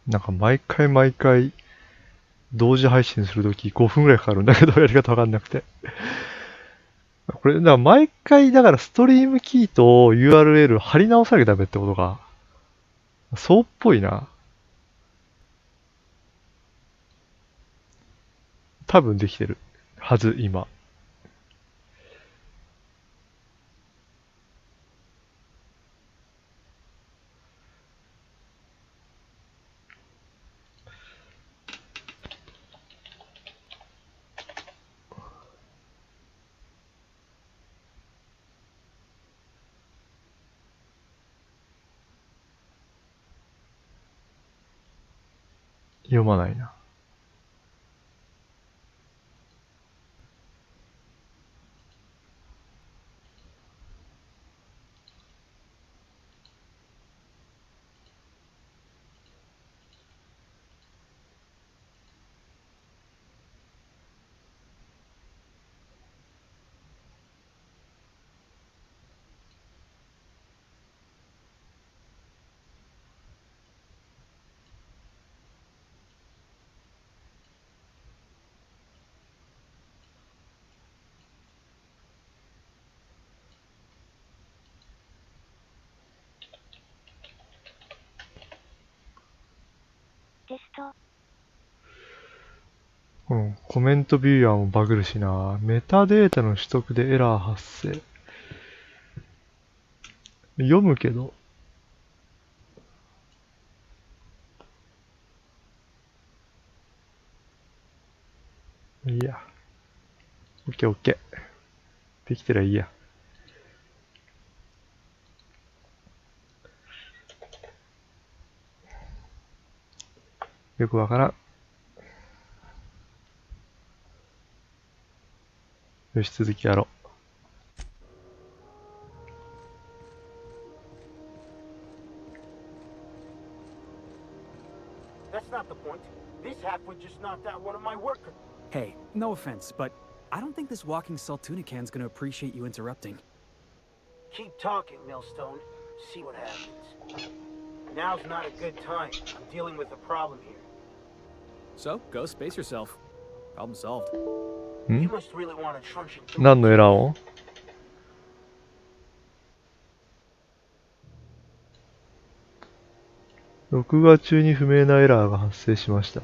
なんか毎回毎回同時配信するとき5分ぐらいかかるんだけど、やり方わかんなくて。これ、だから毎回、だからストリームキーと URL 貼り直さなきゃダメってことか。そうっぽいな。多分できてるはず、今。読まないな。テスト。うん、コメントビューアーもバグるしな。メタデータの取得でエラー発生。読むけど。いいや。オッケーオッケー。できてりゃいいや。よくわからん。よし、続きやろう。That's not the point. This halfwit just knocked out one of my workers. Hey, no offense, but I don't think this walking saltuna can's gonna appreciate you interrupting. Keep talking, Millstone. See what happens. Now's not a good time. I'm dealing with a problem here. So, go space yourself. Problem solved. You must really want to truncheon through 何のエラーを録画中に不明なエラーが発生しました。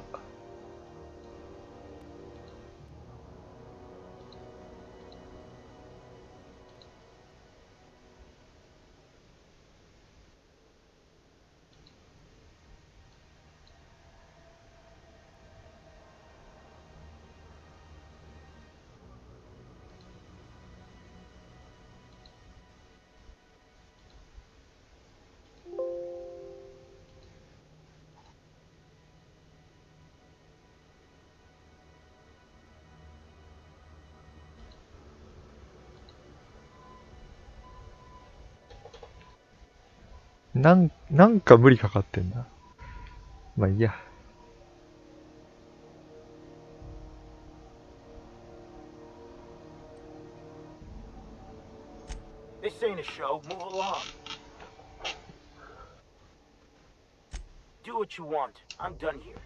なんか無理かかってんだ。まあいいや。This ain't a show. Move along. Do what you want. I'm done here.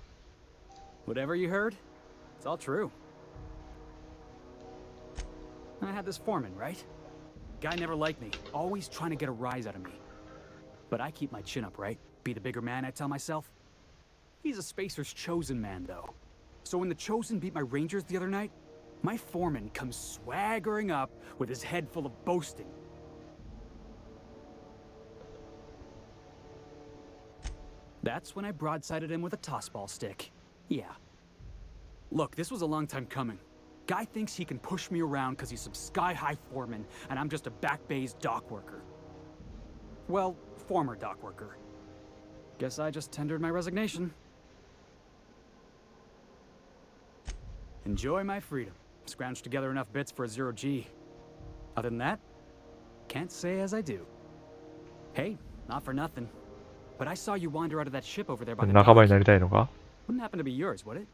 Whatever you heard, it's all true. I had this foreman, right? Guy never liked me, always trying to get a rise out of me. But I keep my chin up, right? Be the bigger man, I tell myself. He's a Spacer's chosen man, though. So when the Chosen beat my Rangers the other night, my foreman comes swaggering up with his head full of boasting. That's when I broadsided him with a tossball stick. Yeah. Look, this was a long time coming. Guy thinks he can push me around because he's some sky-high foreman, and I'm just a back bay's dock worker. Well, former dock worker. Guess I just tendered my resignation. Enjoy my freedom. Scrounged together enough bits for a 0G. Other than that, can't say as I do. Hey, not for nothing. But I saw you wander out of that ship over there by the 仲間に dock. なりたいのか Wouldn't happen to be yours, would it?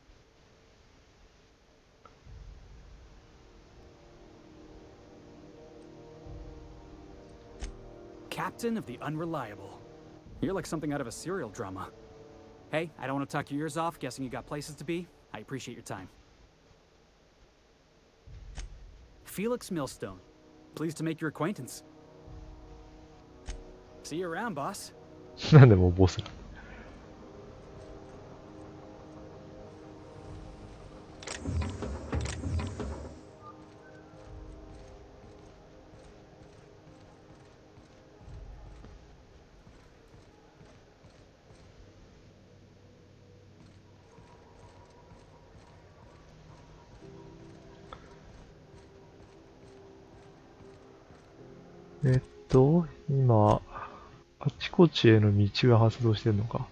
Captain of the Unreliable. You're like something out of a serial drama. Hey, I don't want to talk your ears off, guessing you got places to be. I appreciate your time. Felix Millstone. Pleased to make your acquaintance. See you around, boss. なんでもうボス。今、あちこちへの道が発動してるのか。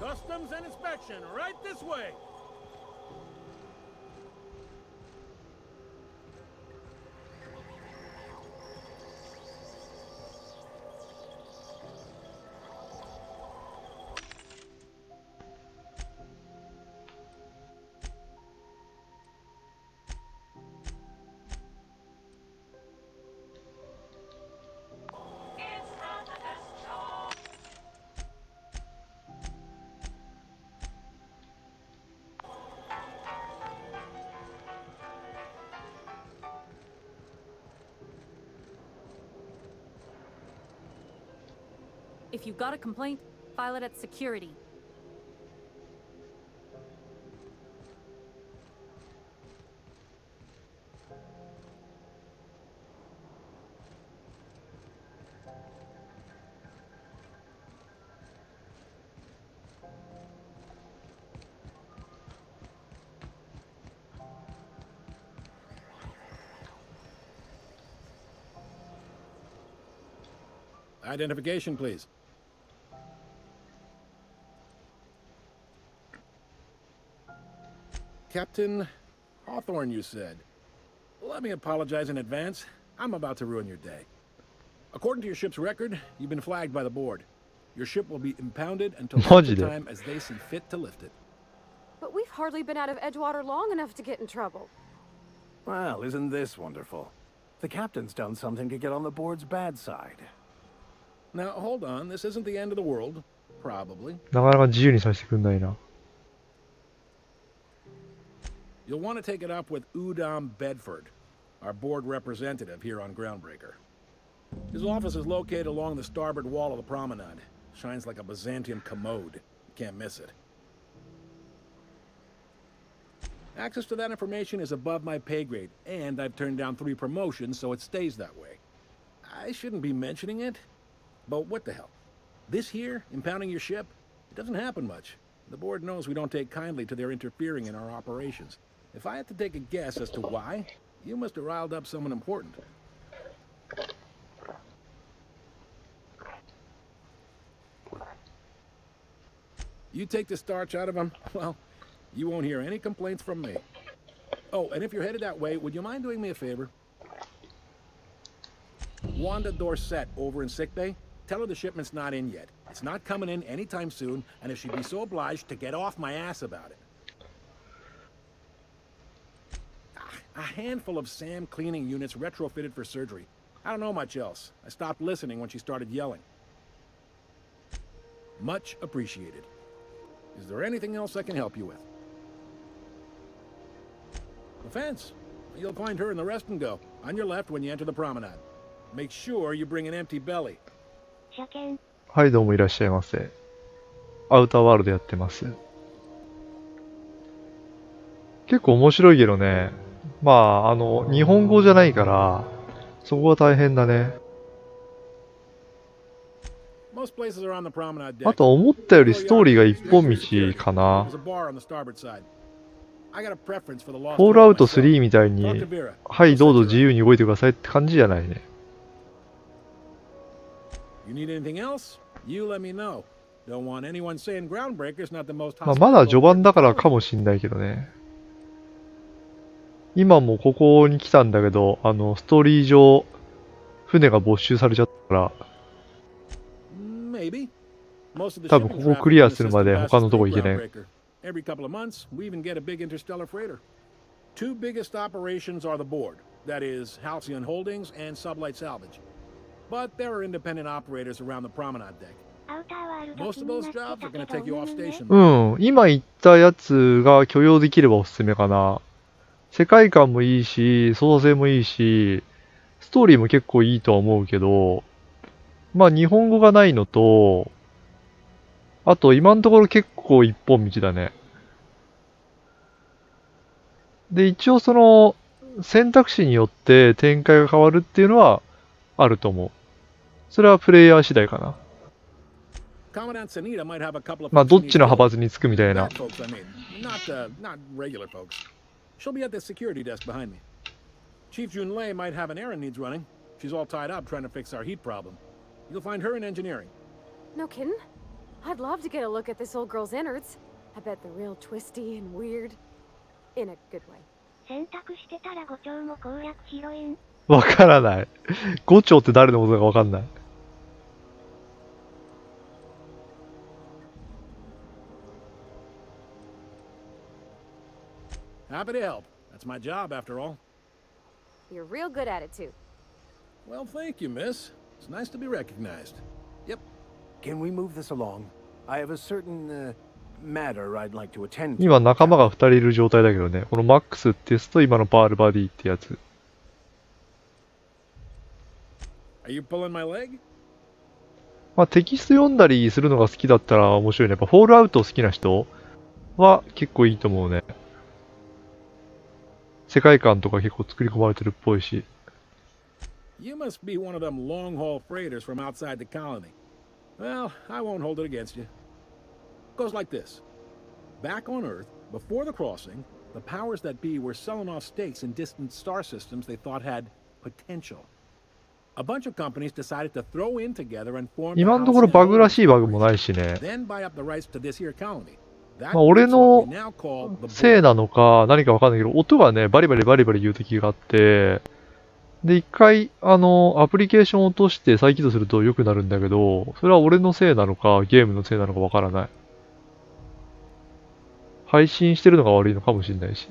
Customs and inspection, right this way. If you've got a complaint, file it at security. Identification, please. Captain Hawthorne, you said. Let me apologize in advance. I'm about to ruin your day. According to your ship's record, you've been flagged by the board. Your ship will be impounded until such time as they see fit to lift it. But we've hardly been out of Edgewater long enough to get in trouble. Well, isn't this wonderful? The captain's done something to get on the board's bad side. Now, hold on. This isn't the end of the world. Probably. なかなか自由にさせてくんないな。You'll want to take it up with Udom Bedford, our board representative here on Groundbreaker. His office is located along the starboard wall of the promenade. Shines like a Byzantium commode. Can't miss it. Access to that information is above my pay grade, and I've turned down 3 promotions, so it stays that way. I shouldn't be mentioning it, but what the hell? This here, impounding your ship, it doesn't happen much. The board knows we don't take kindly to their interfering in our operations. If I had to take a guess as to why, you must have riled up someone important. You take the starch out of them, well, you won't hear any complaints from me. Oh, and if you're headed that way, would you mind doing me a favor? Wanda Dorset over in sickbay, tell her the shipment's not in yet. It's not coming in anytime soon, and if she'd be so obliged to get off my ass about it. A handful of SAM cleaning units retrofitted for surgery. I don't know much else. I stopped listening when she started yelling. Much appreciated. Is there anything else I can help you with? The fence. You'll find her in the rest and go, on your left when you enter the promenade. Make sure you bring an empty belly. 車検。はい、どうもいらっしゃいませ。アウターワールドやってます。結構面白いけどね。まあ、日本語じゃないから、そこは大変だね。あと思ったよりストーリーが一本道かな。フォールアウト3みたいに、はい、どうぞ自由に動いてくださいって感じじゃないね。まあ、まだ序盤だからかもしんないけどね。今もここに来たんだけど、ストーリー上、船が没収されちゃったから、多分ここをクリアするまで他のとこ行けない。Every couple of months, we even get a big interstellar freighter. Two biggest operations are the board, that is, Halcyon Holdings and Sublight Salvage. But there are independent operators around the promenade deck. アウターワールド Most 気 of に those なって jobs た are け going to ど take you う off ぬぬね station. うん。今言ったやつが許容できればおすすめかな。世界観もいいし、操作性もいいし、ストーリーも結構いいとは思うけど、まあ日本語がないのと、あと今のところ結構一本道だね。で、一応その選択肢によって展開が変わるっていうのはあると思う。それはプレイヤー次第かな。Commandant Sanita might have a couple of まあ folks ど you っ need ちの派 killed. 閥につくみたいな。 Bad folks, I mean. Not regular folks. She'll be at the security desk behind me. Chief Junlei might have an errand needs running. She's all tied up trying to fix our heat problem. You'll find her in engineering. No kidding? I'd love to get a look at this old girl's innards. I bet they're real twisty and weird. In a good way. 選択してたら5丁も攻略ヒロイン。わからない。五丁って誰のことかわかんない。Happy to help. That's my job, after all. You're real good at it too. Well, thank you, miss. It's nice to be recognized. Yep. Can we move this along? I have a certain matter I'd like to attend to. 今仲間が2人いる状態だけどね。このマックスってやつと今のパールバディってやつ。Are you pulling my leg? まあテキスト読んだりするのが好きだったら面白いね。やっぱフォールアウト好きな人は結構いいと思うね。世界観とか結構作り込まれてるっぽいし。You must be one of them long-haul freighters from outside the colony. Well, I won't hold it against you. Goes like this. Back on Earth, before the crossing, the powers that be were selling off stakes in distant star systems they thought had potential. A bunch of companies decided to throw in together and form the 今のところ Halcyon バグらしい Holdings バグもないしね。 then buy up the rights to this here colony. That まあ俺 is what の we now call the せい board. なのか何かわかんないけど、音がね、バリバリバリバリ言う時があって、で、一回、アプリケーションを落として再起動すると良くなるんだけど、それは俺のせいなのか、ゲームのせいなのかわからない。配信してるのが悪いのかもしれないし。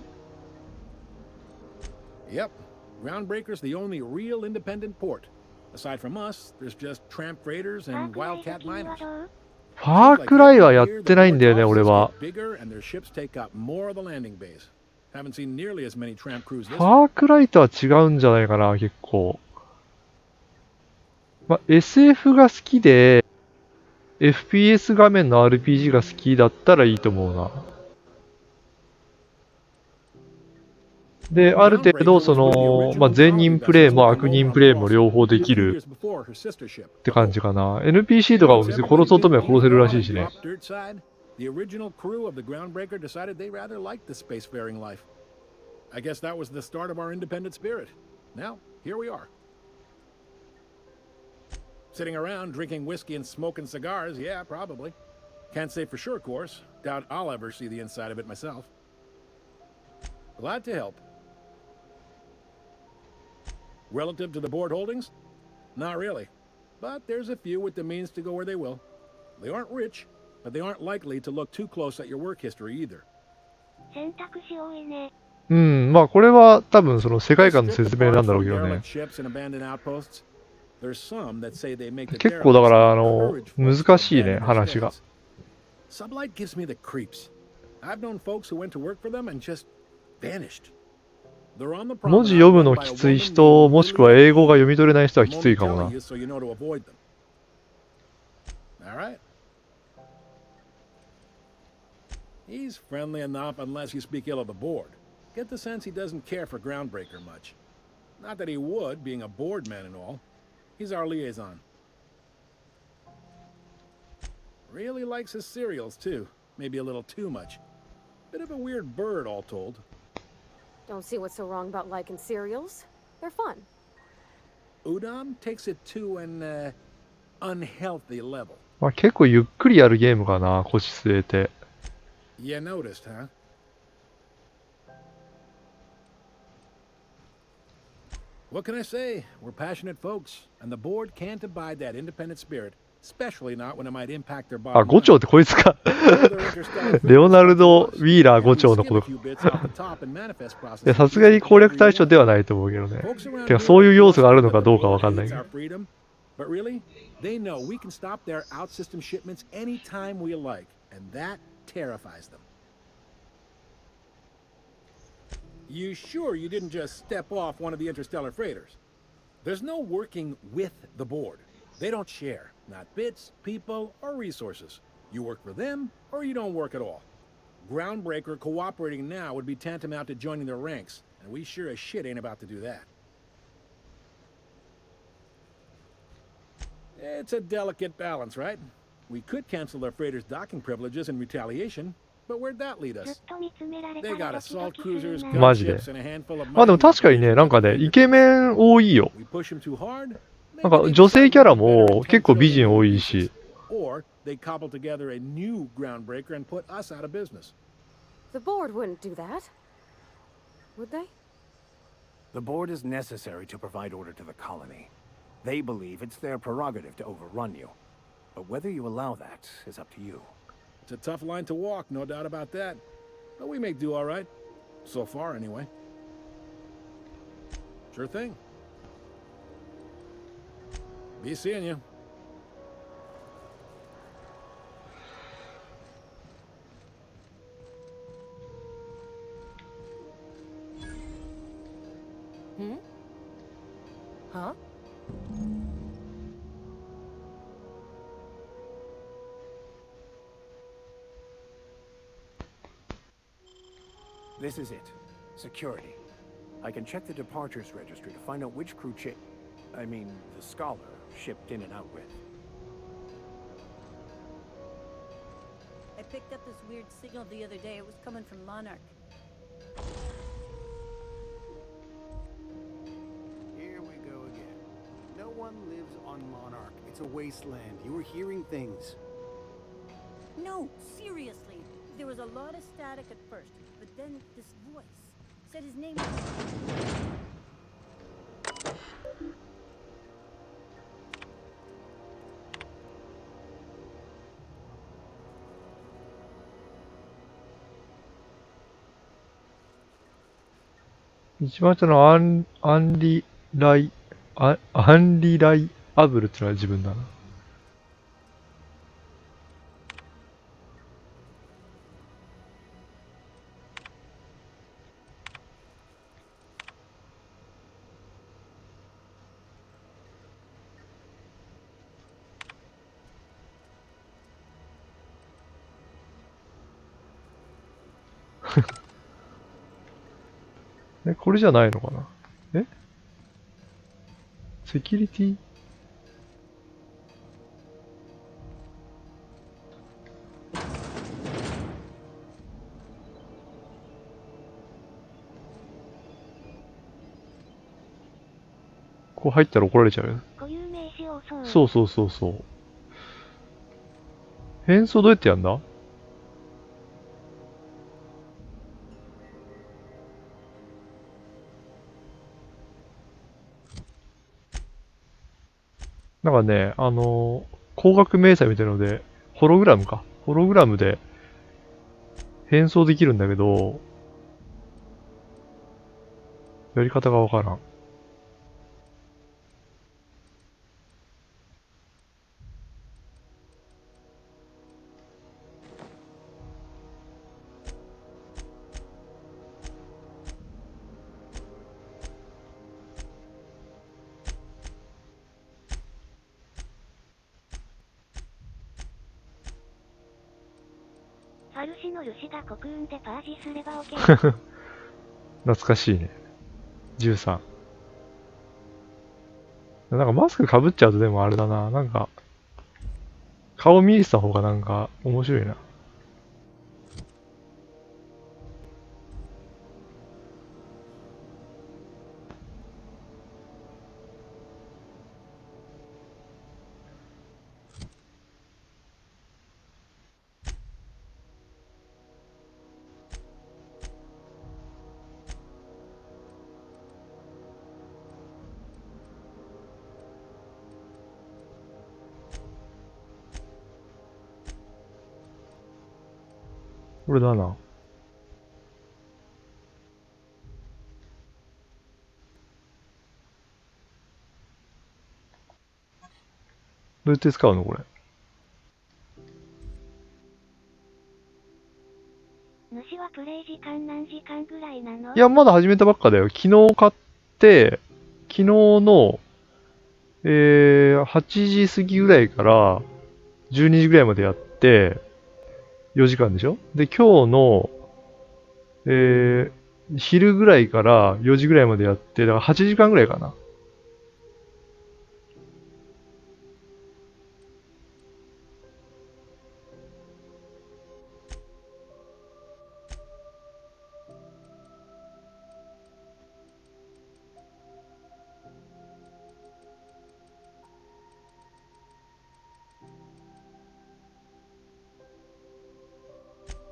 Yep. Groundbreaker's the only real independent port. Aside from us, there's just tramp freighters パー and クライド wildcat 君は miners. どう？ファークライはやってないんだよね、俺は。ファークライとは違うんじゃないかな、結構。まあ、SF が好きで、FPS 画面の RPG が好きだったらいいと思うな。で、ある程度、その、まあ、善人プレイも悪人プレイも両方できるって感じかな。NPC とかも別に殺そうと思えば殺せるらしいしね。The original crew of the Groundbreaker decided they rather liked the spacefaring life. I guess that was the start of our independent spirit. Now, here we are. Sitting around drinking whiskey and smoking cigars, yeah, probably. Can't say for sure, of course. Doubt I'll ever see the inside of it myself. Glad to help. Relative to the board holdings? Not really. But there's a few with the means to go where they will. They aren't rich, but they aren't likely to look too close at your work history either. 選択肢多いね。うん、まあこれは多分その世界観の説明なんだろうけどね。結構だから難しいね、話が。Sublight gives me the creeps. I've known folks who went to work for them and just vanished. 文字読むのきつい人、もしくは英語が読み取れない人はきついかもな。He's friendly enough unless you speak ill of the board. Get the sense he doesn't care for Groundbreaker much. Not that he would, being a board man and all. He's our liaison. Really likes his cereals, too. Maybe a little too much. Bit of a weird bird, all told. Don't see what's so wrong about liking cereals. They're fun. Udon takes it to an unhealthy level. まあ結構ゆっくりやるゲームかな、腰据えて。You noticed, huh? What can I say? We're passionate folks, and the board can't abide that independent spirit, especially not when it might impact their あ、 bottom 5丁っ line. てこいつか。 Other interstellar レオナル figures ド・ come to ウィーラー us, 5 and 丁 we の skim こ a と。 few bits off the top and manifest い process や、 it さすがに using 攻略 every 対象 one. ではないと思うけどね。 Folks around てか、 here そういう are 要素があるの blustered か that ど the うかわ board かんない hates けど。 our freedom, but really, they know we can stop their out-system shipments anytime we like, and that terrifies them. You sure you didn't just step off one of the interstellar freighters? There's no working with the board. They don't share, not bits, people, or resources. You work for them, or you don't work at all. Groundbreaker cooperating now would be tantamount to joining their ranks, and we sure as shit ain't about to do that. It's a delicate balance, right? We could cancel their freighters' docking privileges in retaliation, but where'd that lead ずっ us? と見つめられた They ら got ドキド assault キする cruisers, な。マジで。 gunships, and a handful of まあでも mining 確かにね、 operations なんか at ね、 their イケメ fingertips. ン多いよ。 We push them too hard, なん maybe か they 女性 decide キャラ we'd be better も in 結構 10美人 trillion 多 new いし。 pieces. Or they cobble together a new groundbreaker and put us out of business. The board wouldn't do that. Would they? The board is necessary to provide order to the colony. They believe it's their prerogative to overrun you. But whether you allow that is up to you. It's a tough line to walk, no doubt about that. But we make do all right. So far, anyway. Sure thing. Be seeing you. Hmm? Huh? This is it. Security. I can check the departures registry to find out which crew the scholar shipped in and out with. I picked up this weird signal the other day. It was coming from Monarch. Here we go again. No one lives on Monarch. It's a wasteland. You were hearing things. No, seriously. There was a lot of static at first, but then this voice said his name was... 一番下のアンリライアブルってのは自分だな。これじゃないのかな。セキュリティこう入ったら怒られちゃうよ。固有名詞をそう。そうそうそうそう。変装どうやってやんだ？なんかね、光学迷彩みたいなので、ホログラムか。ホログラムで変装できるんだけど、やり方がわからん。ファルシのルシがコクーンでパージすれば OK。懐かしいね。13。なんかマスク被っちゃうとでもあれだな。なんか、顔見えてた方がなんか面白いな。これだな。どうやって使うのこれ。主はプレイ時間何時間ぐらいなの？いや、まだ始めたばっかだよ。昨日買って、昨日の、8時過ぎぐらいから12時ぐらいまでやって、4時間でしょ。で、今日の、昼ぐらいから4時ぐらいまでやって、だから8時間ぐらいかな。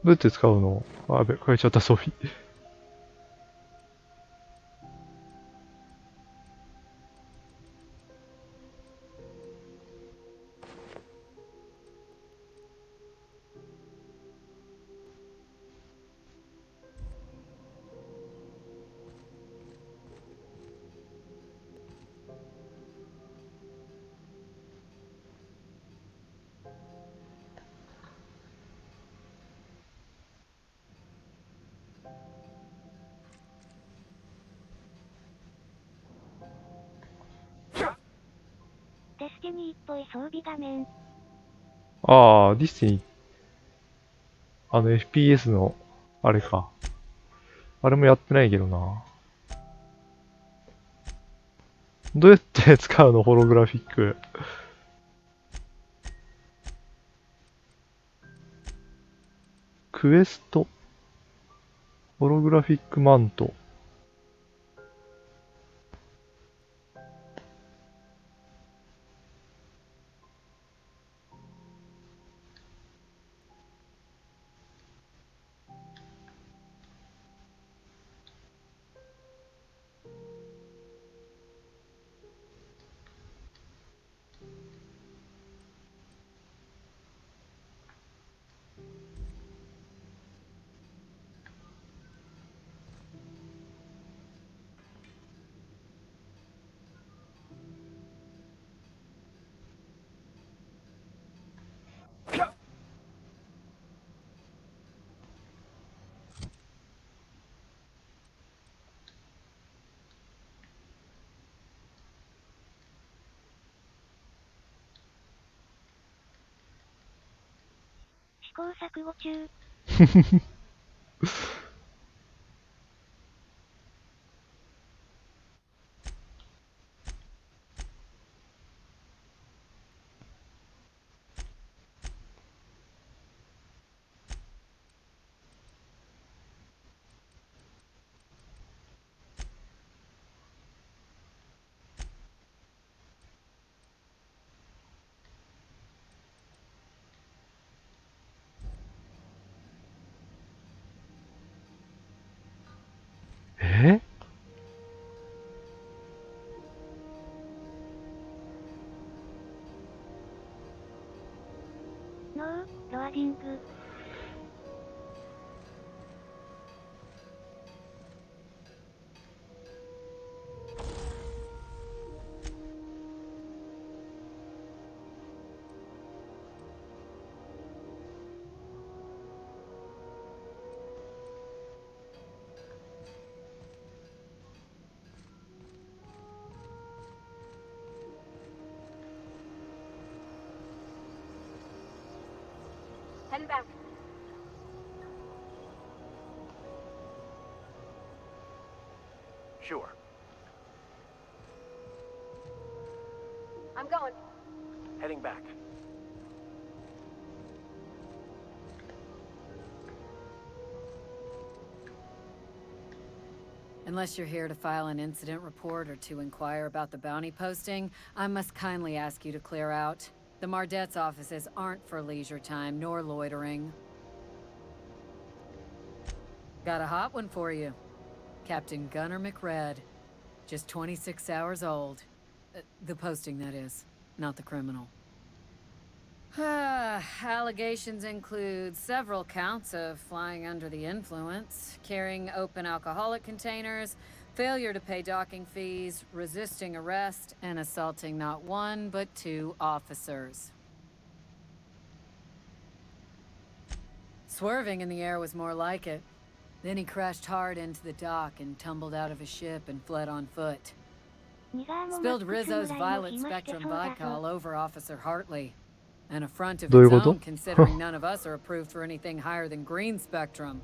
どうやって使うの？あ、やべ、変えちゃった、装備。デスティニーっぽい装備画面。ああ、ディスティニー。FPS の、あれか。あれもやってないけどな。どうやって使うのホログラフィック。クエスト。ホログラフィックマント。試行錯誤中。えノー、ロアディング。Heading back. Sure. I'm going. Heading back. Unless you're here to file an incident report or to inquire about the bounty posting, I must kindly ask you to clear out. The Mardet's offices aren't for leisure time nor loitering. Got a hot one for you. Captain Gunnar McRed. Just 26 hours old. The posting, that is, not the criminal. Allegations include several counts of flying under the influence, carrying open alcoholic containers, failure to pay docking fees, resisting arrest, and assaulting not one but 2 officers. Swerving in the air was more like it. Then he crashed hard into the dock and tumbled out of his ship and fled on foot. Spilled Rizzo's Violet Spectrum vodka all over Officer Hartley. An affront of どういう its こと own, considering none of us are approved for anything higher than green spectrum.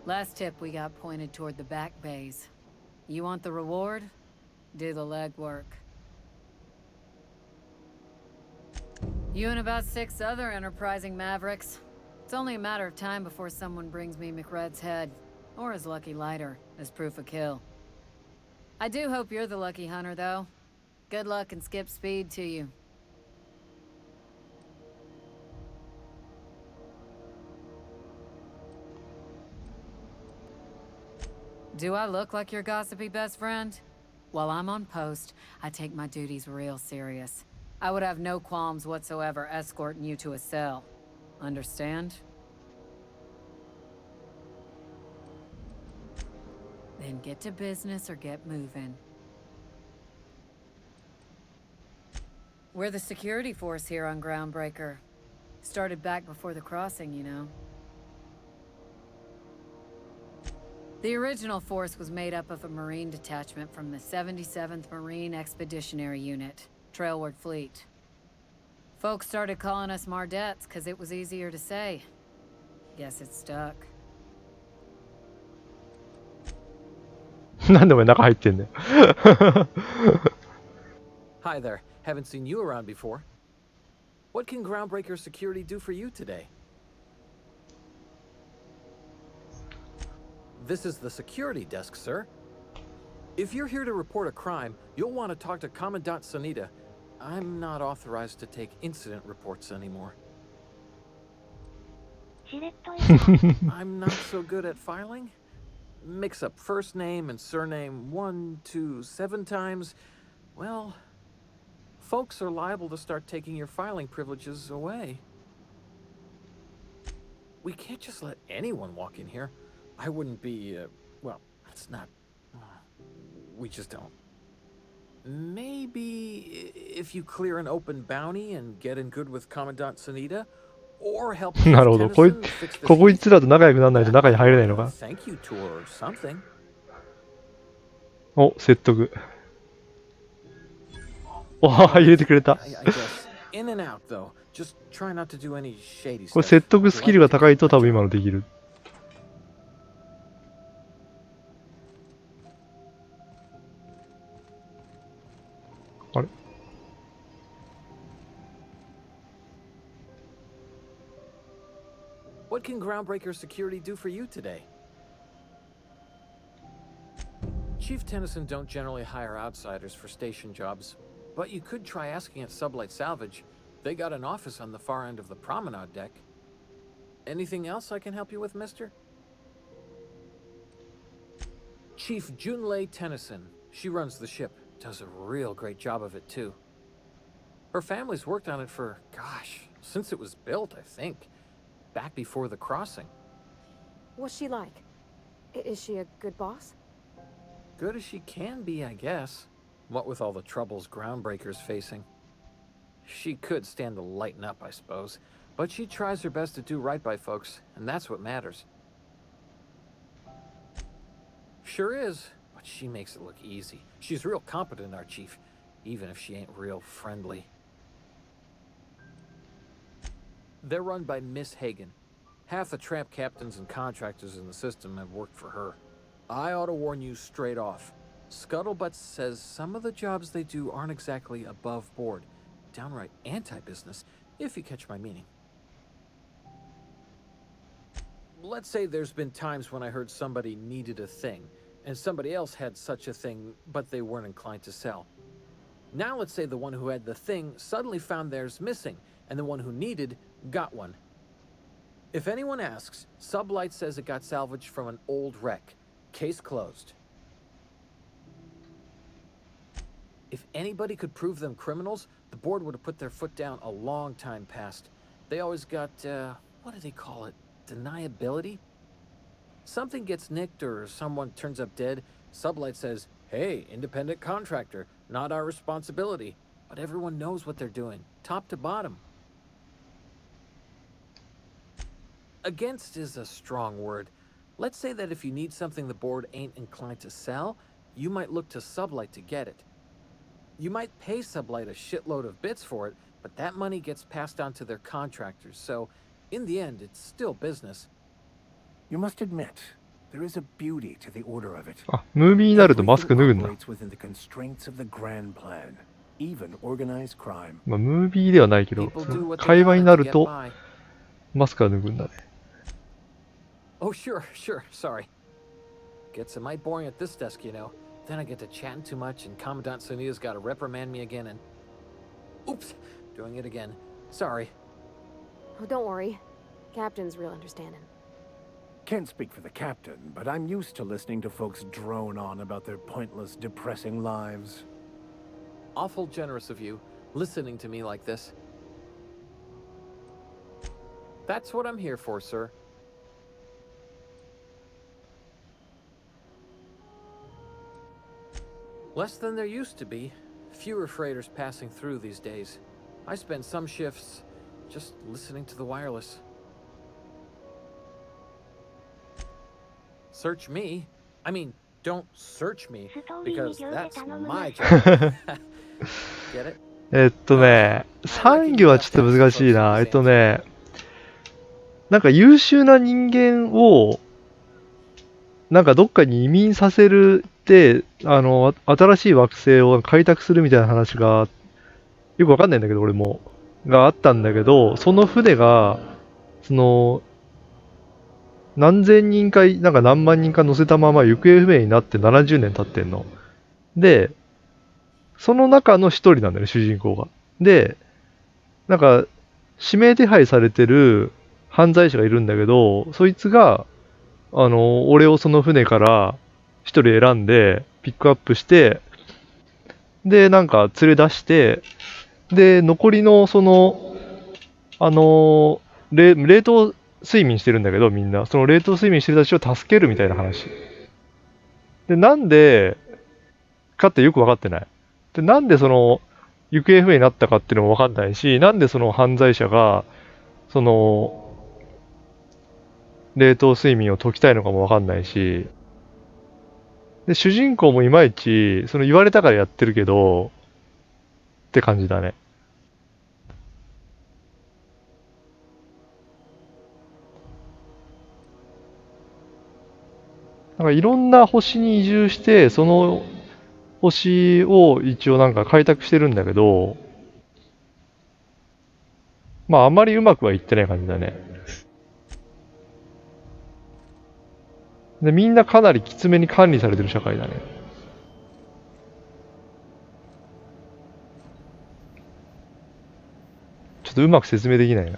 Last tip we got pointed toward the back bays. You want the reward? Do the legwork. You and about 6 other enterprising mavericks. It's only a matter of time before someone brings me McRed's head, or his lucky lighter, as proof of kill. I do hope you're the lucky hunter, though. Good luck and skip speed to you. Do I look like your gossipy best friend? While I'm on post, I take my duties real serious. I would have no qualms whatsoever escorting you to a cell. Understand? Then get to business or get moving. We're the security force here on Groundbreaker. Started back before the crossing, you know. The original force was made up of a Marine detachment from the 77th Marine Expeditionary Unit, Trailward Fleet. Folks started calling us Mardettes because it was easier to say. Guess it stuck. なんでお前中入ってんだよ。 Hi there. Haven't seen you around before. What can Groundbreaker Security do for you today? This is the security desk, sir. If you're here to report a crime, you'll want to talk to Commandant Sanita. I'm not authorized to take incident reports anymore. しれっとい I'm not so good at filing. Mix up first name and surname 1, 2, 7 times. Well, folks are liable to start taking your filing privileges away. We can't just let anyone walk in here. I wouldn't be, well, it's not... we just don't. Maybe if you clear an open bounty and get in good with Commandant Sanita, or help なるほど。こい Tennyson fix the こい sheet. つらと仲良くならないと中に入れないのか。 Thank you tour or something. お、説得。おは入れてくれた。 I guess in and out though. Just try not to do any shady これ stuff. 説得スキルが高いと多分今のできる。あれ What can Groundbreaker Security do for you today? Chief Tennyson don't generally hire outsiders for station jobs, but you could try asking at Sublight Salvage. They got an office on the far end of the promenade deck. Anything else I can help you with, mister? Chief Junlei Tennyson. She runs the ship. Does a real great job of it, too. Her family's worked on it for, gosh, since it was built, I think. Back before the crossing. What's she like? Is she a good boss? Good as she can be, I guess. What with all the troubles Groundbreaker's facing. She could stand to lighten up, I suppose. But she tries her best to do right by folks, and that's what matters. Sure is, but she makes it look easy. She's real competent, our chief, even if she ain't real friendly. They're run by Miss Hagen. Half the tramp captains and contractors in the system have worked for her. I ought to warn you straight off. Scuttlebutt says some of the jobs they do aren't exactly above board. Downright anti-business, if you catch my meaning. Let's say there's been times when I heard somebody needed a thing, and somebody else had such a thing, but they weren't inclined to sell. Now let's say the one who had the thing suddenly found theirs missing, and the one who needed got one. If anyone asks, Sublight says it got salvaged from an old wreck. Case closed. If anybody could prove them criminals, the board would have put their foot down a long time past. They always got, what do they call it? Deniability? Something gets nicked or someone turns up dead, Sublight says, hey, independent contractor, not our responsibility. But everyone knows what they're doing, top to bottom. Against is a strong word. Let's say that if you need something the board ain't inclined to sell, you might look to Sublight to get it. You might pay Sublight a shitload of bits for it, but that money gets passed on to their contractors, so in the end, it's still business. You must admit, there is a beauty to the order of it. あ、ムービーになるとマスク脱ぐんだ。 Everything operates within the constraints of the grand plan, even organized crime. まあ、ムービーではないけど、 People do what they 会話に gotta な to る get と by. マスクは脱ぐんだね。 Oh, sure, sorry. Gets mighty boring at this desk, you know. Then I get to chatting too much, and Commandant Sonia's gotta reprimand me again, and... Oops, doing it again. Sorry. Oh, don't worry. Captain's real understanding. Can't speak for the captain, but I'm used to listening to folks drone on about their pointless, depressing lives. Awful generous of you, listening to me like this. That's what I'm here for, sir. Less than there used to be. Fewer freighters passing through these days. I spend some shifts just listening to the wireless. Search me? I mean, don't search me, because that's my job. Get it? 産業はちょっと難しいな。なんか優秀な人間を、なんかどっかに移民させるって、新しい惑星を開拓するみたいな話が、よくわかんないんだけど、俺も、があったんだけど、その船が、何千人か、なんか何万人か乗せたまま行方不明になって70年経ってんの。で、その中の一人なんだよね、主人公が。で、なんか、指名手配されてる犯罪者がいるんだけど、そいつが、俺をその船から一人選んで、ピックアップして、で、なんか連れ出して、で、残りの冷凍睡眠してるんだけど、みんな。その冷凍睡眠してる人たちを助けるみたいな話。で、なんで、かってよくわかってない。で、なんで行方不明になったかっていうのもわかんないし、なんでその犯罪者が、冷凍睡眠を解きたいのかもわかんないし、で、主人公もいまいち、言われたからやってるけど、って感じだね。なんかいろんな星に移住して、その星を一応なんか開拓してるんだけど、まああまりうまくはいってない感じだね。で、みんなかなりきつめに管理されてる社会だね。ちょっとうまく説明できないな。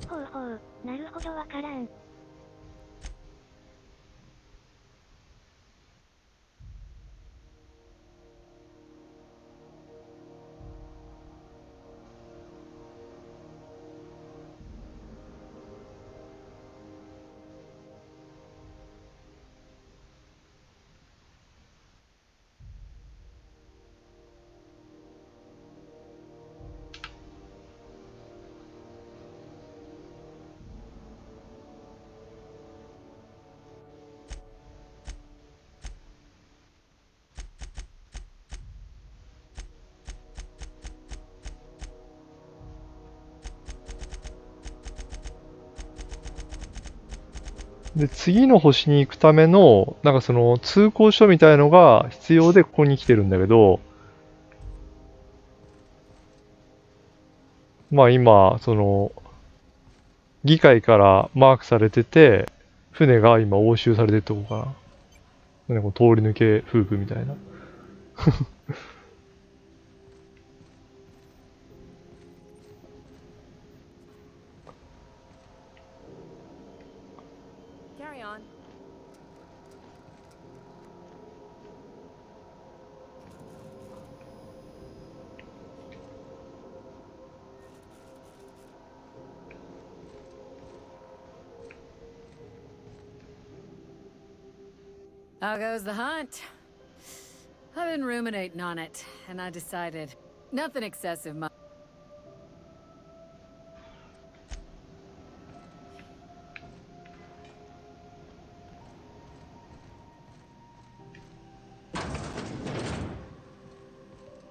ほうほう、なるほどわからん。で、次の星に行くための、なんか通行書みたいのが必要でここに来てるんだけど、まあ今、議会からマークされてて、船が今押収されてるとこかな。なんか通り抜け夫婦みたいな。Carry on. How goes the hunt? I've been ruminating on it, and I decided nothing excessive.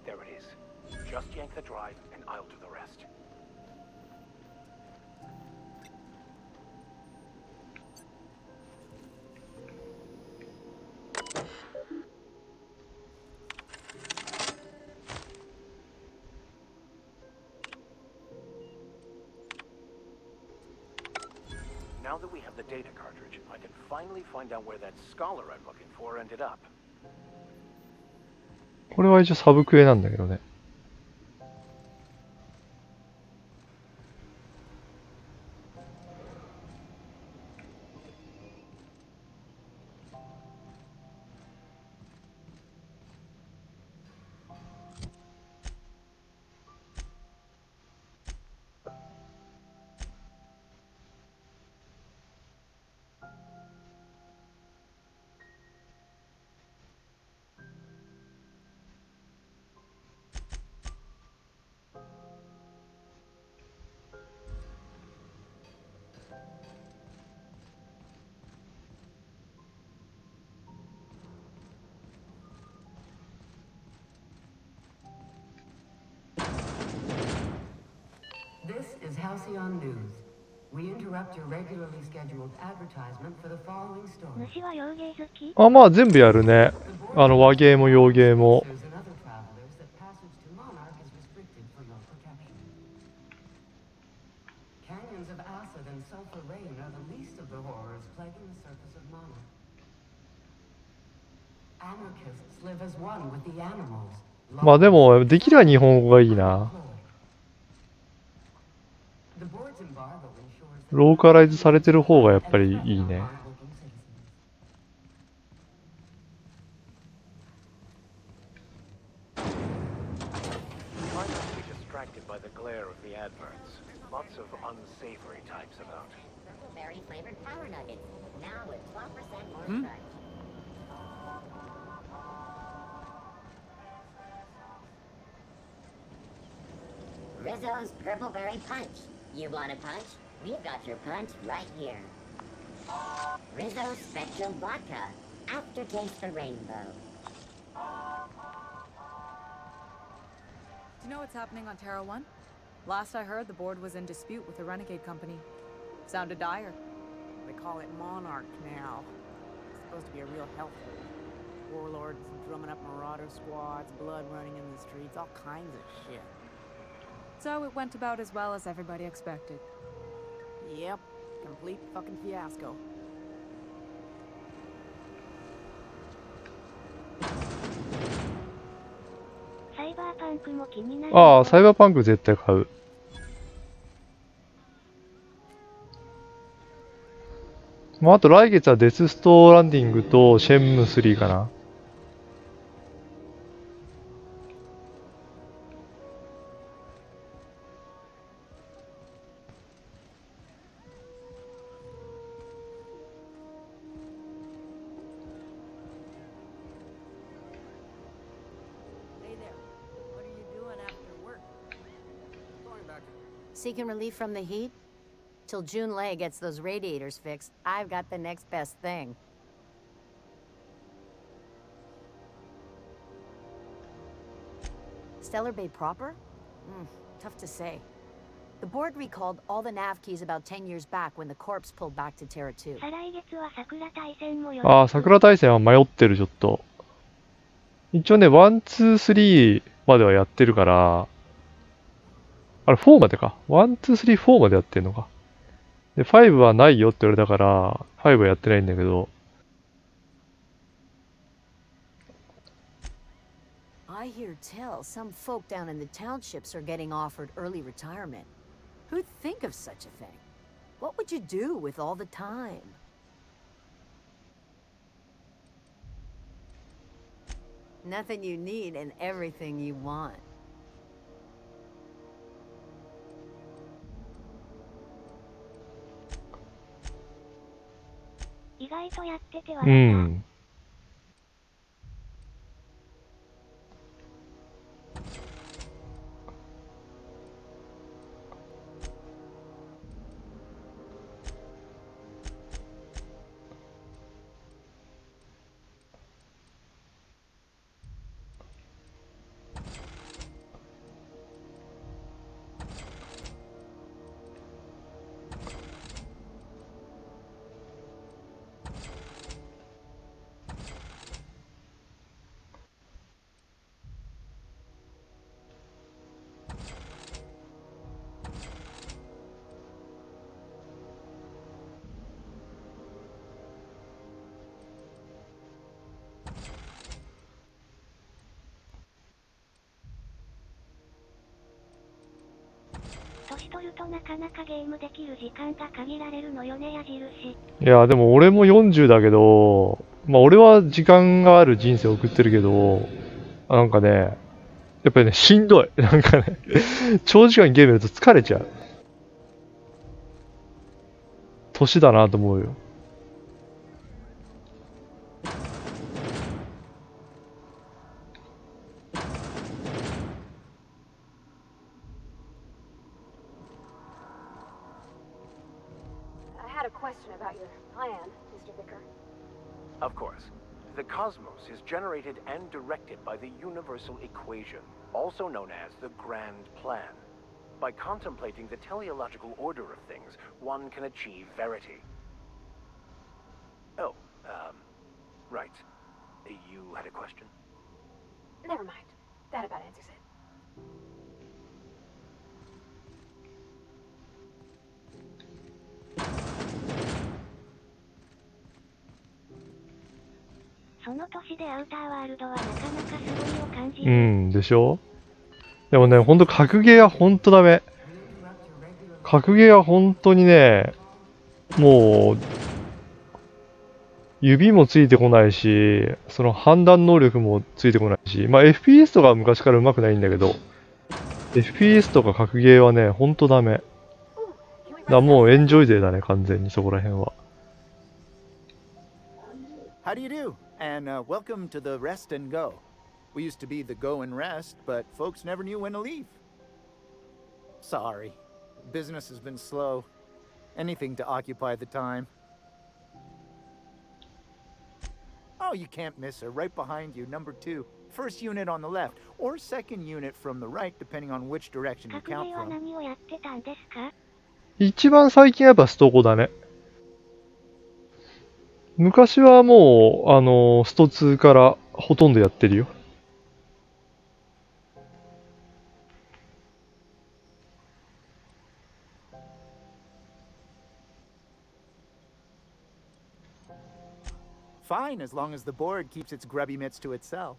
There it is. Just yank the drive, and I'll do the rest. Now that we have the data cartridge, I can finally find out where that scholar I'm looking for ended up. これは一応サブクエなんだけどね。This is Halcyon News. We interrupt your regularly scheduled advertisement for the following story. 主は洋芸好き？あ、まあ全部やるね。和芸も洋芸も。And other travelers that passage to Monarch is restricted for your protection. Canyons of acid and sulfur rain are the least of the horrors plaguing the surface of Monarch. Anarchists live as one with the animals. まあでも、できれば日本語がいいな。ローカライズされてる方がやっぱりいいね。Rizzo's Purple Berry Punch. You want a punch? We've got your punch right here. Rizzo's Spectrum Vodka. Aftertaste for rainbow. Do you know what's happening on Terra 1? Last I heard, the board was in dispute with the Renegade Company. Sounded dire. They call it Monarch now. It's supposed to be a real hellhole. Warlords drumming up marauder squads, blood running in the streets, all kinds of shit. So it went about as well as everybody expected. Yep, complete fucking fiasco. サイバーパンクも気になる。ああ、サイバーパンク絶対買う。まあ、あと来月はデスストランディングとシェンムー3かな。Seeking relief from the heat? Till Junlei gets those radiators fixed, I've got the next best thing. Stellar Bay proper? Tough to say. The board recalled all the nav keys about 10 years back when the corps pulled back to Terra 2. 再来月は桜大戦もよ。ああ、桜大戦は迷ってる、ちょっと。一応ね、1、2、3まではやってるから、あれ、4までか。1、2、3、4までやってんのか。で、5はないよって言われたから、5はやってないんだけど。I hear tell some folk down in the townships are getting offered early retirement. Who'd think of such a thing? What would you do with all the time? Nothing you need and everything you want. 意外とやっててう笑った。ん。年取るとなかなかゲームできる時間が限られるのよね、矢印。いや、でも俺も40だけど、まあ俺は時間がある人生を送ってるけど、なんかね、やっぱりね、しんどい。なんかね、長時間ゲームやると疲れちゃう。年だなと思うよ。I had a question about your plan, Mr. Vicker. Of course. The cosmos is generated and directed by the universal equation, also known as the Grand Plan. By contemplating the teleological order of things, one can achieve verity. Oh, right. You had a question? Never mind. That about answers it. その年でアウターワールドはなかなかすごいを感じうる。ん、でしょ。でもね、ほんと格ゲーはほんとダメ。格ゲーは本当にね、もう、指もついてこないし、その判断能力もついてこないし、まあ FPS とかは昔から上手くないんだけど、FPS とか格ゲーはね、ほんとダメ。だからもうエンジョイ勢だね、完全にそこら辺は。How do you do? And welcome to the Rest and Go. We used to be the Go and Rest, but folks never knew when to leave. Sorry. Business has been slow. Anything to occupy the time. Oh, you can't miss her. Right behind you, number 2. First unit on the left, or second unit from the right, depending on which direction you 格 count ゲーは from. 何をやってたんですか？一番最近はやっぱストコだね。昔はもう、スト2からほとんどやってるよ。Fine, as long as the board keeps its grubby mitts to itself.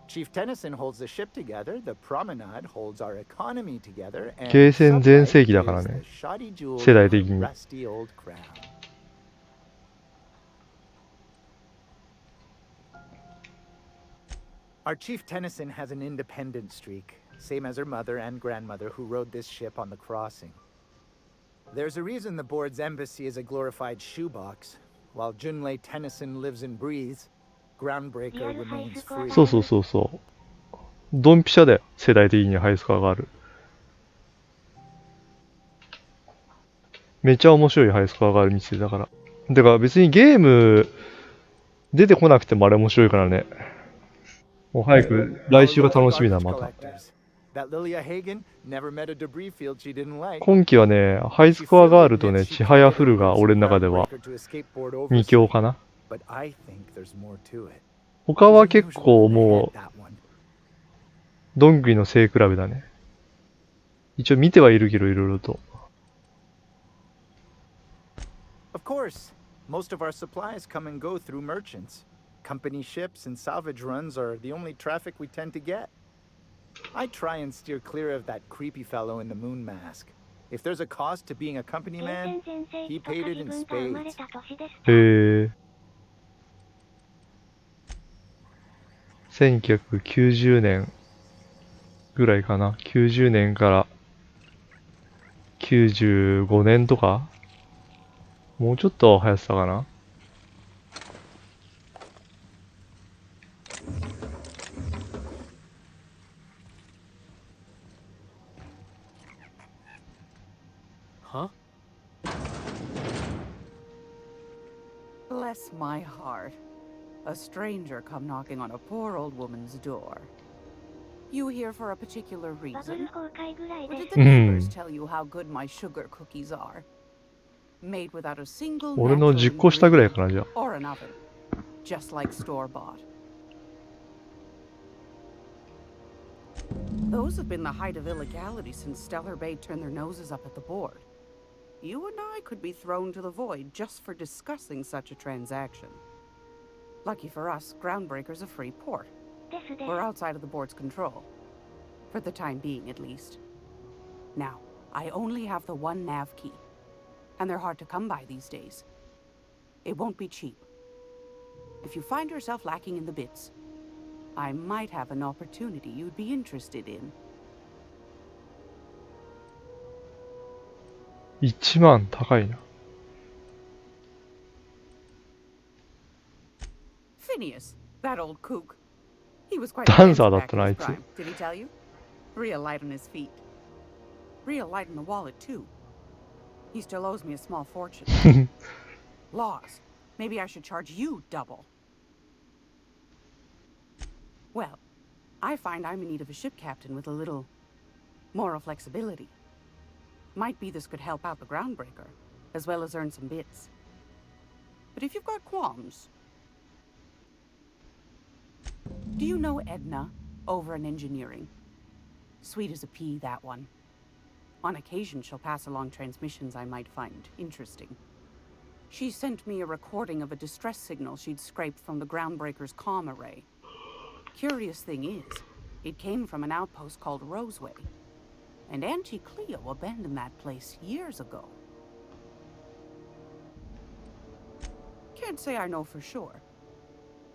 Chief Tennyson holds the ship together, the Promenade holds our economy together, and ゲーセン全 Sublight 盛期だ is から the ね。 shoddy jewel 世代 in 的 our に。rusty old crown. Our Chief Tennyson has an independent streak, same as her mother and grandmother who rode this ship on the crossing. There's a reason the board's embassy is a glorified shoebox, while Junlei Tennyson lives and breathes, Groundbreaker remains free. そうそうそうそう。ドンピシャだよ、世代的にはハイスコアがある。めちゃ面白いハイスコアがある店だから。だから別にゲーム出てこなくてもあれ面白いからね。もう早く来週が楽しみだ、また。今期はね、ハイスコアガールとね、チハヤフルが俺の中では2強かな。他は結構もう、どんぐりの背比べだね。一応見てはいるけど、いろいろと。Of course, most of our supplies come and go through merchants. Company ships and salvage runs are the only traffic we tend to get. I try and steer clear of that creepy fellow in the moon mask. If there's a cost to being a company man, he paid it in spades. へえ。1990年ぐらいかな。90年から95年とかもうちょっと流行ってたかな。Huh? Bless my heart. A stranger come knocking on a poor old woman's door. You here for a particular バブル reason? 崩壊ぐらい Or で did す the neighbors tell you how good my sugar cookies are? Made without a single 俺の natural 10個下ぐらい ingredient かな、じゃあ。 or an oven. Just like store-bought. Those have been the height of illegality since Stellar Bay turned their noses up at the board. You and I could be thrown to the void just for discussing such a transaction. Lucky for us, Groundbreaker's a free port. ですで We're outside of the board's control. For the time being, at least. Now, I only have the one nav key. And they're hard to come by these days. It won't be cheap. If you find yourself lacking in the bits, I might have an opportunity you'd be interested in. 1万高いな。Phineas, that old kook. He was quite ダンサー handsome だっ back た in な、あ his いつ。 prime. Did he tell you? Real light on his feet. Real light in the wallet, too. He still owes me a small fortune. Laws. Maybe I should charge you double. Well, I find I'm in need of a ship captain with a little moral flexibility. Might be this could help out the Groundbreaker, as well as earn some bits. But if you've got qualms... Do you know Edna, over in engineering? Sweet as a pea, that one. On occasion, she'll pass along transmissions I might find interesting. She sent me a recording of a distress signal she'd scraped from the Groundbreaker's comm array. Curious thing is, it came from an outpost called Roseway. And Auntie Cleo abandoned that place years ago. Can't say I know for sure.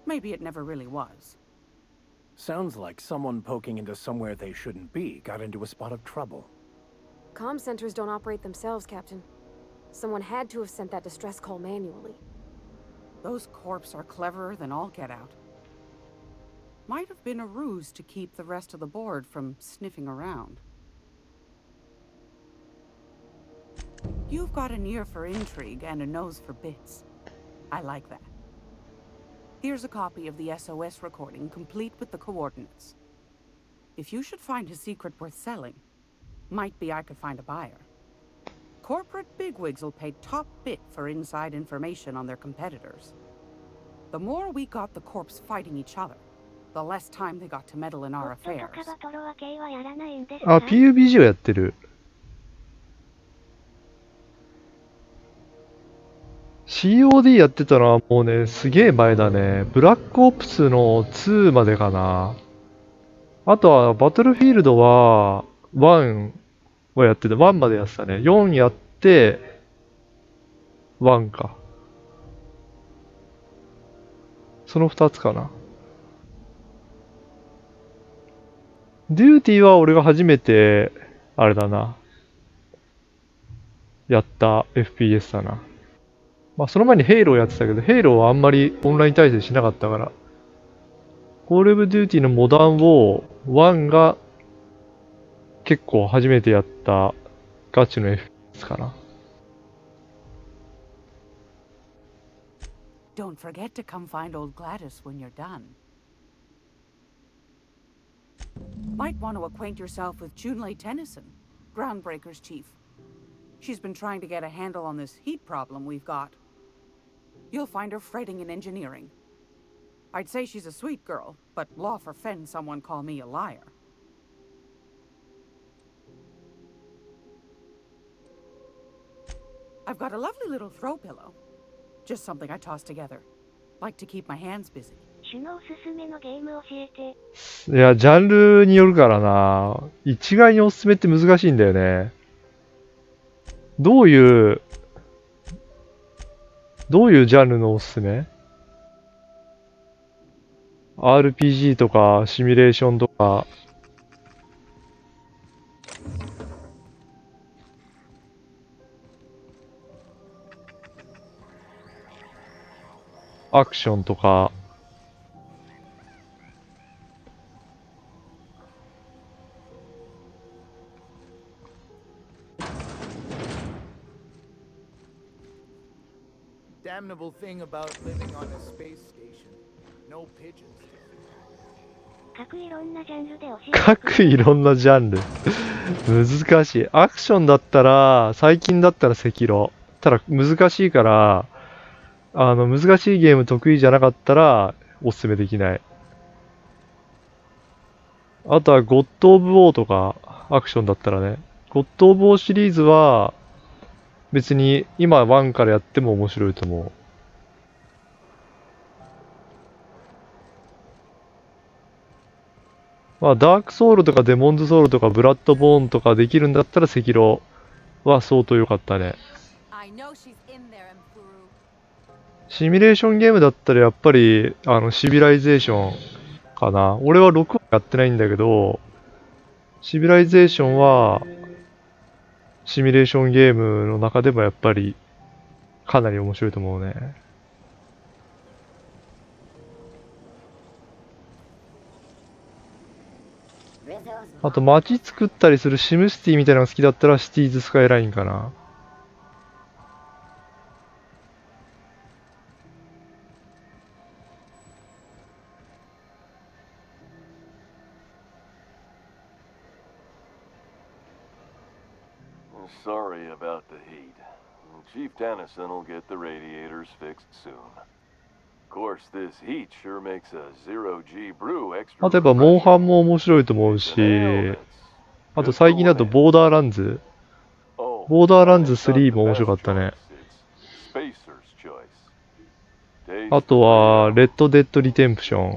Maybe it never really was. Sounds like someone poking into somewhere they shouldn't be got into a spot of trouble. Comm centers don't operate themselves, Captain. Someone had to have sent that distress call manually. Those corps are cleverer than all get out. Might have been a ruse to keep the rest of the board from sniffing around. You've got an ear for intrigue and a nose for bits. I like that. Here's a copy of the SOS recording, complete with the coordinates. If you should find a secret worth selling, might be I could find a buyer. Corporate bigwigs will pay top bit for inside information on their competitors. The more we got the corps fighting each other, the less time they got to meddle in our 夫と affairs. かバトロワ系はやらないんですあ、か PUBG をやってる。COD やってたのはもうね、すげえ前だね。ブラックオプスの2までかな。あとは、バトルフィールドは、1はやってた。1までやってたね。4やって、1か。その2つかな。デューティーは俺が初めて、あれだな。やった FPS だな。まあその前にヘイローやってたけど、ヘイローはあんまりオンライン対戦しなかったから。コールオブデューティーのモダンを1が結構初めてやったガチの FPS かな。Don't forget to come find old Gladys when you're done. Might want to acquaint yourself with Junlei Tennyson, Groundbreaker's chief. She's been trying to get a handle on this heat problem we've got. You'll find her fretting in engineering. I'd say she's a sweet girl, but law forfend someone call me a liar. I've got a lovely little throw pillow. Just something I toss together. Like to keep my hands busy. 主のおすすめのゲーム教えて。いや、ジャンルによるからな。一概におすすめって難しいんだよね。どういうジャンルのおすすめ？ RPG とかシミュレーションとか、アクションとか、Damnable thing about living on a space station. No pigeons. 各いろんなジャンルで教えて各いろんなジャンル。難しい。アクションだったら、最近だったら赤色。ただ難しいから、難しいゲーム得意じゃなかったら、おすすめできない。あとは、ゴッド・オブ・ウォーとか、アクションだったらね。ゴッド・オブ・ウォーシリーズは、別に今1からやっても面白いと思う。まあ、ダークソウルとかデモンズソウルとかブラッドボーンとかできるんだったら赤色は相当良かったね。シミュレーションゲームだったらやっぱりシビライゼーションかな。俺は6はやってないんだけど、シビライゼーションはシミュレーションゲームの中でもやっぱりかなり面白いと思うね。あと街作ったりするシムシティみたいなのが好きだったらシティーズスカイラインかな。Sorry about the heat. Chief Tennyson will get the radiators fixed soon. Of course, this heat sure makes a zero-G brew extra. あとやっぱモンハンも面白いと思うし、あと最近だとボーダーランズ。ボーダーランズ3も面白かったね。あとは、レッド・デッド・リテンプション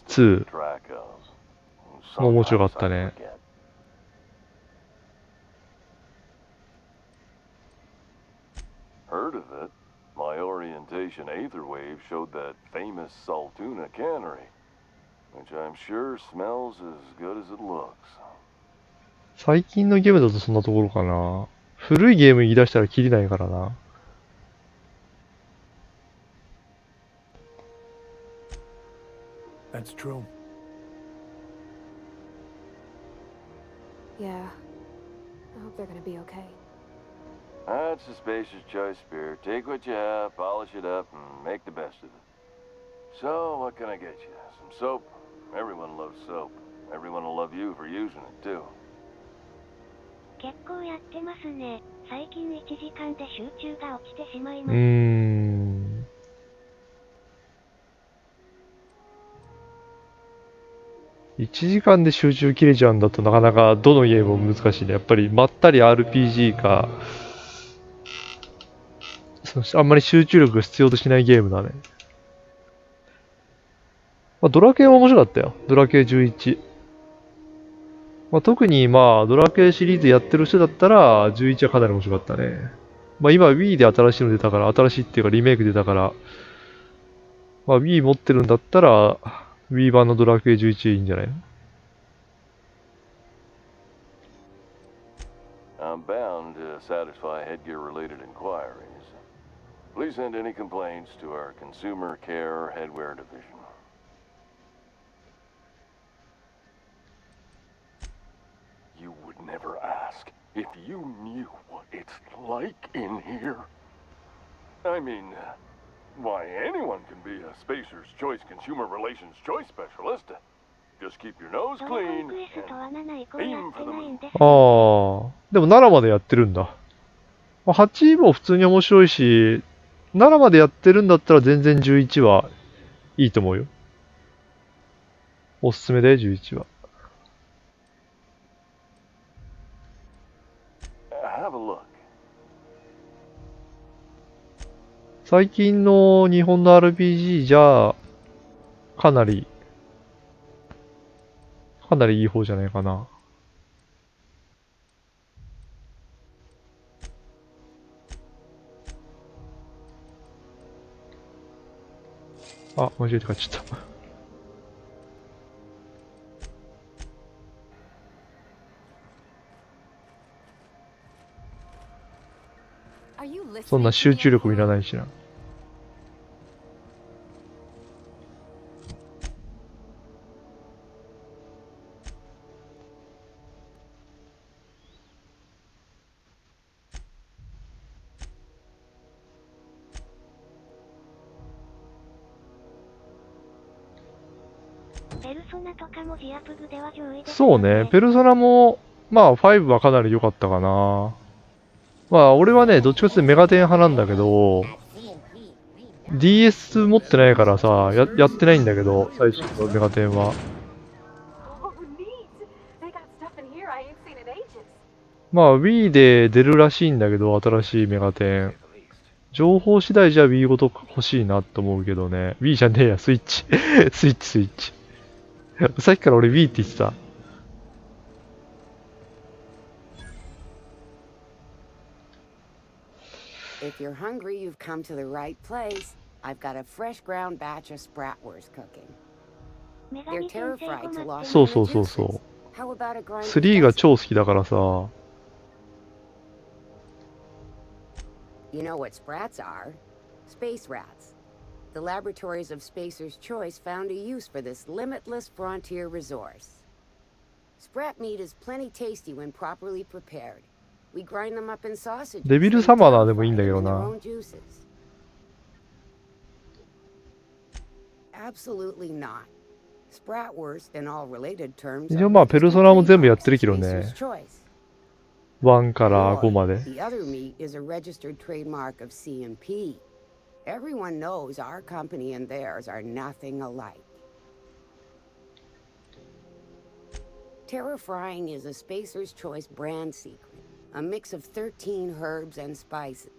2も面白かったね。Heard of it? My orientation aether wave showed that famous Saltuna cannery, which I'm sure smells as good as it looks. 最近のゲームだとそんなところかな。古いゲーム言い出したらキリないからな。That's true. Yeah. I hope they're gonna be okay. That's a spacious choice, Spear. Take what you have, polish it up, and make the best of it. So, what can I get you? Some soap? Everyone loves soap. Everyone will love you for using it, too. 結構やってますね。最近1時間で集中が落ちてしまいます。1時間で集中切れちゃうんだとなかなかどのゲームも難しいね。やっぱりまったり RPG か、あんまり集中力が必要としないゲームだね。まあ、ドラケンは面白かったよ。ドラケン11。まあ、特にドラケンシリーズやってる人だったら11はかなり面白かったね。まあ今 Wii で新しいの出たから、新しいっていうかリメイク出たから、まあ Wii 持ってるんだったら Wii 版のドラケン11いいんじゃないの？ I'm bound to satisfy headgear-related inquiries. Please send any complaints to our Consumer Care Headwear Division. You would never ask if you knew what it's like in here. I mean, why, anyone can be a Spacer's Choice Consumer Relations Choice Specialist. Just keep your nose clean and aim for the moon. ああ、でも7までやってるんだ。8も普通に面白いし、7までやってるんだったら全然11はいいと思うよ。おすすめだよ、11は。Have a look. 最近の日本の RPG じゃ、かなりいい方じゃないかな。あ、間違えて買っちゃった。そんな集中力もいらないしな。ペルソナとかもジアプグでは上位ですそうね、ペルソナも、まあ5はかなり良かったかな。まあ俺はね、どっちかというとメガテン派なんだけど、DS 持ってないからさ、やってないんだけど、最新のメガテンは。まあ Wii で出るらしいんだけど、新しいメガテン。情報次第じゃ Wii ごと欲しいなと思うけどね。Wii じゃねえや、スイッチ。スイッチ。さっきから俺 Wii って言ってた。If you're hungry, you've come to the right place. I've got a fresh ground batch of spratwurst cooking. They're terror fried to lock そうそうそうそう。3が超好きだからさ。You know what sprats are? Space rats. The laboratories of Spacer's Choice found a use for this limitless frontier resource. Sprat meat is plenty tasty when properly prepared. We grind them up in sausages. デビルサマナーでもいいんだけどな。Absolutely not. Spratwurst and all related terms. 一応まあペルソナも全部やってるけどね。1から5まで。The other meat is a registered trademark of C&P. Everyone knows our company and theirs are nothing alike. Terror frying is a Spacer's Choice brand secret. A mix of 13 herbs and spices.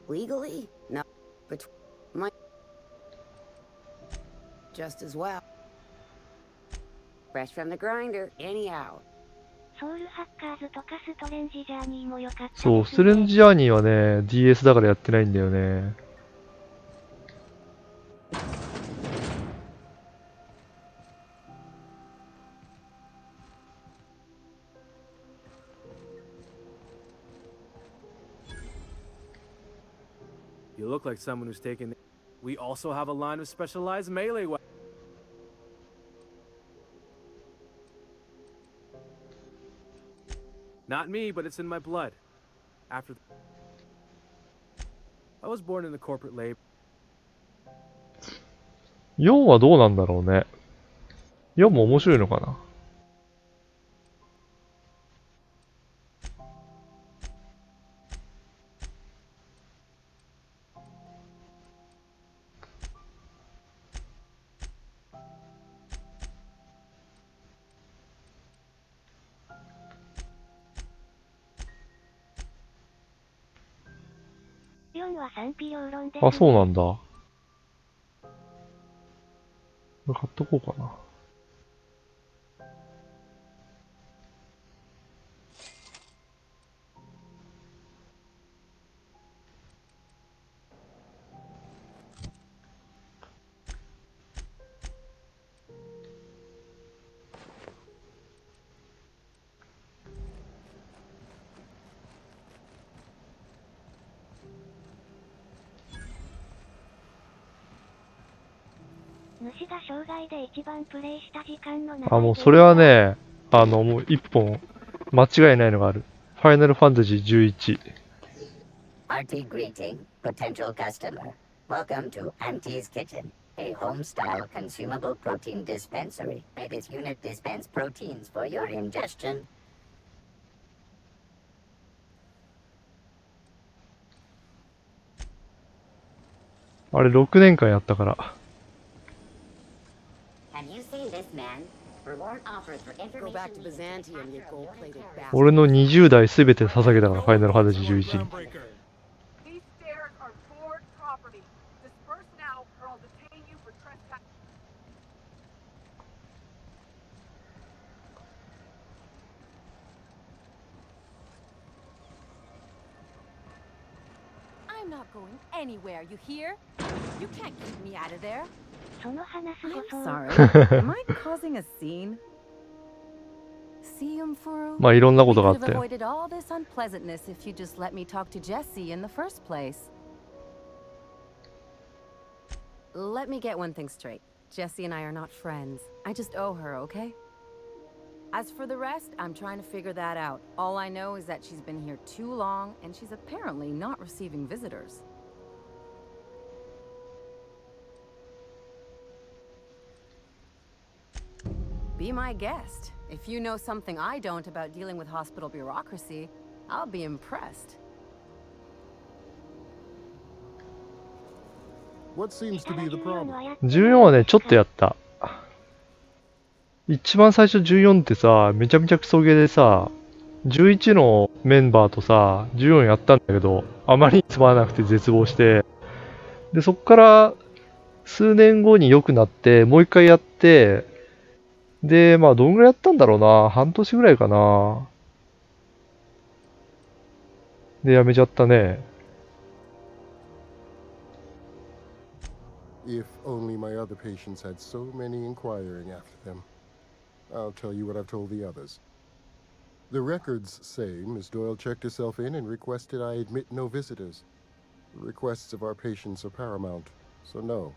Legally? No. But my... Just as well. Fresh from the grinder, anyhow. ソウルハッカーズとかストレンジジャーニーも良かったですね。そう、ストレンジジャーニーはね、DS だからやってないんだよね。You look like someone who's taken. We also have a line of specialized melee weapons. Not me, but it's in my blood. After I was born in the corporate labor. 4はどうなんだろうね。4も面白いのかな。4は賛否両論ですね。あ、そうなんだ。買っとこうかな。主が生涯で一番プレイした時間のあ、もうそれはね、もう一本、間違いないのがある。ファイナルファンタジー11。Auntie greeting, potential customer. Welcome to Auntie's Kitchen, a home-style consumable protein dispensary. May this unit dispense proteins for your ingestion. あれ6年間やったから。俺の20代すべて捧げたから、ファイナルファンタジー11に。I'm not going anywhere, you hear? You can't keep me out of there. その話こそ。Sorry, am I causing a scene? see him through? まあいろんなこ We とがあ could っ have たよ。 avoided all this unpleasantness if you just let me talk to Jesse in the first place. Let me get one thing straight. Jesse and I are not friends. I just owe her, okay? As for the rest, I'm trying to figure that out. All I know is that she's been here too long, and she's apparently not receiving visitors. Be my guest. If you know something I don't about dealing with hospital bureaucracy, I'll be impressed. What seems to be the problem? 14はね、ちょっとやった。一番最初14ってさ、めちゃめちゃクソゲーでさ、11のメンバーとさ、14やったんだけど、あまりにつまらなくて絶望して、で、そっから数年後に良くなって、もう一回やって、で、まあ、どんぐらいやったんだろうな。半年ぐらいかな。で、やめちゃったね。If only my other patients had so many inquiring after them. I'll tell you what I've told the others. The records say Miss Doyle checked herself in and requested I admit no visitors. The requests of our patients are paramount, so no,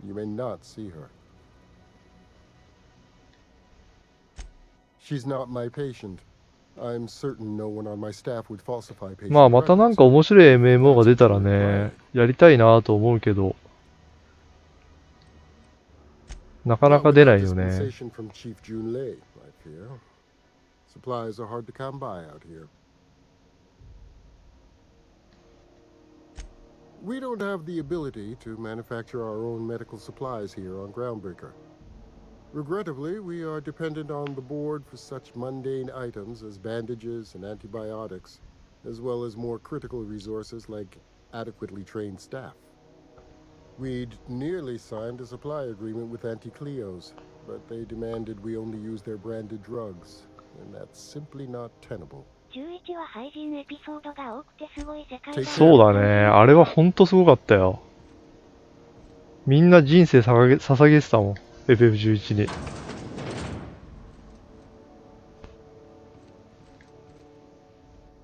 you may not see her. She's not my patient. I'm certain no one on my staff would falsify patient まあ、またなん records. か面白い MMO が出たらね、やりたいなと思うけど、なかな Not か出な without いよね。 dispensation from Chief Junlei, I fear. Supplies are hard to come by out here. We don't have the ability to manufacture our own medical supplies here on Groundbreaker. Regrettably, we are dependent on the board for such mundane items as bandages and antibiotics, as well as more critical resources like adequately trained staff. We'd nearly signed a supply agreement with Anti-Cleos, but they demanded we only use their branded drugs, and that's simply not tenable. 11は廃人エピソードが多くてすごい世界観。そうだね。あれはほんとすごかったよ。みんな人生捧げてたもん。FF11 に。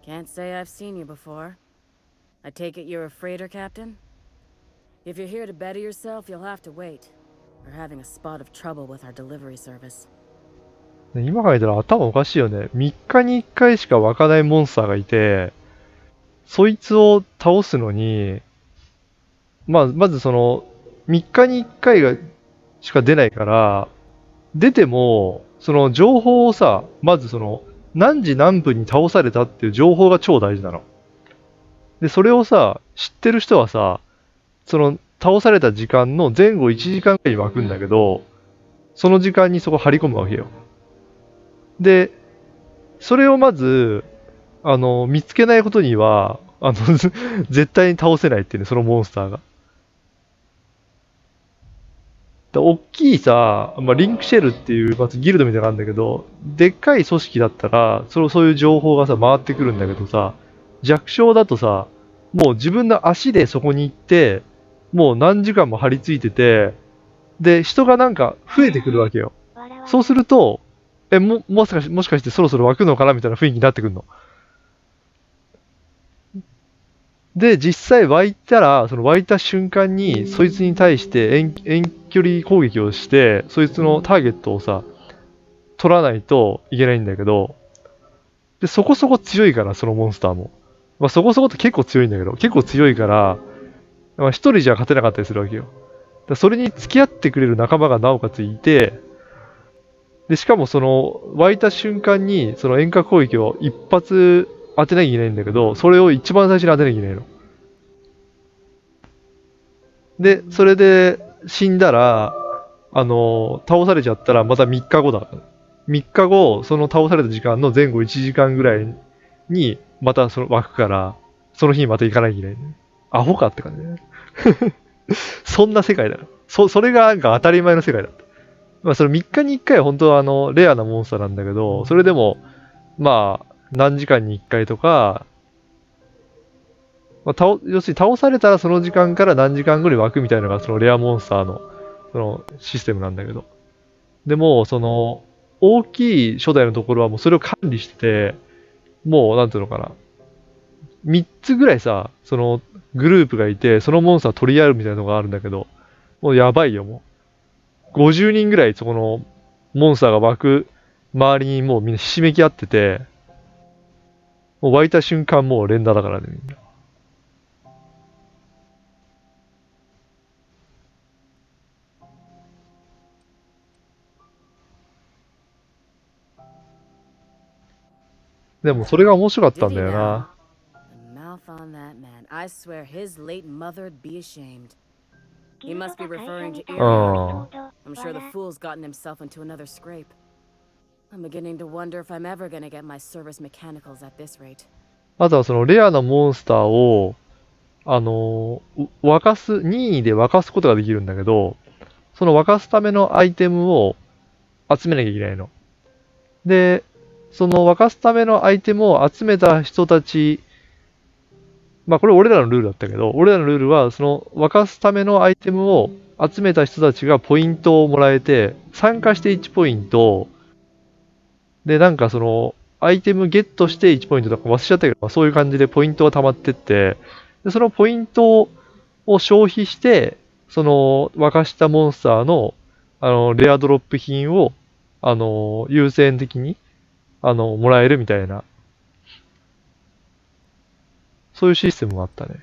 Can't say I've seen you before. I take it you're a freighter captain? If you're here to better yourself, you'll have to wait. We're having a spot of trouble with our delivery service. 今考えたら頭おかしいよね。3日に1回しか湧かないモンスターがいて、そいつを倒すのに、まずその、3日に1回しか出ないから、出ても、その情報をさ、まずその、何時何分に倒されたっていう情報が超大事なの。で、それをさ、知ってる人はさ、その、倒された時間の前後1時間くらいに湧くんだけど、その時間にそこ張り込むわけよ。で、それをまず、見つけないことには、絶対に倒せないっていうね、そのモンスターが。大きいさ、まあ、リンクシェルっていう、まずギルドみたいなのがあるんだけど、でっかい組織だったら、そういう情報がさ、回ってくるんだけどさ、弱小だとさ、もう自分の足でそこに行って、もう何時間も張り付いてて、で、人がなんか増えてくるわけよ。そうすると、もしかしてそろそろ湧くのかなみたいな雰囲気になってくるの。で、実際湧いたら、その湧いた瞬間に、そいつに対して遠距離攻撃をして、そいつのターゲットをさ、取らないといけないんだけど、で、そこそこ強いから、そのモンスターも。まあ、そこそこって結構強いんだけど、結構強いから、まあ、一人じゃ勝てなかったりするわけよ。それに付き合ってくれる仲間がなおかついて、で、しかもその、湧いた瞬間に、その遠隔攻撃を一発当てなきゃいけないんだけど、それを一番最初に当てなきゃいけないの。で、それで死んだら、倒されちゃったらまた3日後だ。3日後、その倒された時間の前後1時間ぐらいに、またその湧くから、その日にまた行かなきゃいけない、ね。アホかって感じね。そんな世界だよ。それがなんか当たり前の世界だった。まあ、それ3日に1回は本当はレアなモンスターなんだけど、それでも、まあ、何時間に1回とか、まあ、要するに倒されたらその時間から何時間後に湧くみたいなのがそのレアモンスターのそのシステムなんだけど。でも、その、大きい初代のところはもうそれを管理してて、もう、なんていうのかな。3つぐらいさ、そのグループがいて、そのモンスター取り合うみたいなのがあるんだけど、もうやばいよ、もう。50人ぐらいそこのモンスターが湧く周りにもうみんなひしめき合ってて、もう湧いた瞬間もう連打だからね、みんな。でもそれが面白かったんだよな。The mouth on that man. I swear his late mother'd be ashamed. He must be referring to Oh. I'm sure the fool's gotten himself into another scrape. I'm beginning to wonder if I'm ever gonna get my service mechanicals at this rate. あとはそのレアなモンスターを、沸かす、任意で沸かすことができるんだけど、その沸かすためのアイテムを集めなきゃいけないの。で、その沸かすためのアイテムを集めた人たち、まあこれ俺らのルールだったけど、俺らのルールはその沸かすためのアイテムを集めた人たちがポイントをもらえて、参加して1ポイント、でなんかそのアイテムゲットして1ポイントとか忘れちゃったけど、まあ、そういう感じでポイントが溜まってって、でそのポイントを消費して、その沸かしたモンスターのレアドロップ品を優先的にもらえるみたいな、そういうシステムがあったね。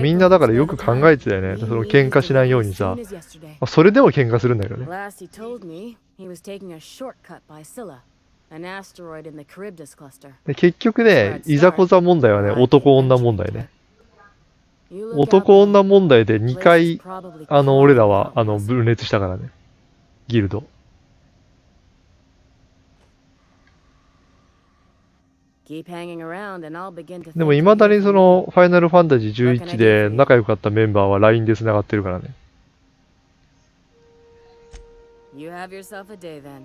みんなだからよく考えてたよね。その喧嘩しないようにさ。それでも喧嘩するんだけどね。Last he told me, he was taking a shortcut by Scylla, an asteroid in the Charybdis cluster. で結局ね、いざこざ問題はね、男女問題ね。男女問題で2回、俺らは、分裂したからね。ギルド。でも未だにその、ファイナルファンタジー11で仲良かったメンバーは LINE で繋がってるからね。You have yourself a day then.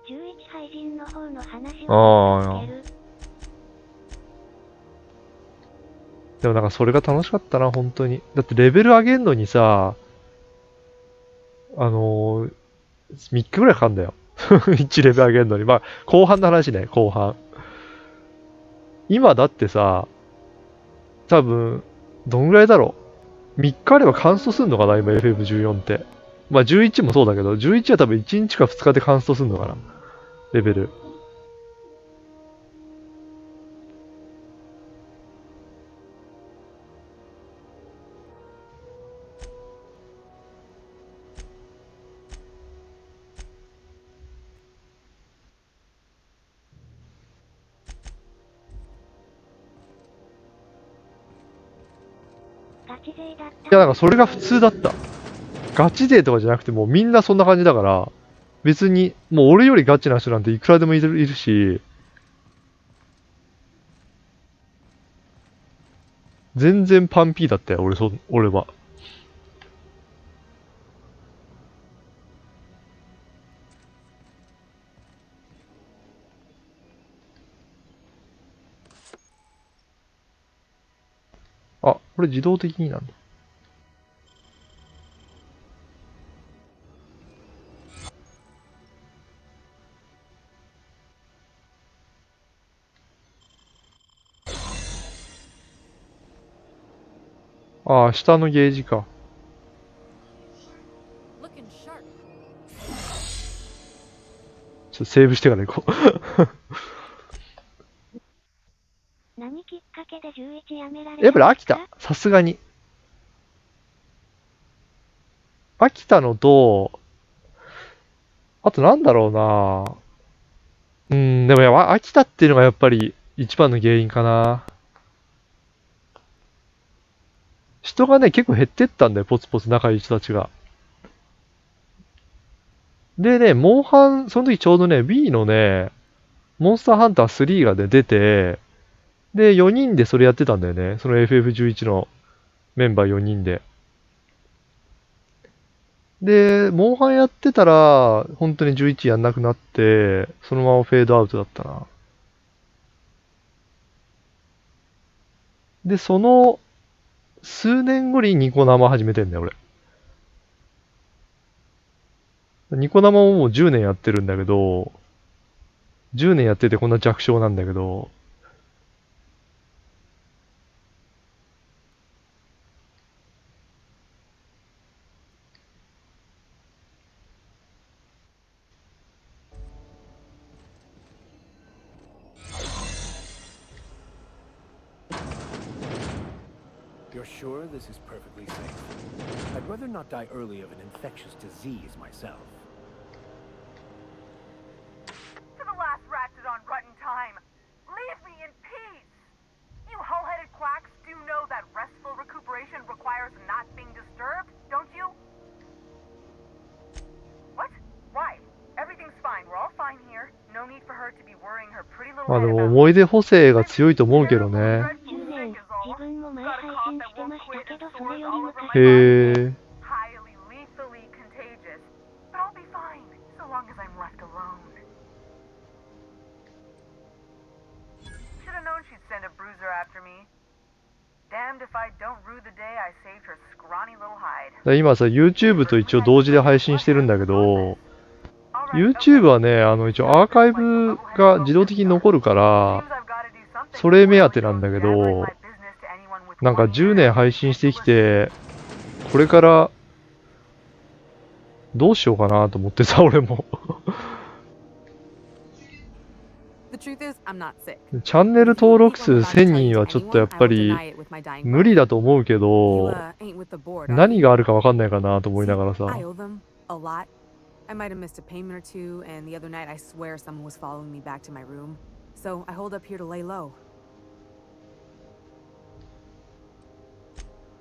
11廃人の方の話を聞ける。でもなんかそれが楽しかったな、本当に。だってレベル上げんのにさ、3日ぐらいかかんだよ。1レベル上げんのに。まあ、後半の話ね、後半。今だってさ、多分、どんぐらいだろう。3日あればカンストすんのかな、今 FF14 って。まあ11もそうだけど、11は多分1日か2日でカンストすんのかな、レベル。いや、なんかそれが普通だった。ガチ勢とかじゃなくてもうみんなそんな感じだから、別に、もう俺よりガチな人なんていくらでもいるし、全然パンピーだったよ、俺は。あ、これ自動的になんだ。ああ、下のゲージか。ちょっとセーブしてから行こう。何きっかけで11やめられやっぱり飽きた。さすがに。飽きたのと、あとなんだろうな。でも飽きたっていうのがやっぱり一番の原因かな。人がね、結構減ってったんだよ、ポツポツ仲いい人たちが。でね、モンハン、その時ちょうどね、Wii のね、モンスターハンター3がね、出て、で、4人でそれやってたんだよね。その FF11 のメンバー4人で。で、モンハンやってたら、本当に11やんなくなって、そのままフェードアウトだったな。で、その、数年後にニコ生始めてんだよ、俺。ニコ生ももう10年やってるんだけど、10年やっててこんな弱小なんだけど、You're sure this is perfectly safe? I'd rather not die early of an infectious disease myself. To the last ratchet on rotten time! Leave me in peace! You hull-headed quacks do know that restful recuperation requires not being disturbed, don't you? What? Why? Everything's fine. We're all fine here. No need for her to be worrying her pretty little まあで head も about 思い出補正が強いと思うけどね。 10年、自分も前配信してましたけど、それより昔。へー。 highly lethally contagious. But I'll be fine, so long as I'm left alone. Should have known she'd send a bruiser after me. Damned if I don't rue the day I saved her scrawny little hide. 今さ、YouTube と一応同時で配信してるんだけど、YouTube はね、一応アーカイブが自動的に残るから、それ目当てなんだけど、なんか10年配信してきて、これからどうしようかなと思ってさ、俺も。チャンネル登録数1000人はちょっとやっぱり無理だと思うけど、何があるかわかんないかなと思いながらさ。I might have missed a payment or two, and the other night I swear someone was following me back to my room. So I hold up here to lay low.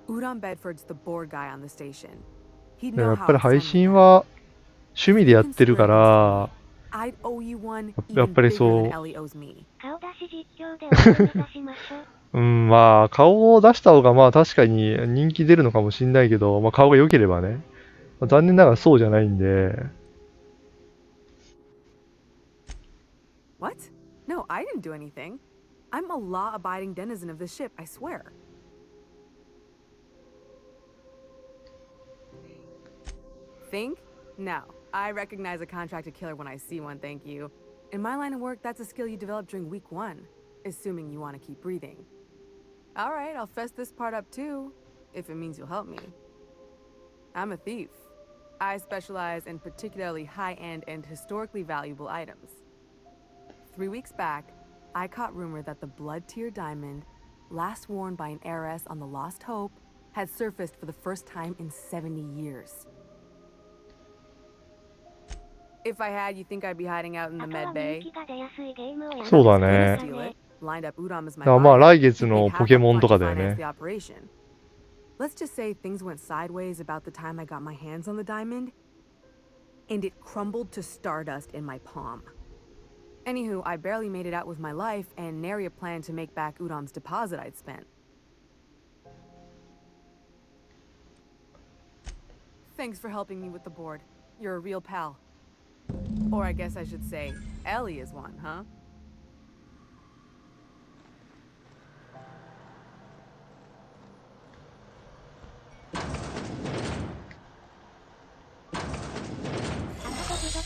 Udon Bedford's the board guy on the station. He'd や know っ how ぱり it's 配 done. 信は趣味でやってるから、 I'd owe you one やっ even ぱり bigger そ than う、 Ellie owes me. 顔出し実況でお金出しましょう。うん、まあ、顔を出した方がまあ確かに人気出るのかもしんないけど、まあ顔が良ければね。まあ残念ながらそうじゃないんで。What? No, I didn't do anything. I'm a law-abiding denizen of this ship, I swear. Think? No. I recognize a contracted killer when I see one, thank you. In my line of work, that's a skill you develop during week 1, assuming you want to keep breathing. Alright, I'll fess this part up too, if it means you'll help me. I'm a thief. I specialize in particularly high-end and historically valuable items. 3 weeks back, I caught rumor that the blood-tier diamond, last worn by an heiress on the Lost Hope, had surfaced for the first time in 70 years. If I had, you think I'd be hiding out in the med bay? そうだね。 Lined up Udon as my だからまあ buyer. 来月 He'd の pay ポ half ケ up モン front と to かだよ finance ね。 the operation. Let's just say things went sideways about the time I got my hands on the diamond, and it crumbled to stardust in my palm. Anywho, I barely made it out with my life, and nary a plan to make back Udom's deposit I'd spent. Thanks for helping me with the board. You're a real pal. Or I guess I should say, Ellie is one, huh?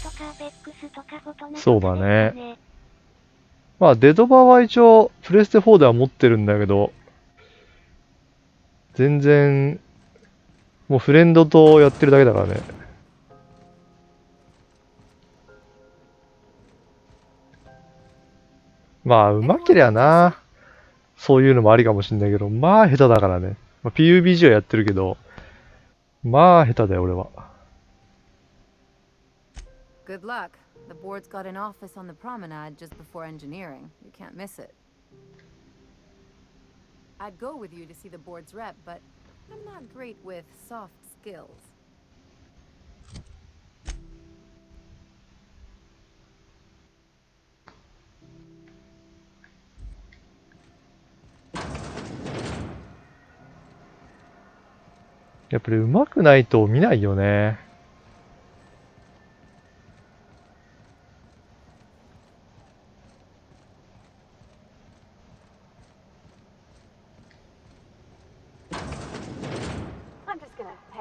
とかベックスとかフォトナそうだね。まあ、デドバは一応、プレステ4では持ってるんだけど、全然、もうフレンドとやってるだけだからね。まあ、うまけりゃな。そういうのもありかもしんないけど、まあ、下手だからね。まあ、PUBG はやってるけど、まあ、下手だよ、俺は。Good luck. The board's got an office on the promenade just before engineering. You can't miss it. I'd go with you to see the board's rep, but I'm not great with soft skills. .やっぱり上手くないと見ないよね。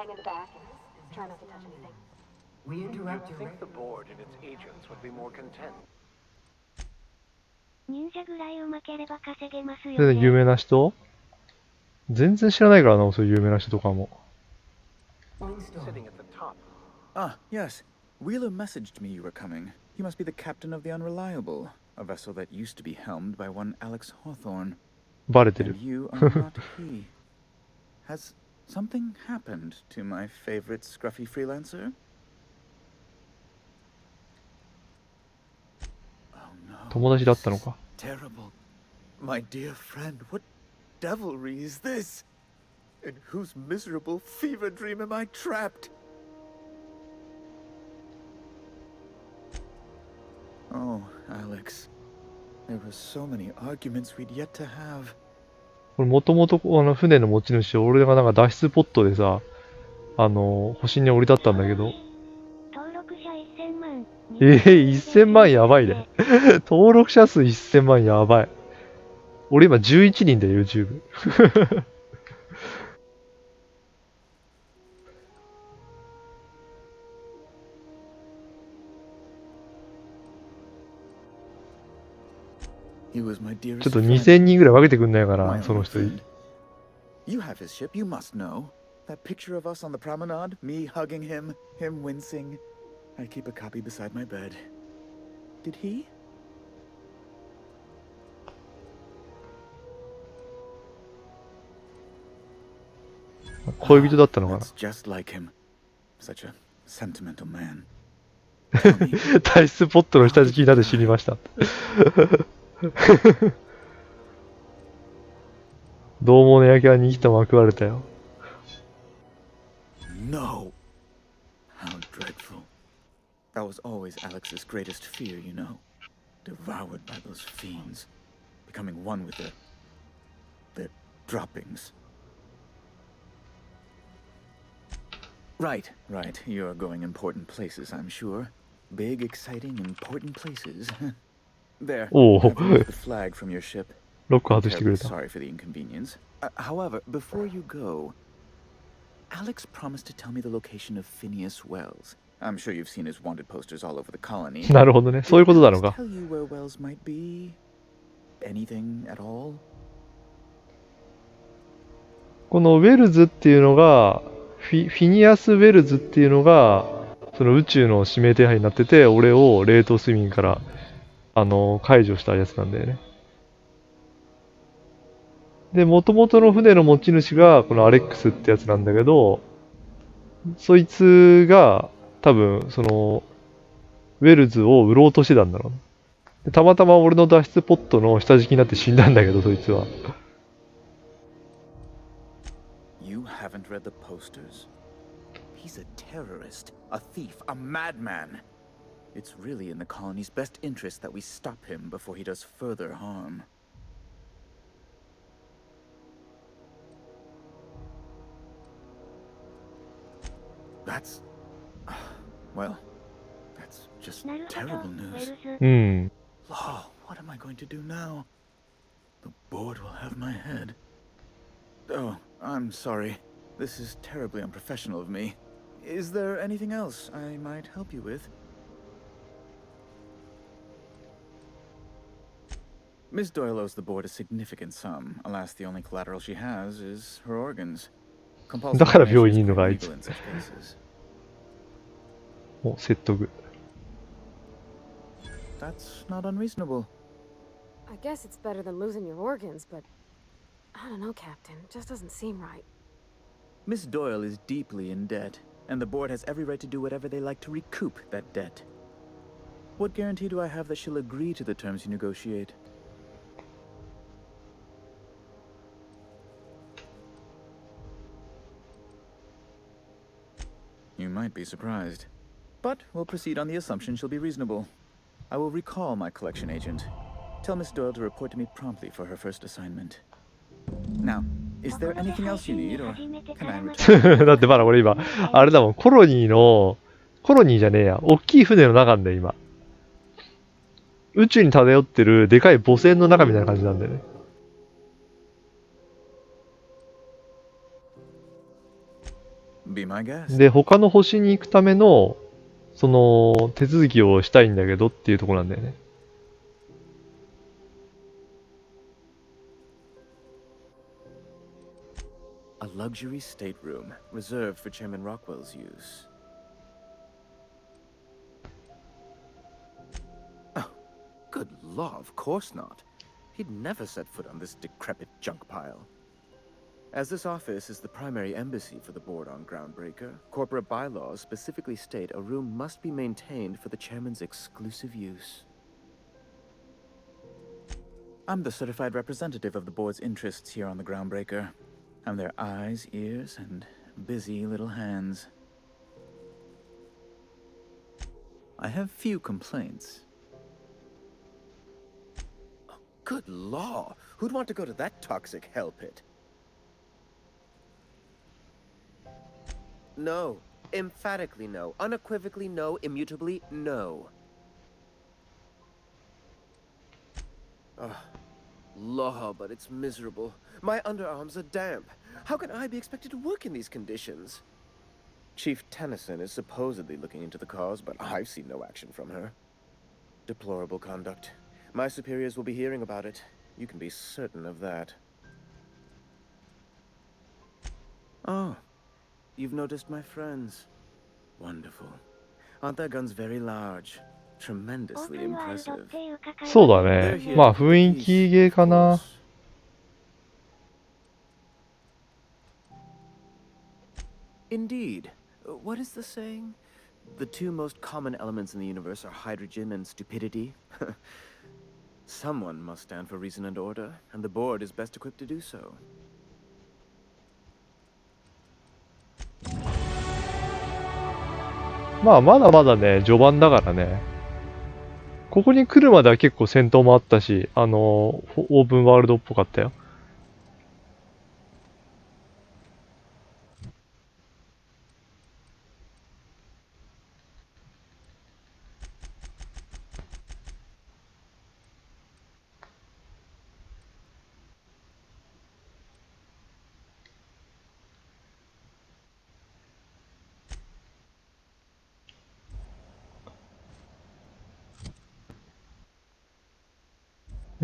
hang in the back and try not to touch anything. We interrupt You'd your think the board and its agents would be more content. 忍者ぐらい上手ければ稼げますよ全然有ね。名な人全然知らないからな、そういう有名な人とかも。Sitting at the top. Ah, yes. Wheeler messaged me you were coming. You must be the captain of the Unreliable, a vessel that used to be helmed by one Alex Hawthorne. バレてる。 And you are not he. Has something happened to my favorite scruffy freelancer? Oh no. 友達だったのか。 Terrible. My dear friend, what devilry is this? In whose miserable fever dream am I trapped? Oh, Alex. There were so many arguments we'd yet to have. これもともと船の持ち主、俺がなんか脱出ポットでさ、星に降り立ったんだけど。登録者1000万。1000万やばいね。登録者数1000万やばい。俺今11人で YouTube。He was my ちょ dearest っと friend. 2000人ぐらい分けてくんないかな、 My その own 人。 friend. You have his ship, you must know. That picture of us on the promenade, me hugging him, him wincing. I keep a copy beside my bed. Did he? 恋人だったのかな。 That's just like him. Such a sentimental man. 脱出ポットの下敷きになって死にました。獰猛の焼きはに一玉食われたよ。 No. How dreadful. That was always Alex's greatest fear, you know. Devoured by those fiends. Becoming one with their droppings. Right. You're going important places, I'm sure. Big, exciting, important places. There. Oh. I've removed the flag from your ship. ロック外してくれ Terribly た。 sorry for the inconvenience. However, before you go, Alex promised to tell me the location of Phineas Wells. I'm sure you've seen his wanted posters all over the colony. なるほどね。そういうことなの Did か。 Alex tell you where Wells might be? Anything at all? このウェルズっていうのが、フィニアス・ウェルズっていうのが、その宇宙の指名手配になってて、俺を冷凍睡眠から、解除したやつなんだよね。で、元々の船の持ち主が、このアレックスってやつなんだけど、そいつが、多分、その、ウェルズを売ろうとしてたんだろうね。でたまたま俺の脱出ポットの下敷きになって死んだんだけど、そいつは。You haven't read the posters. He's a terrorist, a thief, a madman. It's really in the colony's best interest that we stop him before he does further harm. That's... well, that's just terrible news. うん。 Oh, what am I going to do now? The board will have my head. Oh, I'm sorry. This is terribly unprofessional of me. Is there anything else I might help you with? Miss Doyle owes the board a significant sum. Alas, the only collateral she has is her organs. だから病院にいるのか、あいつ。 Legal in such cases. お、説得。 That's not unreasonable. I guess it's better than losing your organs, but I don't know, Captain. It just doesn't seem right. Miss Doyle is deeply in debt, and the board has every right to do whatever they like to recoup that debt. What guarantee do I have that she'll agree to the terms you negotiate? You might be surprised. But we'll proceed on the assumption she'll be reasonable. I will recall my collection agent. Tell Miss Doyle to report to me promptly for her first assignment. Now, is there anything else you need, or can I return? だってまだ俺今、あれだもん、コロニーじゃねえや、大きい船の中なんだよ、今。宇宙に漂ってるでかい母船の中みたいな感じなんだよね。Be my guest. で、他の星に行くための、その、手続きをしたいんだけどっていうところなんだよね。A luxury stateroom reserved for Chairman Rockwell's use. Oh, good law, of course not. He'd never set foot on this decrepit junk pile. As this office is the primary embassy for the board on Groundbreaker, corporate bylaws specifically state a room must be maintained for the chairman's exclusive use. I'm the certified representative of the board's interests here on the Groundbreaker. I'm their eyes, ears, and busy little hands. I have few complaints. Oh, good law! Who'd want to go to that toxic hell pit? No. Emphatically no. Unequivocally no. Immutably no. Ugh. Law, but it's miserable. My underarms are damp. How can I be expected to work in these conditions? Chief Tennyson is supposedly looking into the cause, but I've seen no action from her. Deplorable conduct. My superiors will be hearing about it. You can be certain of that. Oh. You've noticed my friends. Wonderful. Aren't their guns very large? Tremendously impressive. そうだね。まあ雰囲気ゲーかな。Indeed. What is the saying? The two most common elements in the universe are hydrogen and stupidity. Someone must stand for reason and order, and the board is best equipped to do so. まあまだまだね、序盤だからね。ここに来るまでは結構戦闘もあったし、オープンワールドっぽかったよ。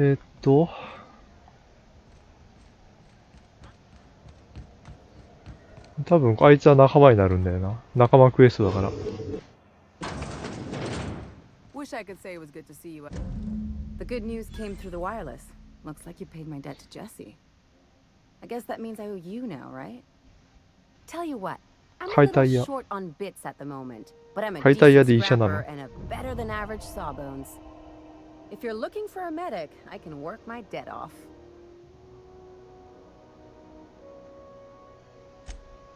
えーっと、多分あいつは仲間になるんだよな。仲間クエストだから。Wish I could say it was good to see you. The good news came through the wireless. Looks like you paid my debt to Jesse. I guess that means I owe you now, right? Tell you what, I'm a little short on bits at the moment, but I'm a decent scrapper and a better than average sawbones. If you're looking for a medic, I can work my debt off.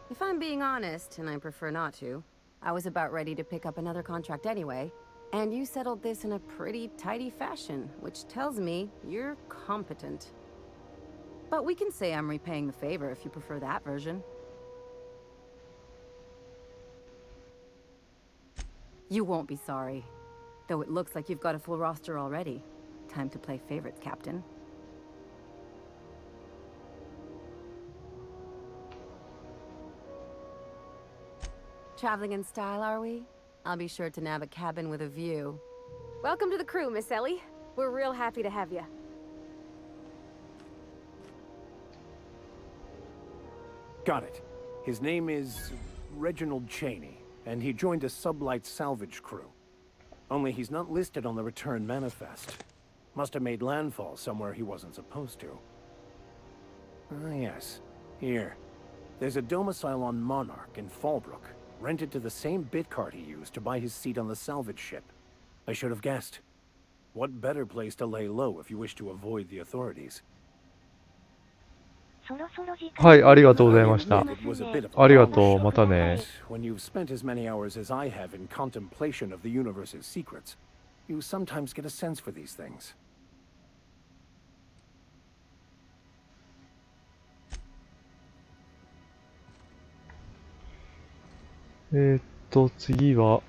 If I'm being honest, and I prefer not to, I was about ready to pick up another contract anyway, and you settled this in a pretty tidy fashion, which tells me you're competent. But we can say I'm repaying the favor if you prefer that version. You won't be sorry. Though it looks like you've got a full roster already. Time to play favorites, Captain. Traveling in style, are we? I'll be sure to nab a cabin with a view. Welcome to the crew, Miss Ellie. We're real happy to have you. Got it. His name is Reginald Cheney, and he joined a sublight salvage crew. Only he's not listed on the return manifest. Must have made landfall somewhere he wasn't supposed to. Ah, yes. Here. There's a domicile on Monarch in Fallbrook, rented to the same bit card he used to buy his seat on the salvage ship. I should have guessed. What better place to lay low if you wish to avoid the authorities? はい、ありがとうございました。ありがとう、またね。 When you've spent as many hours as I have in contemplation of the universe's secrets, you sometimes get a sense for these things. 次は、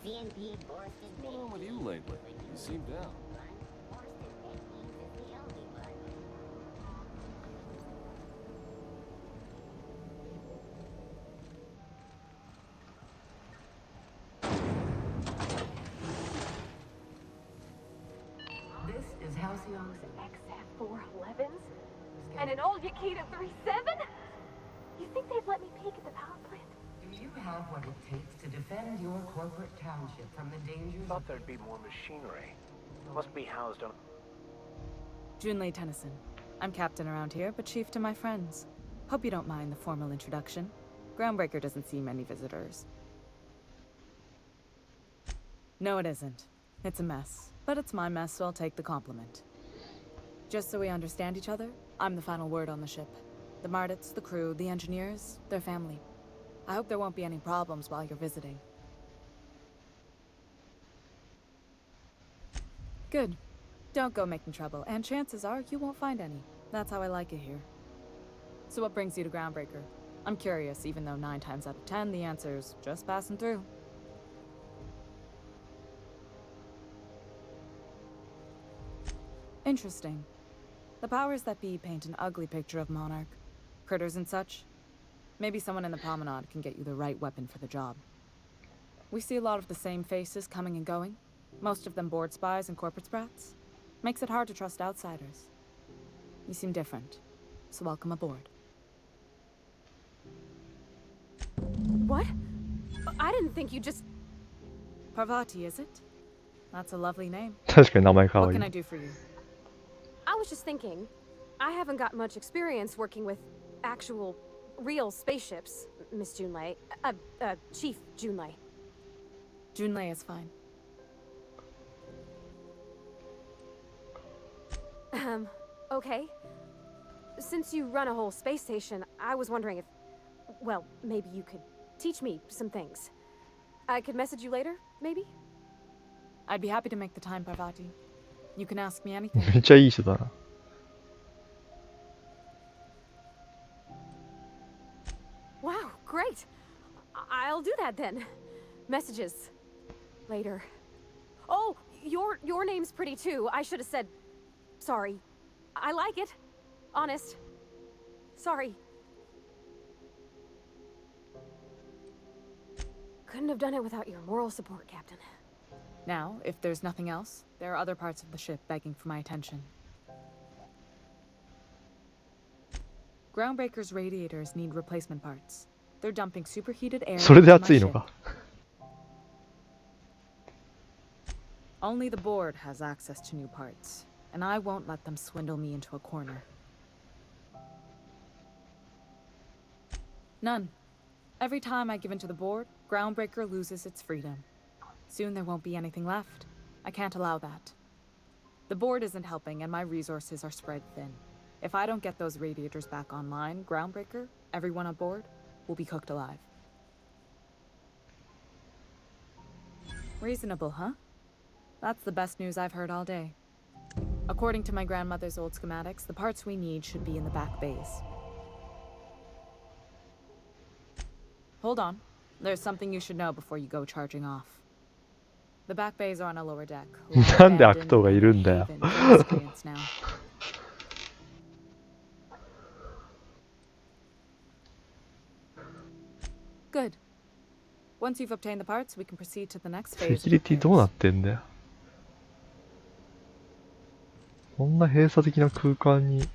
What's going on with you lately? You seem down. This is Halcyon's XF411s? And an old Yakita 37? You think they'd let me peek at the power plant? Do you have what it takes to defend your corporate township from the dangers Thought there'd be more machinery. Must be housed on. Junlei Tennyson. I'm captain around here, but chief to my friends. Hope you don't mind the formal introduction. Groundbreaker doesn't see many visitors. No, it isn't. It's a mess. But it's my mess, so I'll take the compliment. Just so we understand each other, I'm the final word on the ship. The Mardits, the crew, the engineers, their family. I hope there won't be any problems while you're visiting. Good. Don't go making trouble, and chances are you won't find any. That's how I like it here. So what brings you to Groundbreaker? I'm curious, even though 9 times out of 10 the answer's just passing through. Interesting. The powers that be paint an ugly picture of Monarch. Critters and such. Maybe someone in the promenade can get you the right weapon for the job. We see a lot of the same faces coming and going. Most of them board spies and corporate sprats. Makes it hard to trust outsiders. You seem different, so welcome aboard. What? I didn't think you just... Parvati, is it? That's a lovely name. 確かに名前かわ What い can い I do for you? I was just thinking, I haven't got much experience working with actual, real spaceships, Miss Junlei. Chief Junlei. Junlei is fine. Okay. Since you run a whole space station, I was wondering if... Well, maybe you could teach me some things. I could message you later, maybe? I'd be happy to make the time, Parvati. You can ask me anything. めっちゃいい人だな。Wow, great! I'll do that then. Messages. Later. Oh, your name's pretty too. I should have said... Sorry. I like it. Honest. Sorry. Couldn't have done it without your moral support, Captain. Now, if there's nothing else, there are other parts of the ship begging for my attention. Groundbreaker's radiators need replacement parts. They're dumping superheated air それで into 熱 my いの ship. か。 Only the board has access to new parts, and I won't let them swindle me into a corner. None. Every time I give in to the board, Groundbreaker loses its freedom. Soon there won't be anything left. I can't allow that. The board isn't helping, and my resources are spread thin. If I don't get those radiators back online, Groundbreaker, everyone on board, will be cooked alive. Reasonable, huh? That's the best news I've heard all day. According to my grandmother's old schematics, the parts we need should be in the back bays. Hold on. There's something you should know before you go charging off. The back bays are on a lower deck. なんで悪党がいるんだよ。 Good. Once you've obtained the parts, we can proceed to the next セ phase. キュリティどうなってんだよ。こんな閉鎖的な空間に。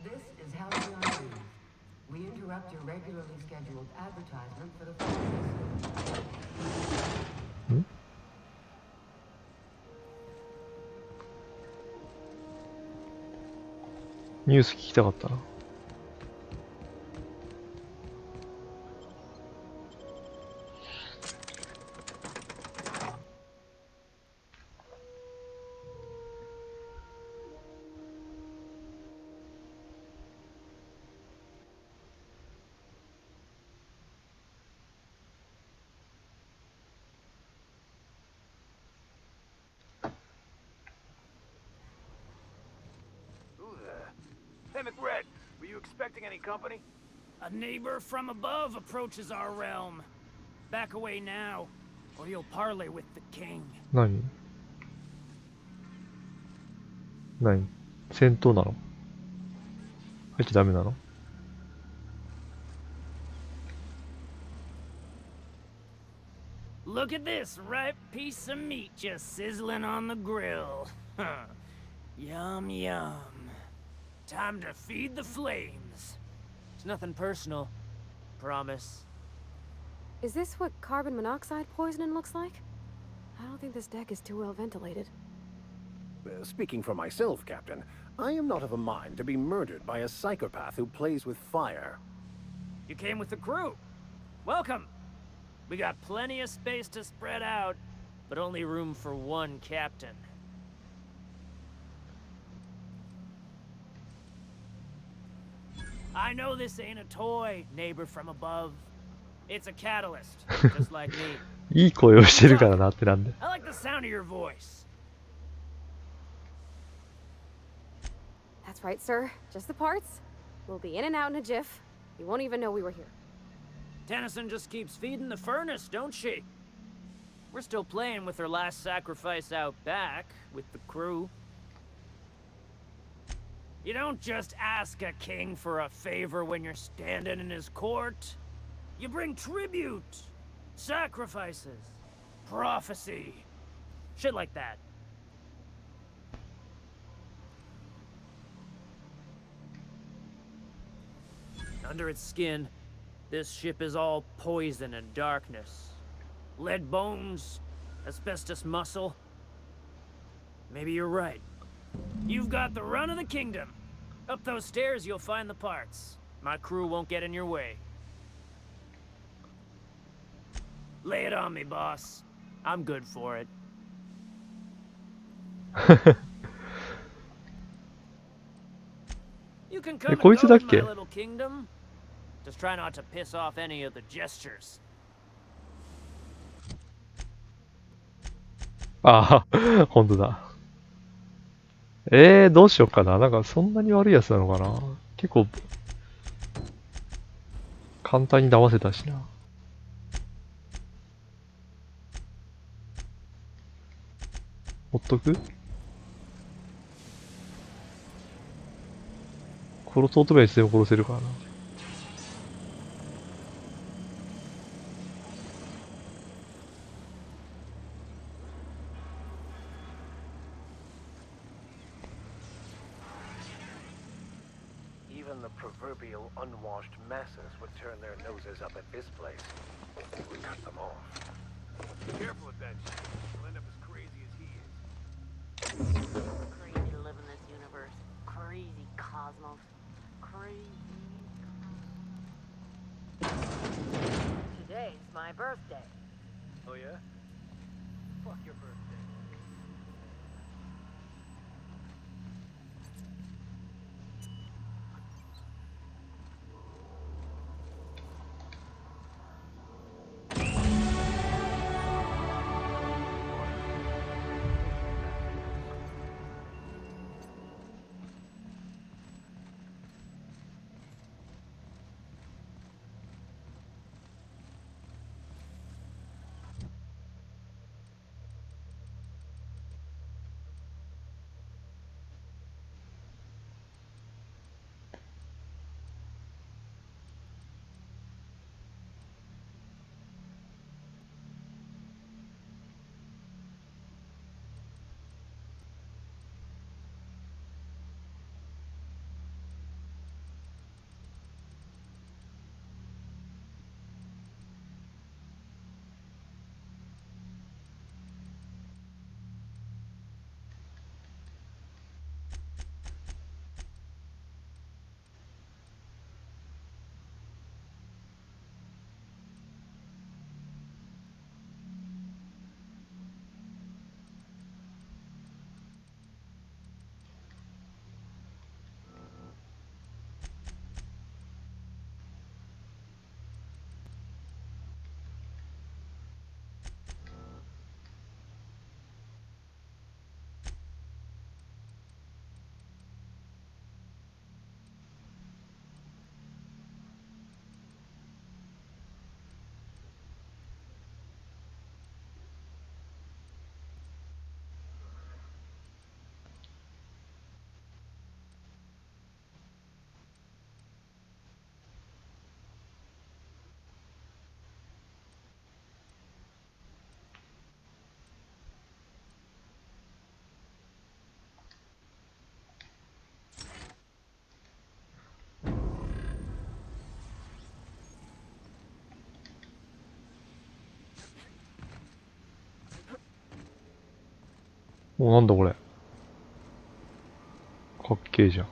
This is Halcyon News. We interrupt your regularly scheduled advertisement for the following. ニュース聞きたかったな。Hey, McRed, were you expecting any company? A neighbor from above approaches our realm. Back away now, or you'll parley with the king. 何戦闘なの？入っちゃダメなの？ Look at this ripe piece of meat just sizzling on the grill. Huh. Yum, yum. Time to feed the flames. It's nothing personal. Promise. Is this what carbon monoxide poisoning looks like? I don't think this deck is too well ventilated. Speaking for myself, Captain, I am not of a mind to be murdered by a psychopath who plays with fire. You came with the crew. Welcome. We got plenty of space to spread out, but only room for one captain. I know this ain't a toy, neighbor from above. It's a catalyst, just like me. いい声をしてるからなってなんで。I like the sound of your voice. That's right, sir. Just the parts. We'll be in and out in a jiff. You won't even know we were here. Tennyson just keeps feeding the furnace, don't she? We're still playing with her last sacrifice out back, with the crew. You don't just ask a king for a favor when you're standing in his court. You bring tribute, sacrifices, prophecy, shit like that. Under its skin, this ship is all poison and darkness. Lead bones, asbestos muscle. Maybe you're right. You've got the run of the kingdom. Up those stairs, you'll find the parts. My crew won't get in your way. Lay it on me, boss. I'm good for it. You can come and go in my little kingdom. Just try not to piss off any of the gestures. ああ、本当だ。どうしようかな。なんかそんなに悪いやつなのかな。結構、簡単に騙せたしな。ほっとく？殺そうとばいつでも殺せるからな。Even the proverbial unwashed masses would turn their noses up at this place. We cut them off. Careful with that shit. You'll end up as crazy as he is. Crazy to live in this universe. Crazy cosmos. Crazy. Today's my birthday. Oh yeah? Fuck your birthday. お、なんだこれ。かっけえじゃん。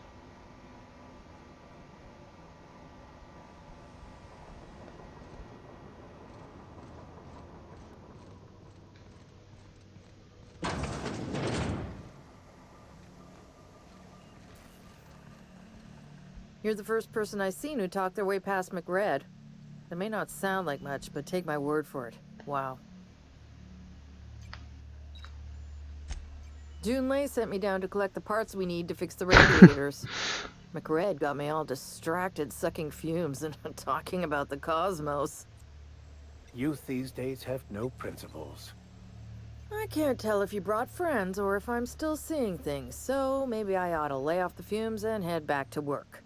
You're the first person I've seen who talked their way past McRed. It may not sound like much, but take my word for it. Wow. Junlei sent me down to collect the parts we need to fix the radiators. McRed got me all distracted sucking fumes and talking about the cosmos. Youth these days have no principles. I can't tell if you brought friends or if I'm still seeing things, so maybe I ought to lay off the fumes and head back to work.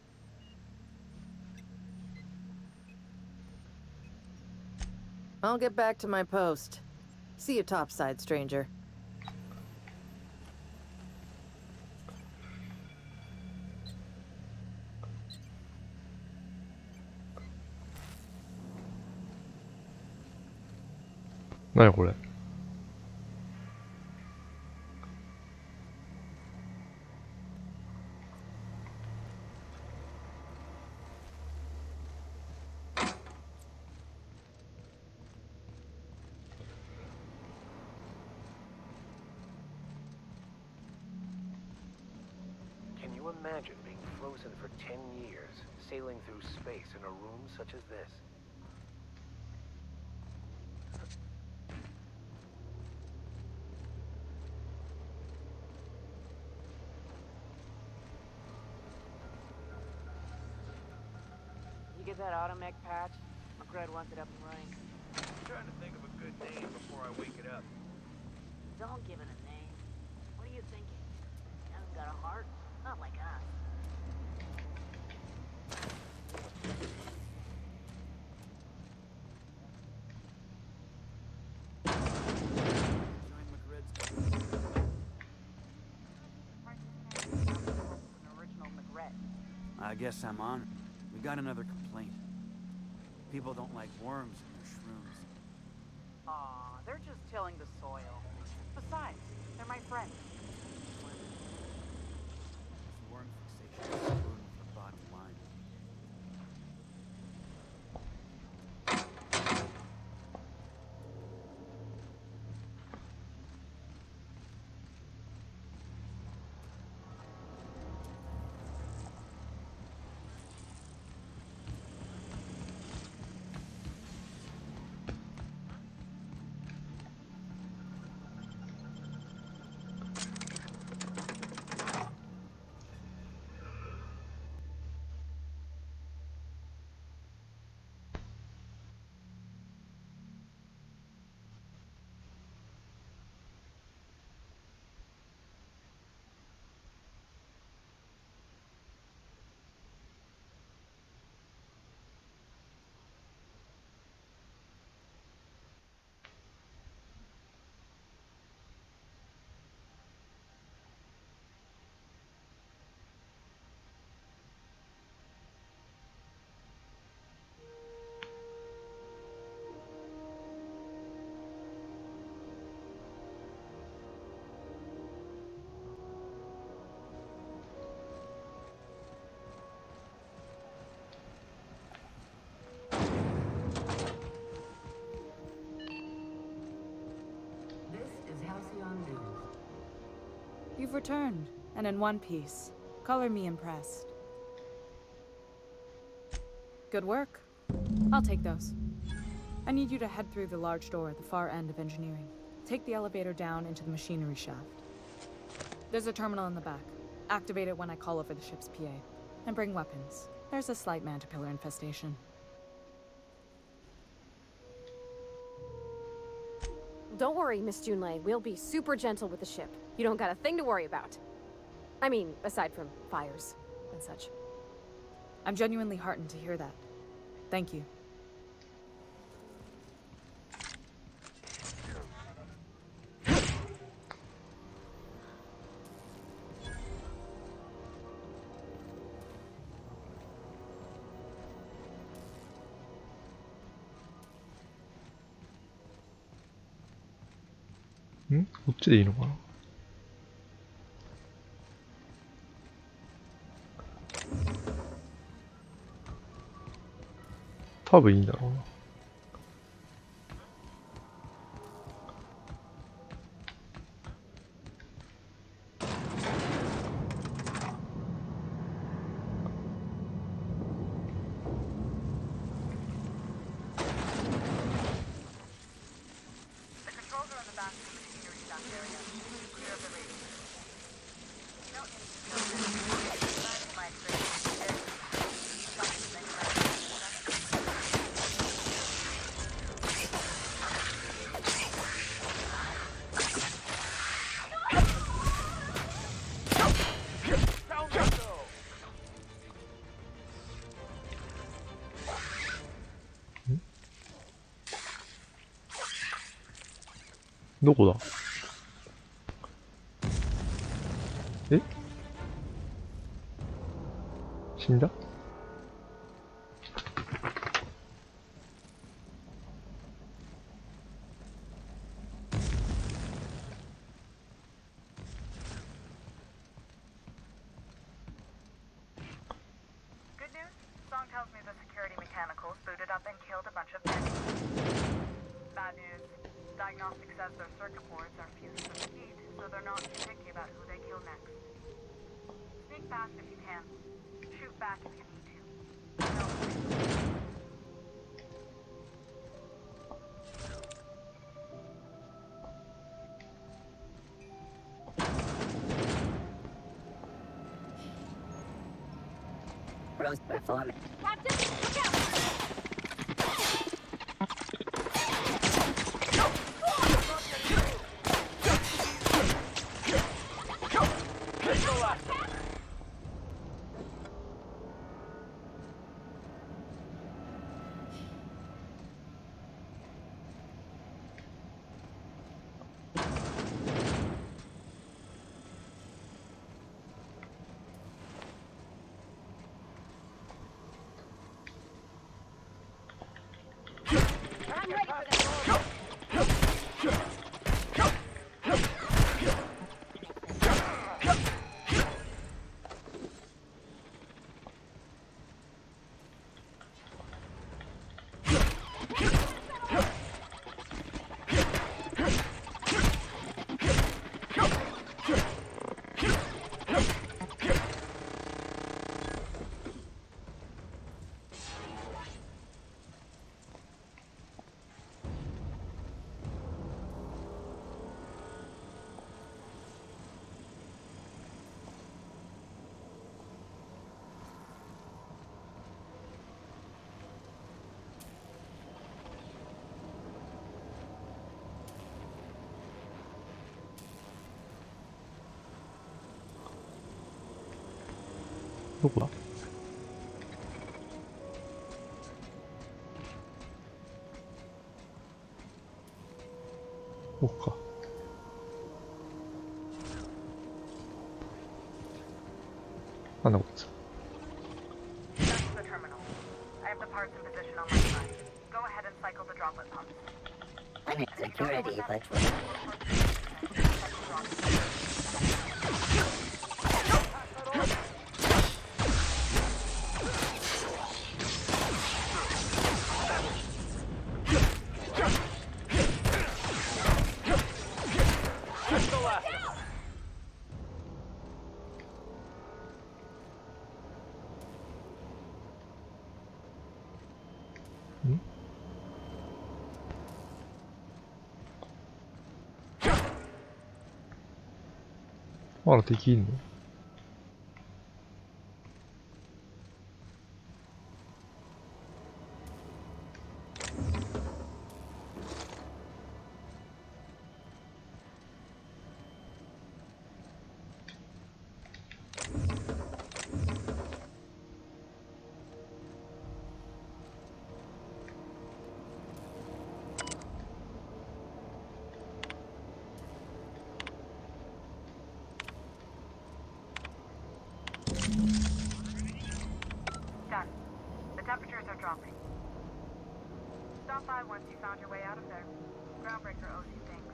I'll get back to my post. See you topside, stranger. 何これ。Can you imagine being frozen for 10 years, sailing through space in a room such as this? You get that automech patch? McRed wants it up and running. I'm trying to think of a good name before I wake it up. Don't give it a name. What are you thinking? It hasn't got a heart? Not like us. I guess I'm on. We got another complaint. People don't like worms in their shrooms. Aw, they're just tilling the soil. Besides, they're my friends. Worm fixation is screwing with the bottom line. You've returned, and in one piece. Color me impressed. Good work. I'll take those. I need you to head through the large door at the far end of engineering. Take the elevator down into the machinery shaft. There's a terminal in the back. Activate it when I call over the ship's PA. And bring weapons. There's a slight mantipillar infestation. Don't worry, Miss Junlei. We'll be super gentle with the ship. You don't got a thing to worry about. I mean, aside from fires and such. I'm genuinely heartened to hear that. Thank you.ん？こっちでいいのかな？多分いいんだろうな。どこだ？え？死んだ？Good news? Song tells me the security mechanicals booted up and killed a bunch of men. Bad news. Diagnostic says their circuit boards are fused with heat, so they're not too picky about who they kill next. Sneak past if you can. Shoot back if you need to. No, Rose performance. Captain, look out! I'm ready for this.どこだ？ここか。なんだこいつ。That's the terminal. I have the parts in position on my side. Go ahead and cycle the droplet pumps. I'm in security, butまだ敵いんの？Done. The temperatures are dropping. Stop by once you found your way out of there. Groundbreaker owes you things.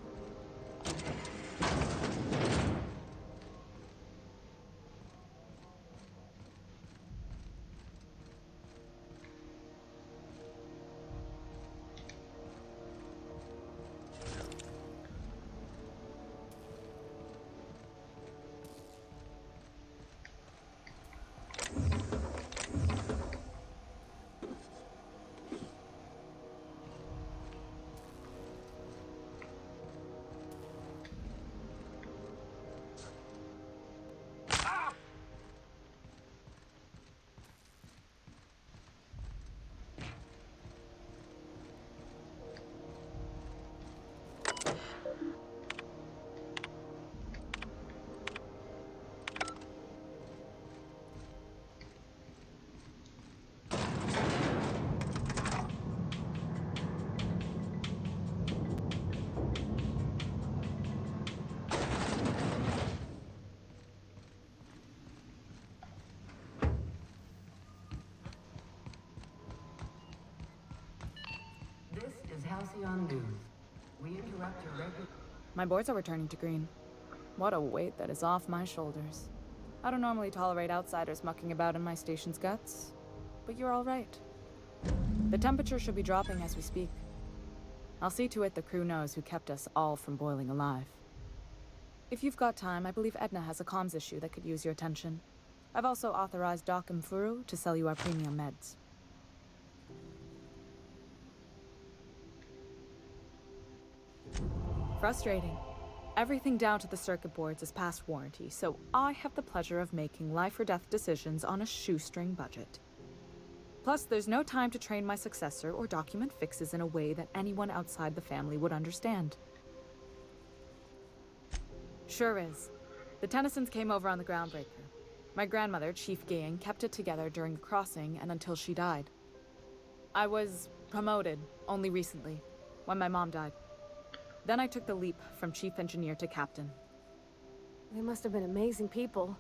Halcyon News. We interrupt your regular... My boards are returning to green. What a weight that is off my shoulders. I don't normally tolerate outsiders mucking about in my station's guts, but you're all right. The temperature should be dropping as we speak. I'll see to it the crew knows who kept us all from boiling alive. If you've got time, I believe Edna has a comms issue that could use your attention. I've also authorized Doc and Furu to sell you our premium meds. Frustrating. Everything down to the circuit boards is past warranty, so I have the pleasure of making life or death decisions on a shoestring budget. Plus, there's no time to train my successor or document fixes in a way that anyone outside the family would understand. Sure is. The Tennysons came over on the Groundbreaker. My grandmother, Chief Gayen, kept it together during the crossing and until she died. I was promoted only recently, when my mom died. Then I took the leap from chief engineer to captain. They must have been amazing people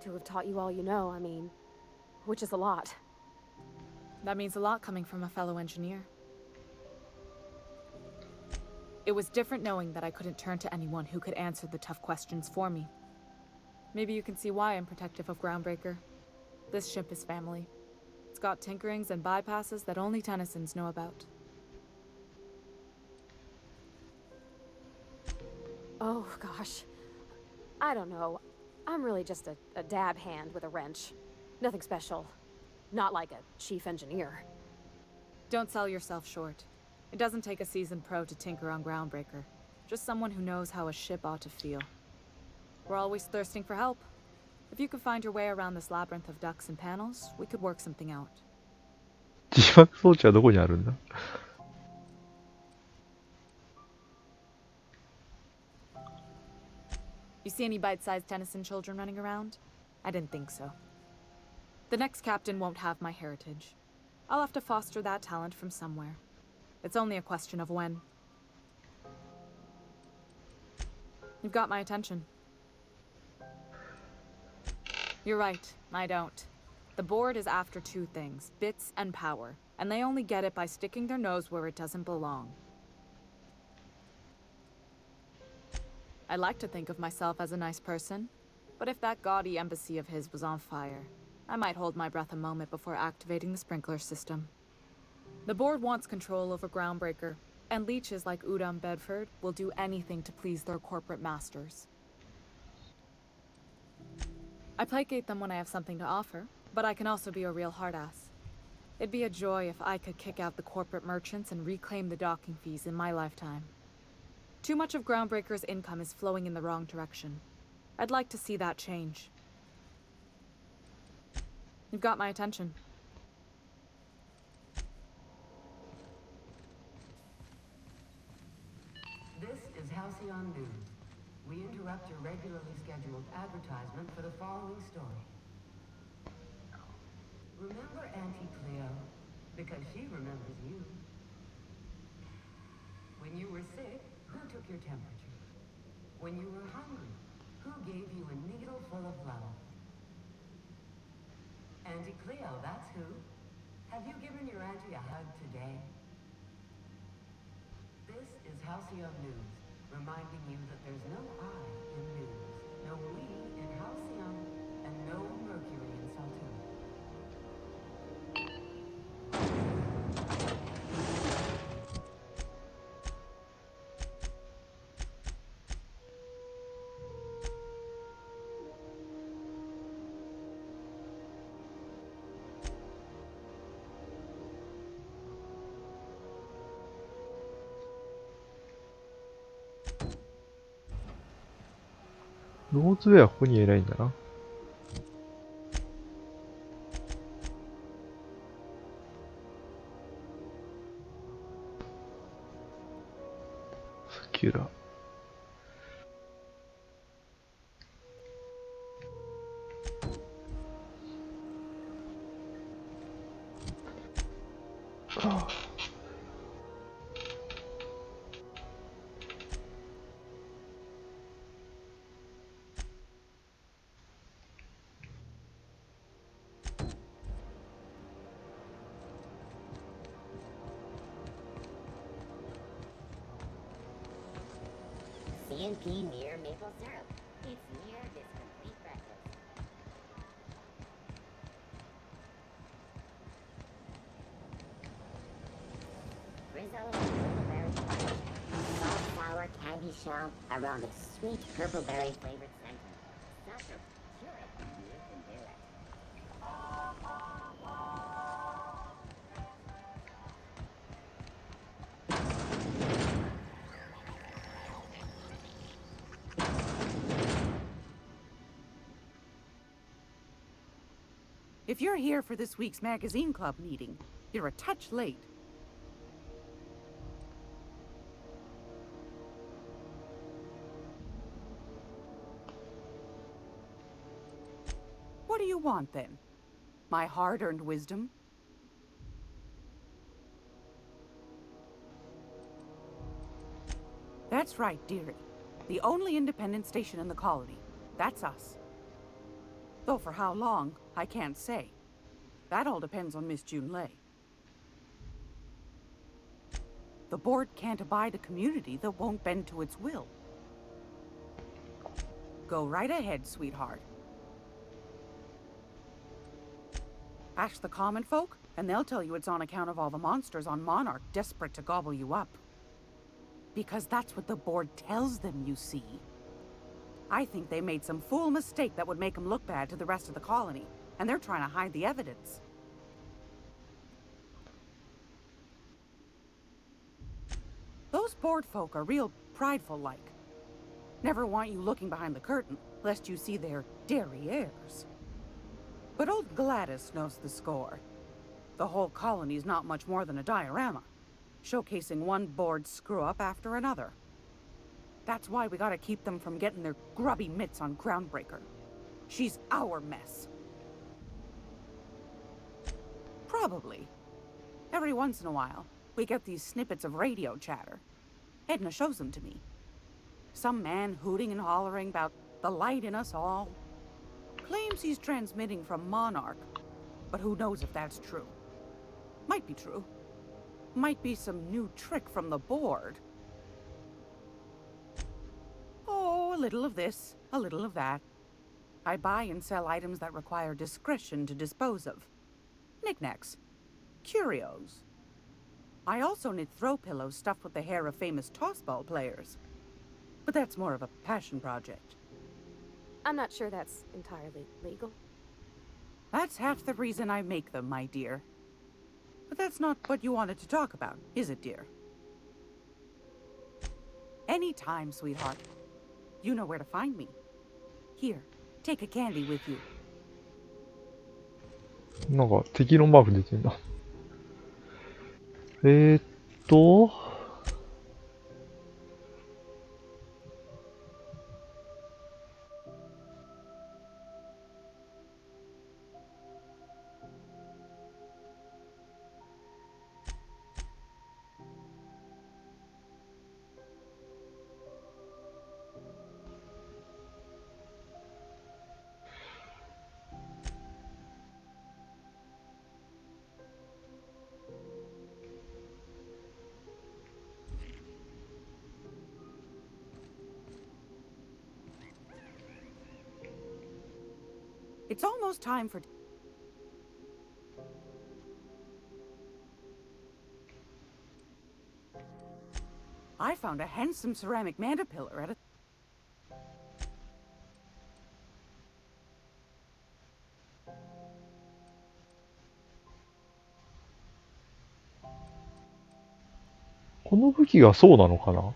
to have taught you all you know, I mean, which is a lot. That means a lot coming from a fellow engineer. It was different knowing that I couldn't turn to anyone who could answer the tough questions for me. Maybe you can see why I'm protective of Groundbreaker. This ship is family. It's got tinkerings and bypasses that only Tennysons know about. Oh, gosh. I don't know. I'm really just a dab hand with a wrench. Nothing special. Not like a chief engineer. Don't sell yourself short. It doesn't take a seasoned pro to tinker on Groundbreaker. Just someone who knows how a ship ought to feel. We're always thirsting for help. If you could find your way around this labyrinth of ducts and panels, we could work something out. 自爆装置はどこにあるんだ？ You see any bite-sized Tennyson children running around? I didn't think so. The next captain won't have my heritage. I'll have to foster that talent from somewhere. It's only a question of when. You've got my attention. You're right, I don't. The board is after two things, bits and power, and they only get it by sticking their nose where it doesn't belong. I like to think of myself as a nice person, but if that gaudy embassy of his was on fire, I might hold my breath a moment before activating the sprinkler system. The board wants control over Groundbreaker, and leeches like Udom Bedford will do anything to please their corporate masters. I placate them when I have something to offer, but I can also be a real hard-ass. It'd be a joy if I could kick out the corporate merchants and reclaim the docking fees in my lifetime. Too much of Groundbreaker's income is flowing in the wrong direction. I'd like to see that change. You've got my attention. This is Halcyon News. We interrupt your regularly scheduled advertisement for the following story. Remember Auntie Cleo? Because she remembers you. When you were sick, who took your temperature? When you were hungry, who gave you a needle full of love? Auntie Cleo, that's who. Have you given your auntie a hug today? This is Halcyon News, reminding you that there's no I in news, no we in Halcyon, and no Mercury in Saltuna.ローズウェイはここにいないんだな。スキュラ。ああ。A&P near maple syrup. It's near this complete breakfast. Drizzle of purpleberry punch. Soft sour candy shell around a sweet purpleberry flavored center. Such a pure it. You can do it. If you're here for this week's magazine club meeting, you're a touch late. What do you want, then? My hard-earned wisdom? That's right, dearie. The only independent station in the colony. That's us. Though for how long, I can't say. That all depends on Miss June Lay. The board can't abide a community that won't bend to its will. Go right ahead, sweetheart. Ask the common folk, and they'll tell you it's on account of all the monsters on Monarch desperate to gobble you up. Because that's what the board tells them, you see. I think they made some fool mistake that would make them look bad to the rest of the colony, and they're trying to hide the evidence. Those board folk are real prideful-like. Never want you looking behind the curtain, lest you see their derrieres. But old Gladys knows the score. The whole colony's not much more than a diorama, showcasing one board screw-up after another. That's why we gotta keep them from getting their grubby mitts on Groundbreaker. She's our mess. Probably. Every once in a while, we get these snippets of radio chatter. Edna shows them to me. Some man hooting and hollering about the light in us all. Claims he's transmitting from Monarch, but who knows if that's true. Might be true. Might be some new trick from the board. Oh, a little of this, a little of that. I buy and sell items that require discretion to dispose of. Knickknacks. Curios. I also knit throw pillows stuffed with the hair of famous tossball players. But that's more of a passion project. I'm not sure that's entirely legal. That's half the reason I make them, my dear. But that's not what you wanted to talk about, is it, dear? Anytime, sweetheart. You know where to find me. Here, take a candy with you. なんか敵のマーク出てんな。えーっと、It's almost time for... I found a handsome ceramic mandapillar at a...この武器がそうなのかな。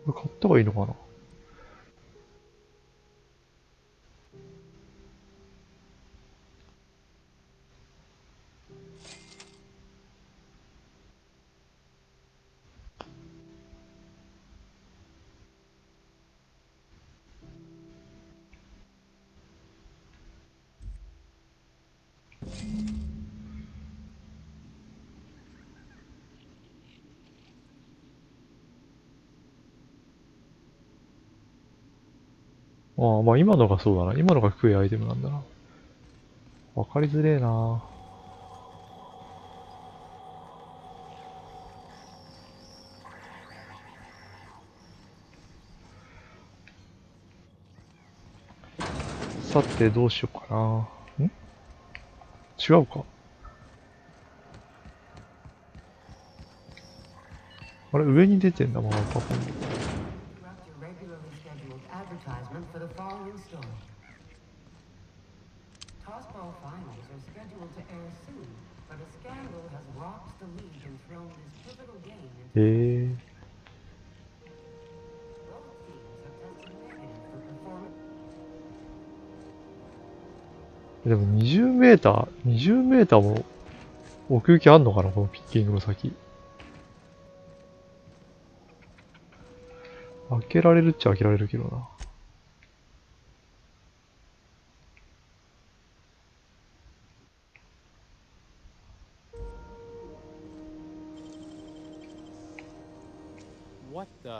これ買った方がいいのかな。ああ、まあ今のがそうだな。今のが食えアイテムなんだな。わかりづれえな。さて、どうしようかな。違うか。あれ、上に出てんだ、マーカー本。Interrupt your regularly scheduled advertisement for the following story. Tossball finals are scheduled to air soon, but a scandal has rocked the league and thrown this pivotal game intoへえ。 both teams have tested negative for performance. でも20メーター、20メーターも奥行きあんのかな、このピッキングの先。開けられるっちゃ開けられるけどな。What the?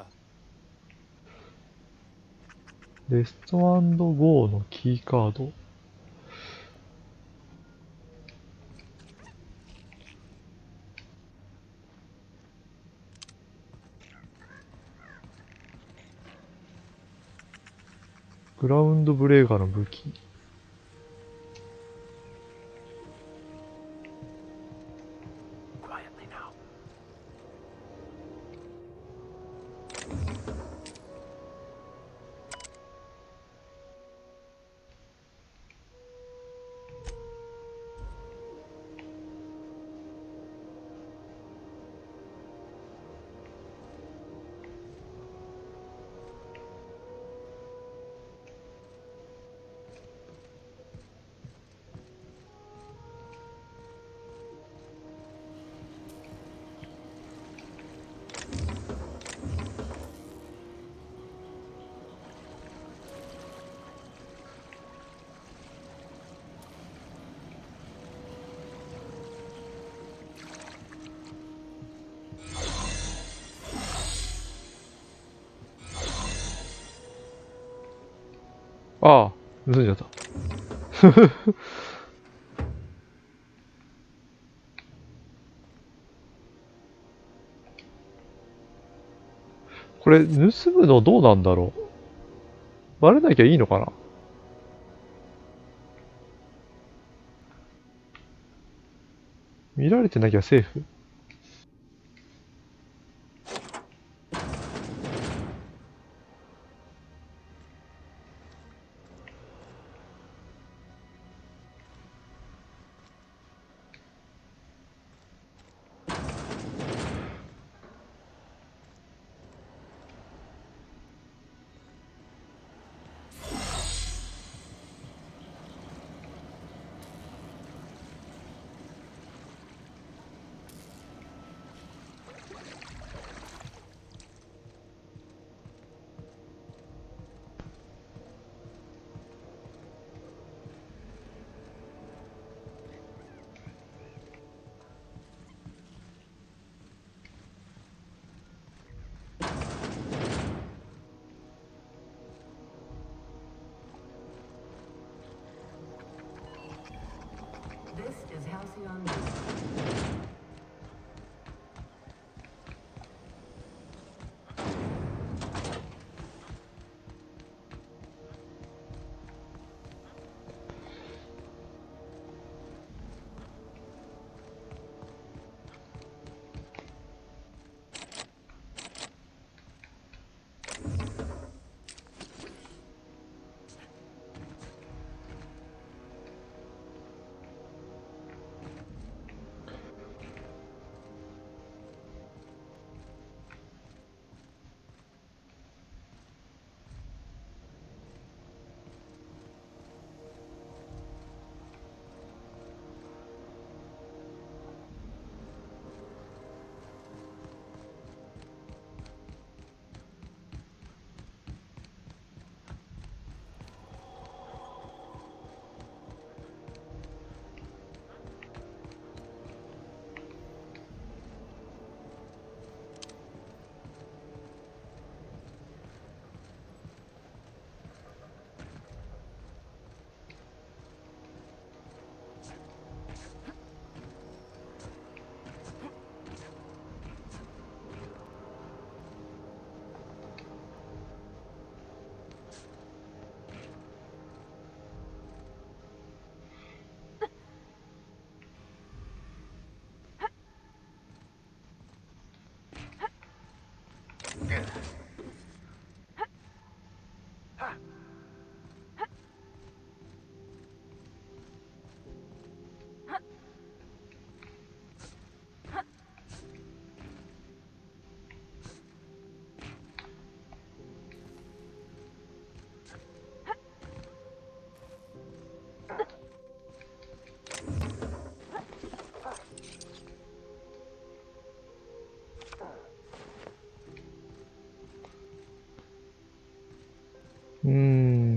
レスト&ゴーのキーカード。グラウンドブレーカーの武器。Quietly now. ああ、盗んじゃった。これ、盗むのどうなんだろう。バレなきゃいいのかな。見られてなきゃセーフ。This is Halcyon News.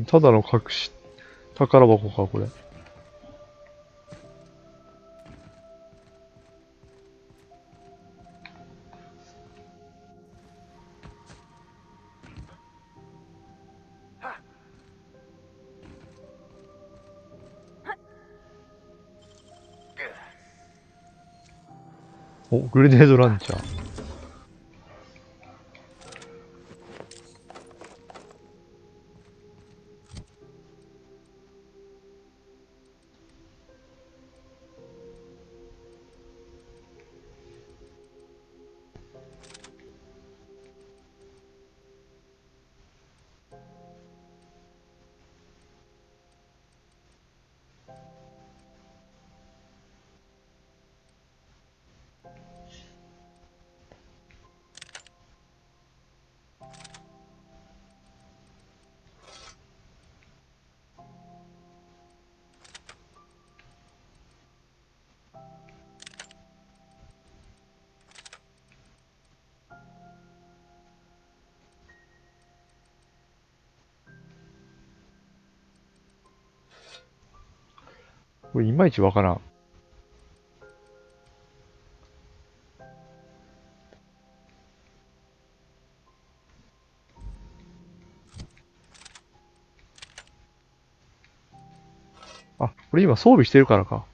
ただの宝箱か、これ。お、グレネードランチャー。これいまいちわからん。あ、これ今装備してるからか。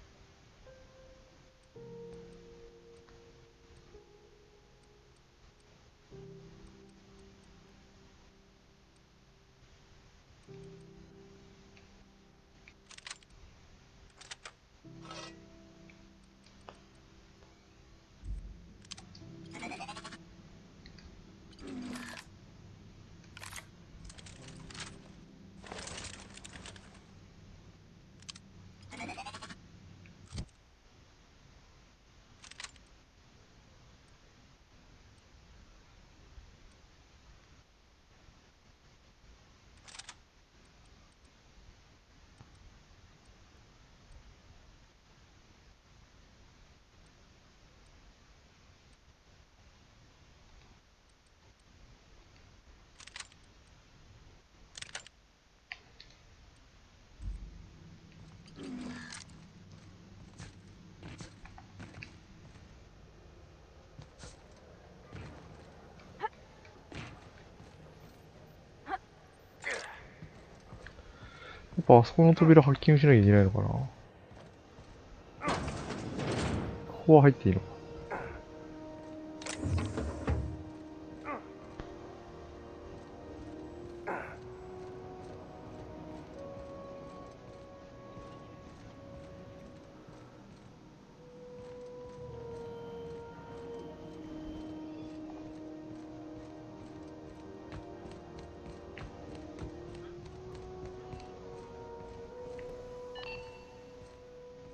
やっぱあそこの扉ハッキングしなきゃいけないのかな。ここは入っていいのか。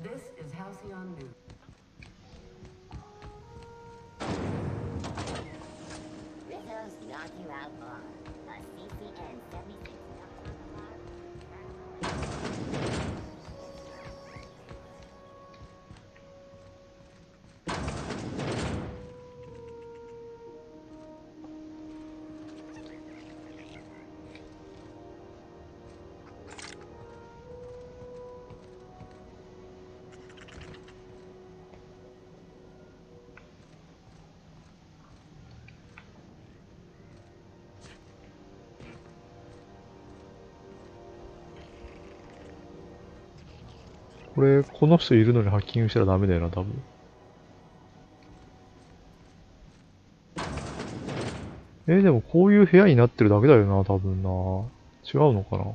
This is Halcyon News. Rizzo's Knock You Out Bar, a CCN 76 nocturnal bar.これ、この人いるのにハッキングしたらダメだよな、多分。でもこういう部屋になってるだけだよな、多分な。違うのかな。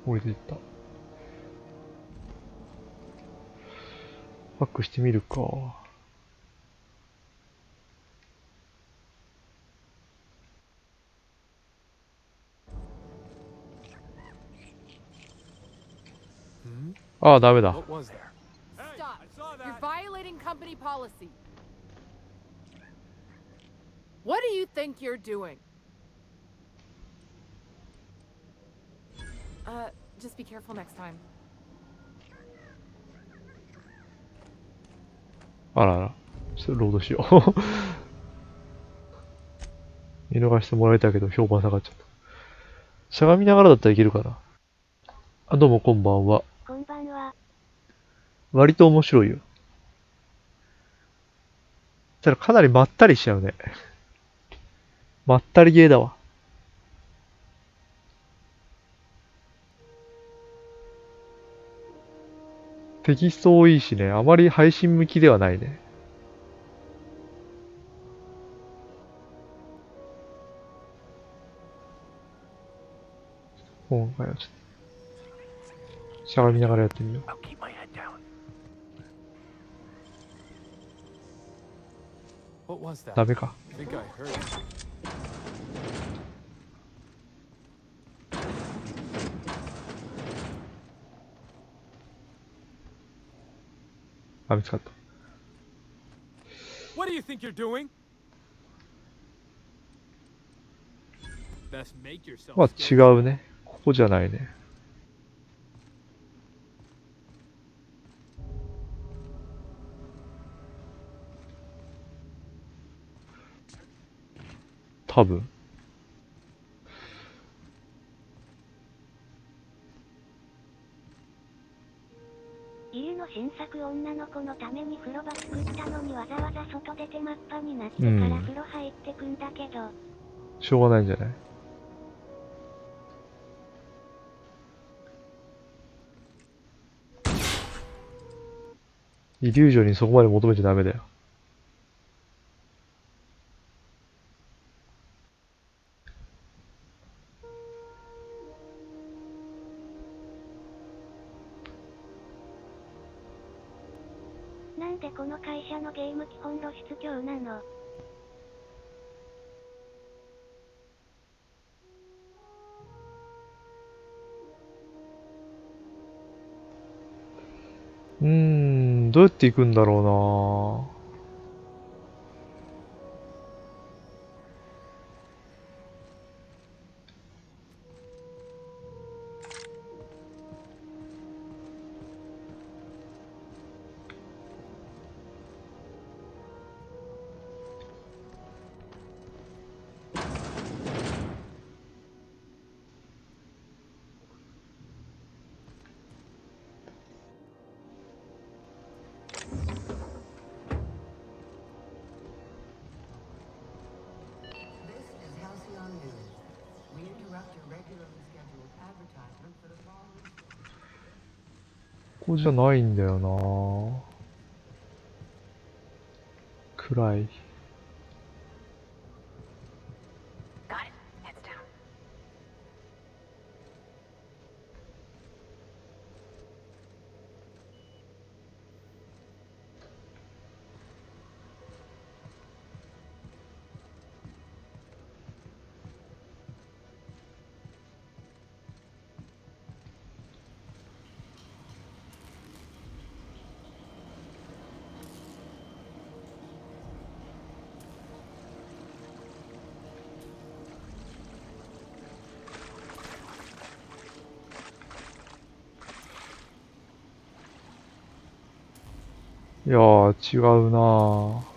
降りていった。バックしてみるか。ああ、ダメだ。 What was there? Stop! You're violating company policy. What do you think you're doing? Just be careful next time. あらら。ちょっとロードしよう。見逃してもらえたけど、評判下がっちゃった。しゃがみながらだったらいけるかな。あ、どうもこんばんは。こんばんは。割と面白いよ。ただかなりまったりしちゃうね。まったりゲーだわ。テキスト多いしね、あまり配信向きではないね。今回はちょっと、しゃがみながらやってみよう。ダメか。あ、見つかった。What do you think you're doing? まあ違うね。ここじゃないね。多分。家の新作女の子のために風呂場作ったのにわざわざ外出て真っ赤になってから風呂入ってくんだけど。しょうがないんじゃない？イリュージョンにそこまで求めちゃダメだよ。なんでこの会社のゲーム基本露出狂なの？どうやって行くんだろう。ここじゃないんだよな。暗い。いやー、違うなぁ。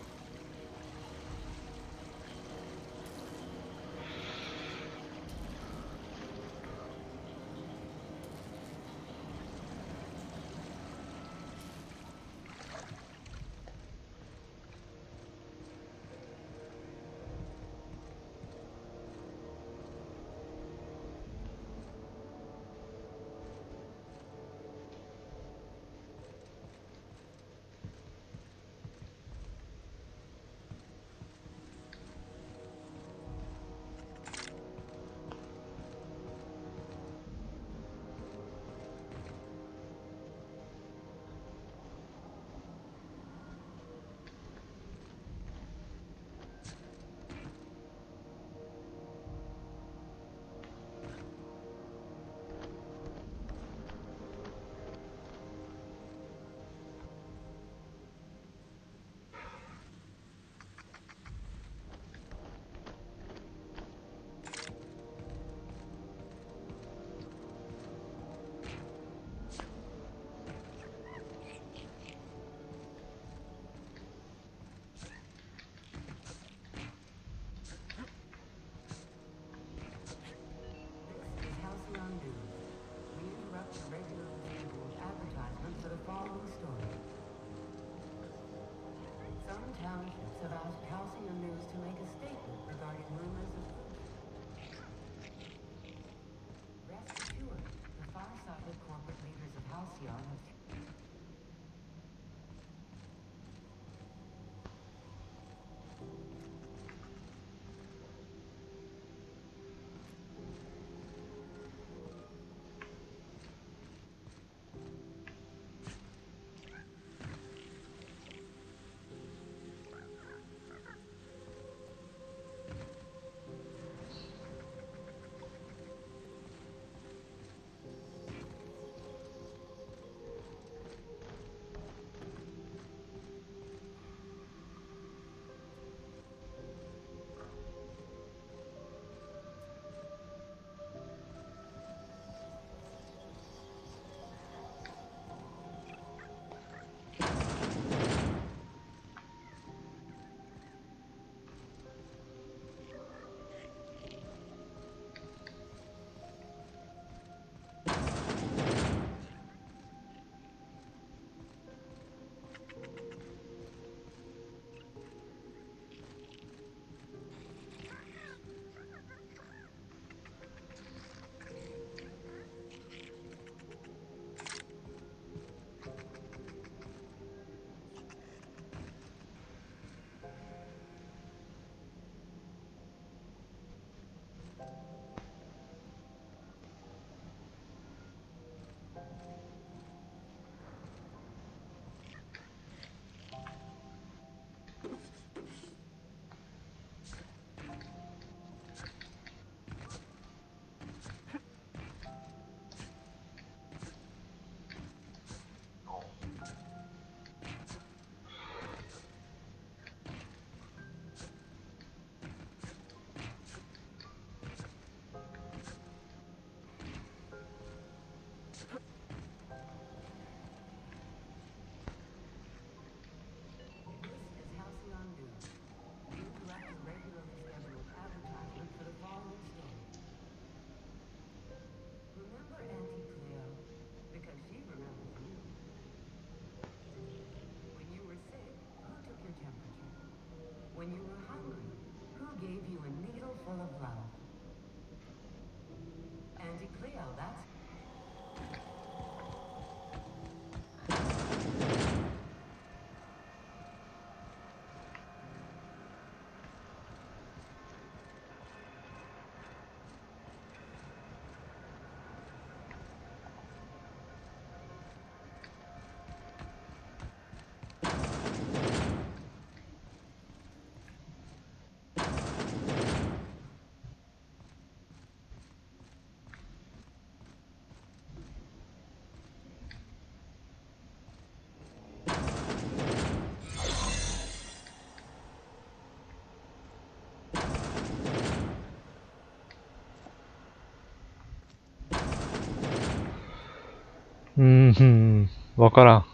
わからん。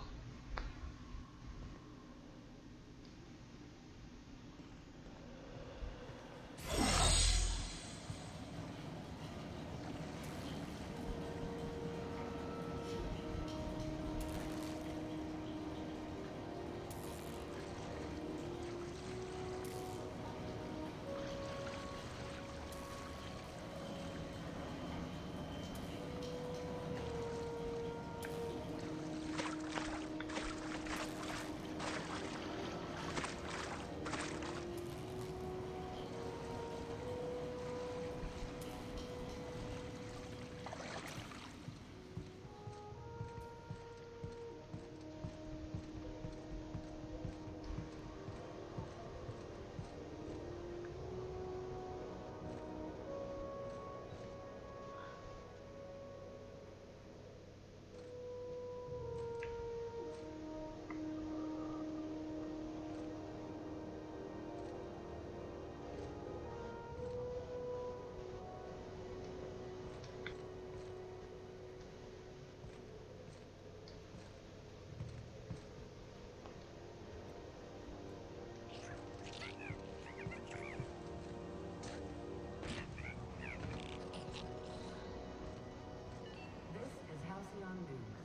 This is Halcyon News.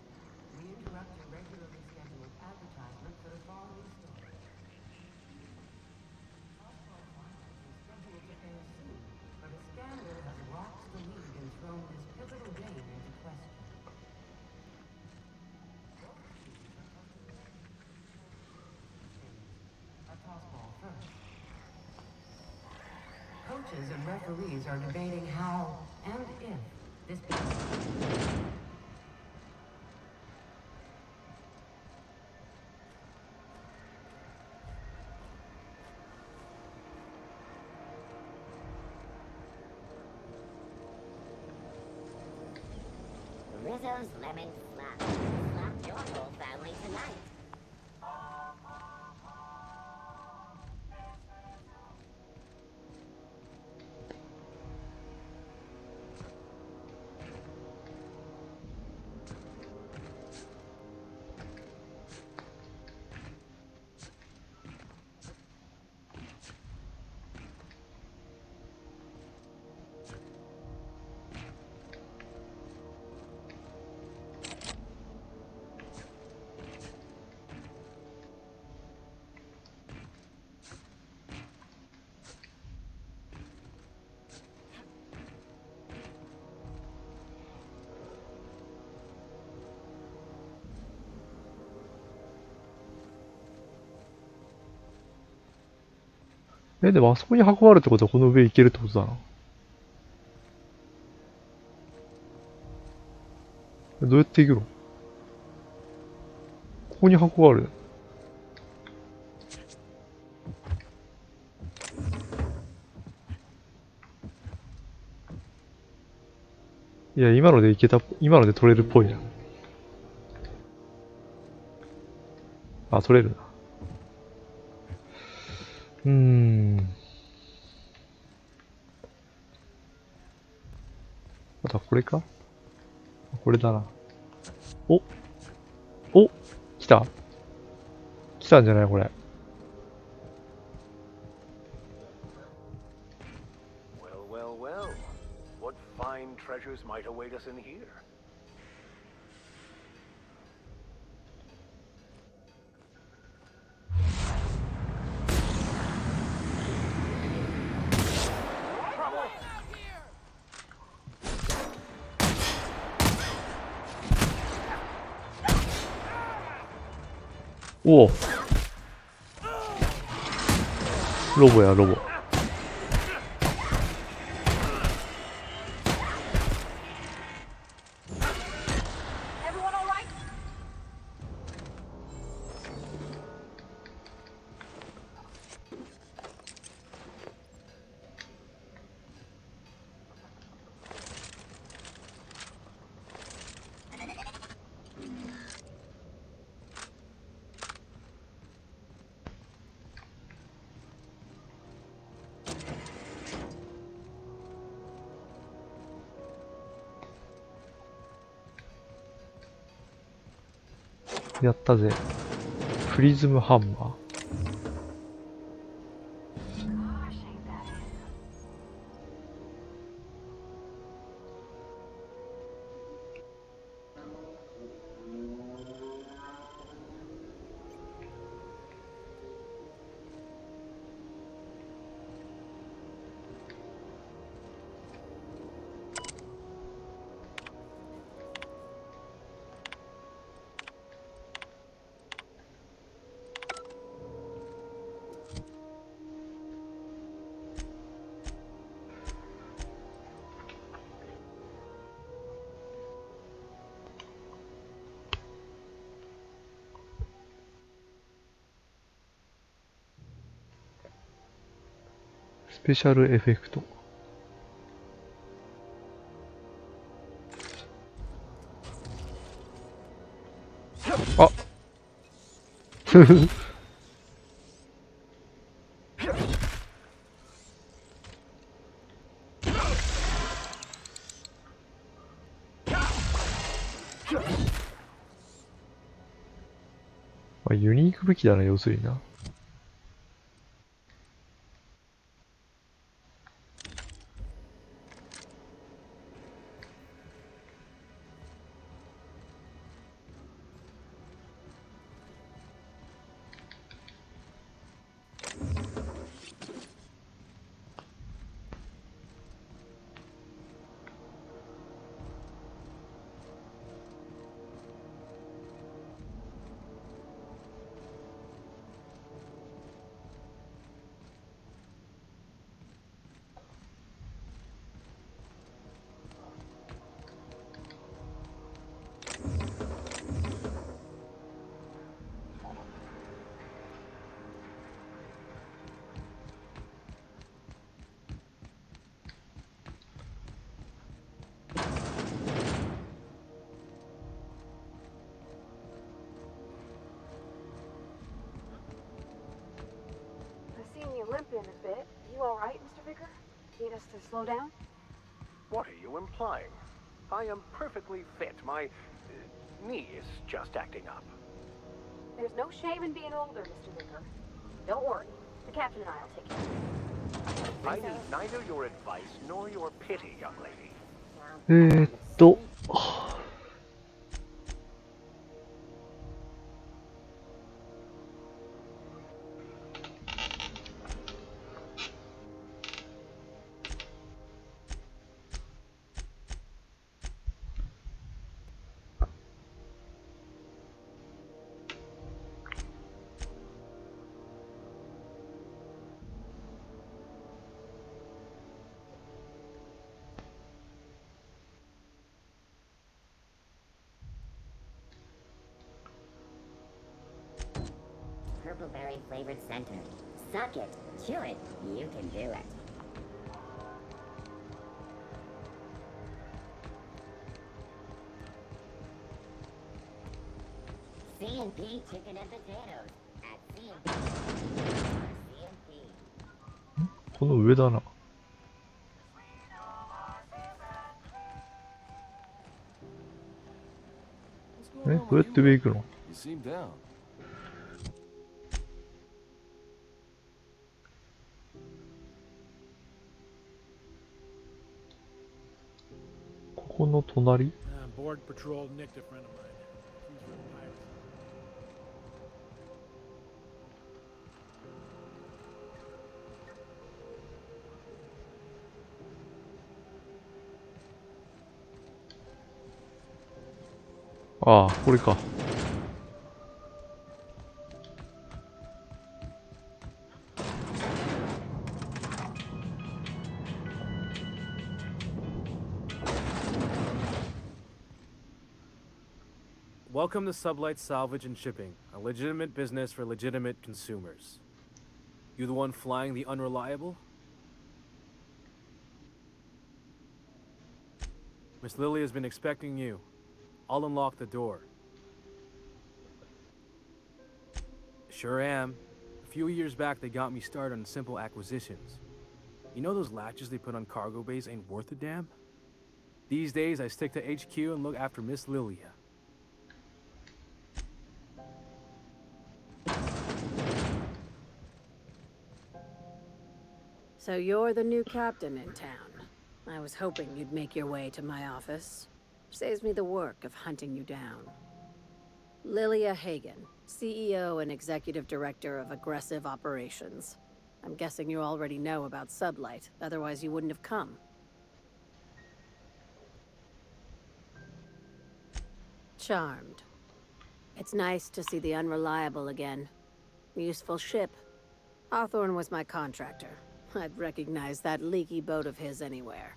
We interrupt your regularly scheduled advertisement for the following story. Hospital finance is scheduled to air soon, but a scandal has rocked the league and thrown this pivotal game into question. A tossball first. Coaches and referees are debating how and if this Rizzo's lemon flap. Slap your whole family tonight.でもあそこに運ばれるってことはこの上行けるってことだな。どうやって行くの？ここに運ばれる。いや、今ので行けた、今ので取れるっぽいな。あ、取れるな。またこれか？これだな。お来た？来たんじゃないこれ。Well, well, well. What fine treasures might await us in here?おお。ロボやロボ。やったぜ。プリズムハンマー。スペシャルエフェクト。あユニーク武器だな、要するにな。Limping a bit. You all right, Mr. Vicker? Need us to slow down? What are you implying? I am perfectly fit. My knee is just acting up. There's no shame in being older, Mr. Vicker. Don't worry. The captain and I will take care of it. I need neither your advice nor your pity, young lady. 'Purpleberry flavored center. Suck it, chew it, you can do it. C&P chicken and potatoes at C&P. C&P. この上だな。どうやって上行くの？ You seem down. ここの隣？ Board patrol nicked a friend of mine. He's from pirates. ああ、これか。Welcome to Sublight Salvage and Shipping, a legitimate business for legitimate consumers. You the one flying the unreliable? Miss Lily has been expecting you. I'll unlock the door. Sure am. A few years back, they got me started on simple acquisitions. You know those latches they put on cargo bays ain't worth a damn? These days, I stick to HQ and look after Miss Lilia. So you're the new captain in town. I was hoping you'd make your way to my office. Saves me the work of hunting you down. Lilia Hagen, CEO and Executive Director of Aggressive Operations. I'm guessing you already know about Sublight, otherwise you wouldn't have come. Charmed. It's nice to see the Unreliable again. Useful ship. Hawthorne was my contractor. I'd recognize that leaky boat of his anywhere.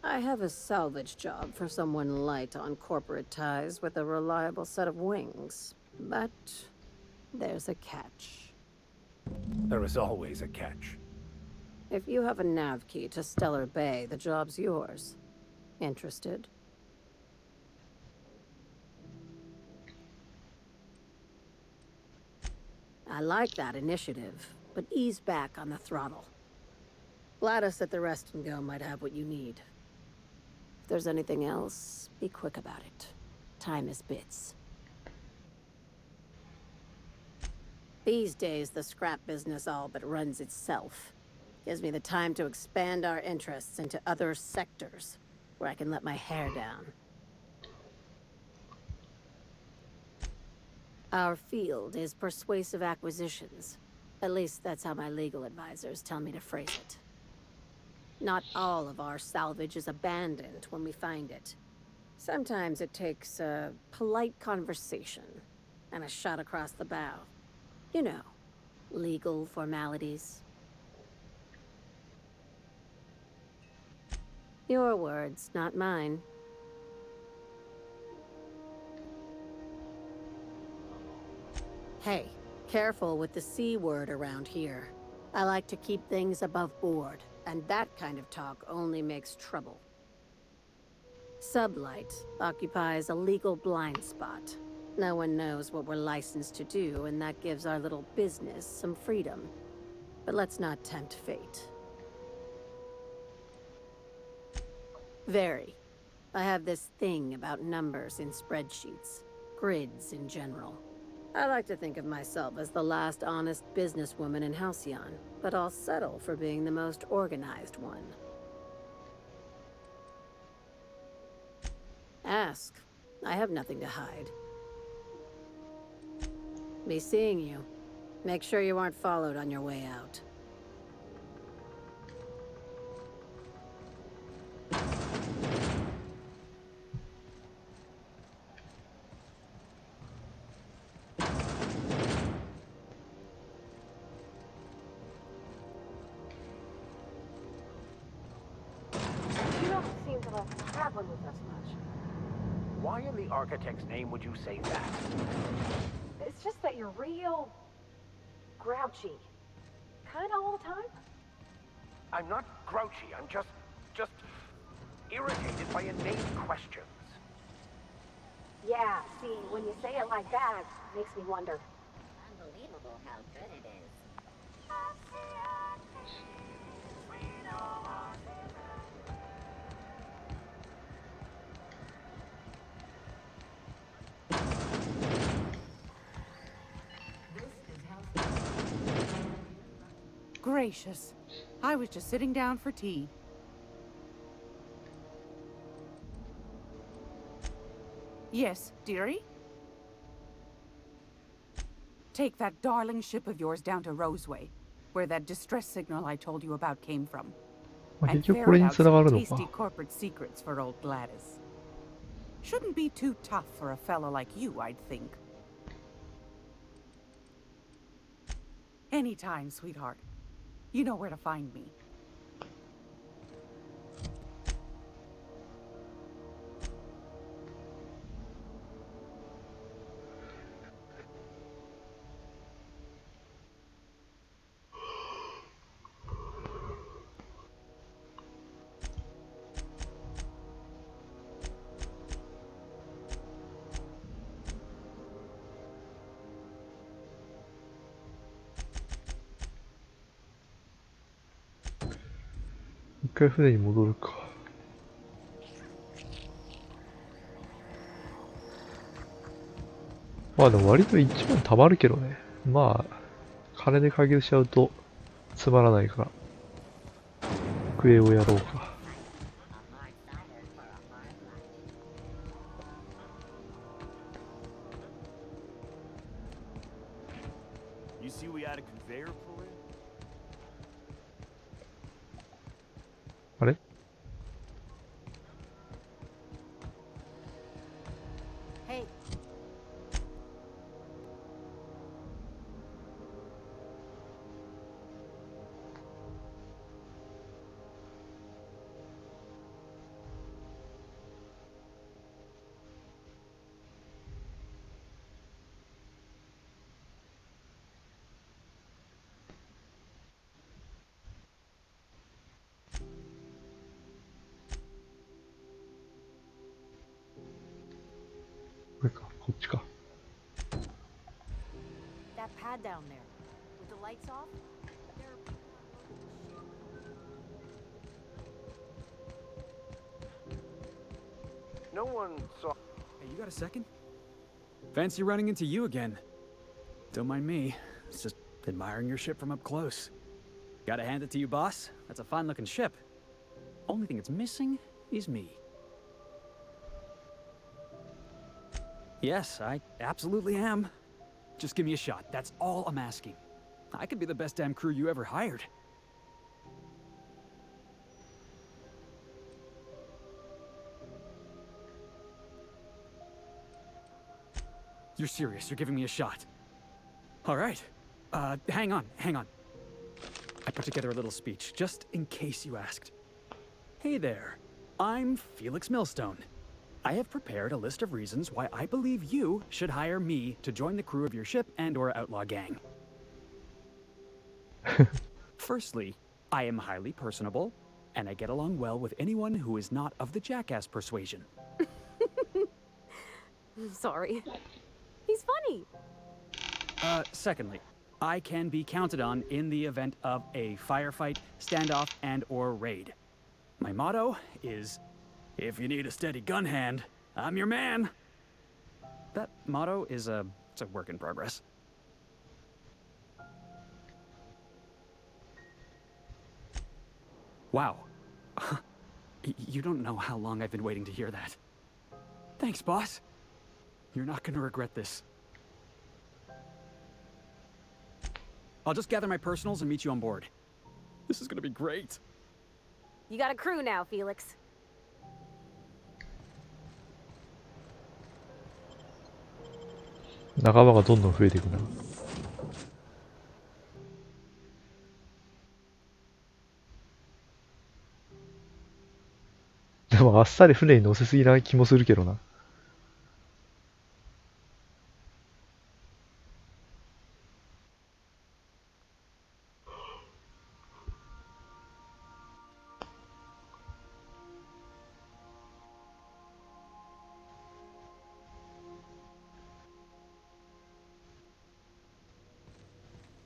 I have a salvage job for someone light on corporate ties with a reliable set of wings. But there's a catch. There is always a catch. If you have a nav key to Stellar Bay, the job's yours. Interested? I like that initiative, but ease back on the throttle. Gladys at the Rest and Go might have what you need. If there's anything else, be quick about it. Time is bits. These days, the scrap business all but runs itself. Gives me the time to expand our interests into other sectors, where I can let my hair down. Our field is persuasive acquisitions. At least that's how my legal advisors tell me to phrase it. Not all of our salvage is abandoned when we find it. Sometimes it takes a polite conversation and a shot across the bow. You know, legal formalities. Your words, not mine. Hey, careful with the C word around here. I like to keep things above board, and that kind of talk only makes trouble. Sublight occupies a legal blind spot. No one knows what we're licensed to do, and that gives our little business some freedom. But let's not tempt fate. Very. I have this thing about numbers in spreadsheets, grids in general. I like to think of myself as the last honest businesswoman in Halcyon, but I'll settle for being the most organized one. Ask. I have nothing to hide. Be seeing you. Make sure you aren't followed on your way out. You don't seem to like traveling with us much. Why in the architect's name would you say that? It's just that you're real grouchy. Kinda all the time. I'm not grouchy, I'm just irritated by inane questions. Yeah, see, when you say it like that, it makes me wonder. Unbelievable how good it is. Gracious. I was just sitting down for tea. Yes, dearie? Take that darling ship of yours down to Roseway, where that distress signal I told you about came from. まあ And 結局これ ferret に out 繋が some るの tasty か。 corporate secrets for old Gladys. Shouldn't be too tough for a fellow like you, I'd think. Anytime, sweetheart. You know where to find me.「一回船に戻るか。まあでも割と1万貯まるけどね。まあ、金で解決しちゃうとつまらないから、クエをやろうか。You see we had a conveyor pull in? あれ？これか、こっちか。That pad down there, with the lights off? There are people on No one saw. Hey, you got a second? Fancy running into you again. Don't mind me. It's just admiring your ship from up close. Gotta hand it to you, boss. That's a fine-looking ship. Only thing it's missing is me. Yes, I absolutely am. Just give me a shot. That's all I'm asking. I could be the best damn crew you ever hired. You're serious. You're giving me a shot. All right. Hang on. I put together a little speech, just in case you asked. Hey there. I'm Felix Millstone. I have prepared a list of reasons why I believe you should hire me to join the crew of your ship and/or outlaw gang. Firstly, I am highly personable, and I get along well with anyone who is not of the jackass persuasion. Sorry. He's funny. Secondly, I can be counted on in the event of a firefight, standoff, and/or raid. My motto is, if you need a steady gun hand, I'm your man. That motto is it's a work in progress. Wow. You don't know how long I've been waiting to hear that. Thanks, boss. You're not gonna regret this. I'll just gather my personals and meet you on board. This is gonna be great. You got a crew now, Felix. 仲間がどんどん増えていくな。でもあっさり船に乗せすぎな気もするけどな。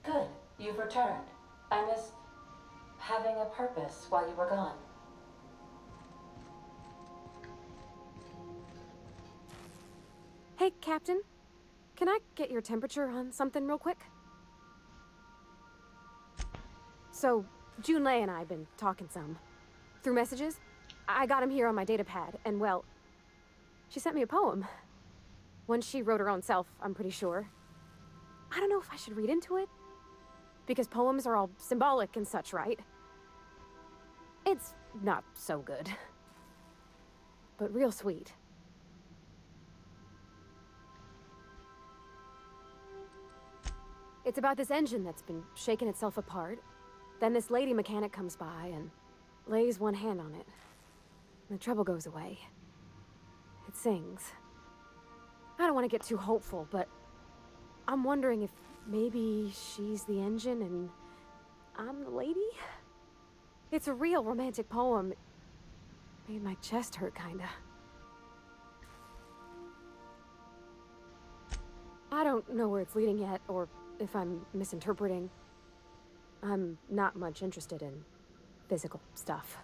Good, you've returned. I missed having a purpose while you were gone. Hey, Captain. Can I get your temperature on something real quick? So, Junlei and I have been talking some. Through messages. I got him here on my data pad, and well, she sent me a poem. One she wrote her own self, I'm pretty sure. I don't know if I should read into it. Because poems are all symbolic and such, right? It's not so good. But real sweet. It's about this engine that's been shaking itself apart. Then this lady mechanic comes by and lays one hand on it. And the trouble goes away. It sings. I don't want to get too hopeful, but I'm wondering if maybe she's the engine and I'm the lady? It's a real romantic poem. It made my chest hurt, kinda. I don't know where it's leading yet, or if I'm misinterpreting. I'm not much interested in physical stuff.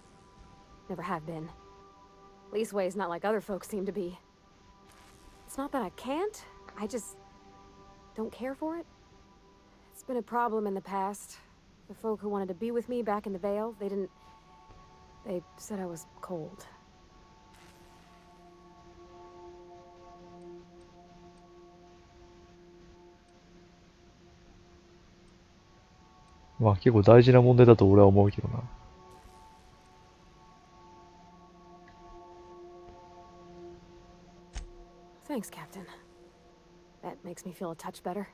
Never have been. Leastways not like other folks seem to be. It's not that I can't, I just don't care for it. It's been a problem in the past. The folk who wanted to be with me back in the Vale, they didn't... They said I was cold.まあ結構大事な問題だと俺は思うけどな。Thanks, Captain. That makes me feel a touch better.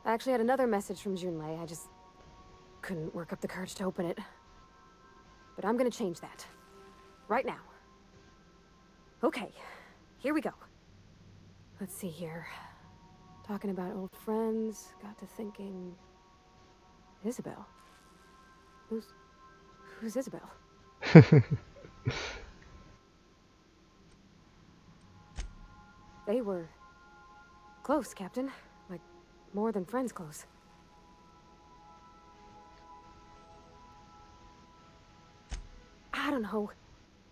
I actually had another message from Junlei. I just couldn't work up the courage to open it. But I'm gonna change that. Right now. Okay, here we go. Let's see here. Talking about old friends, got to thinking... Isabel? Who's Isabel? They were close, Captain. Like, more than friends close. I don't know.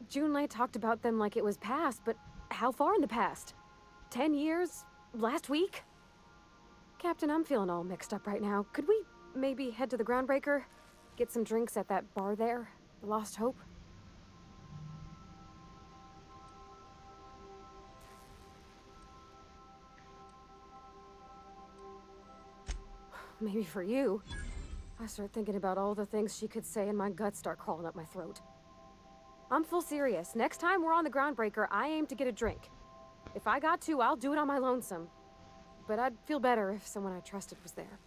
Junlei talked about them like it was past, but how far in the past? 10 years? Last week? Captain, I'm feeling all mixed up right now. Could we maybe head to the Groundbreaker? Get some drinks at that bar there? The Lost Hope? Maybe for you. I start thinking about all the things she could say and my guts start crawling up my throat. I'm full serious. Next time we're on the Groundbreaker, I aim to get a drink. If I got to, I'll do it on my lonesome. But I'd feel better if someone I trusted was there.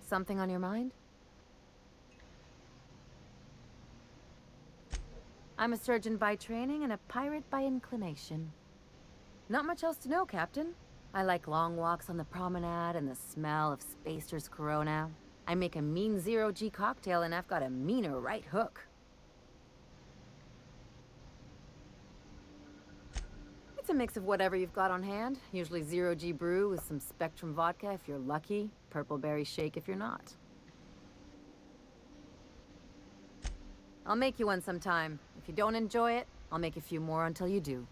Something on your mind? I'm a surgeon by training and a pirate by inclination. Not much else to know, Captain. I like long walks on the promenade and the smell of Spacer's Corona. I make a mean zero-G cocktail and I've got a meaner right hook. It's a mix of whatever you've got on hand. Usually zero-G brew with some Spectrum vodka if you're lucky. Purple berry shake if you're not. I'll make you one sometime. If you don't enjoy it, I'll make a few more until you do.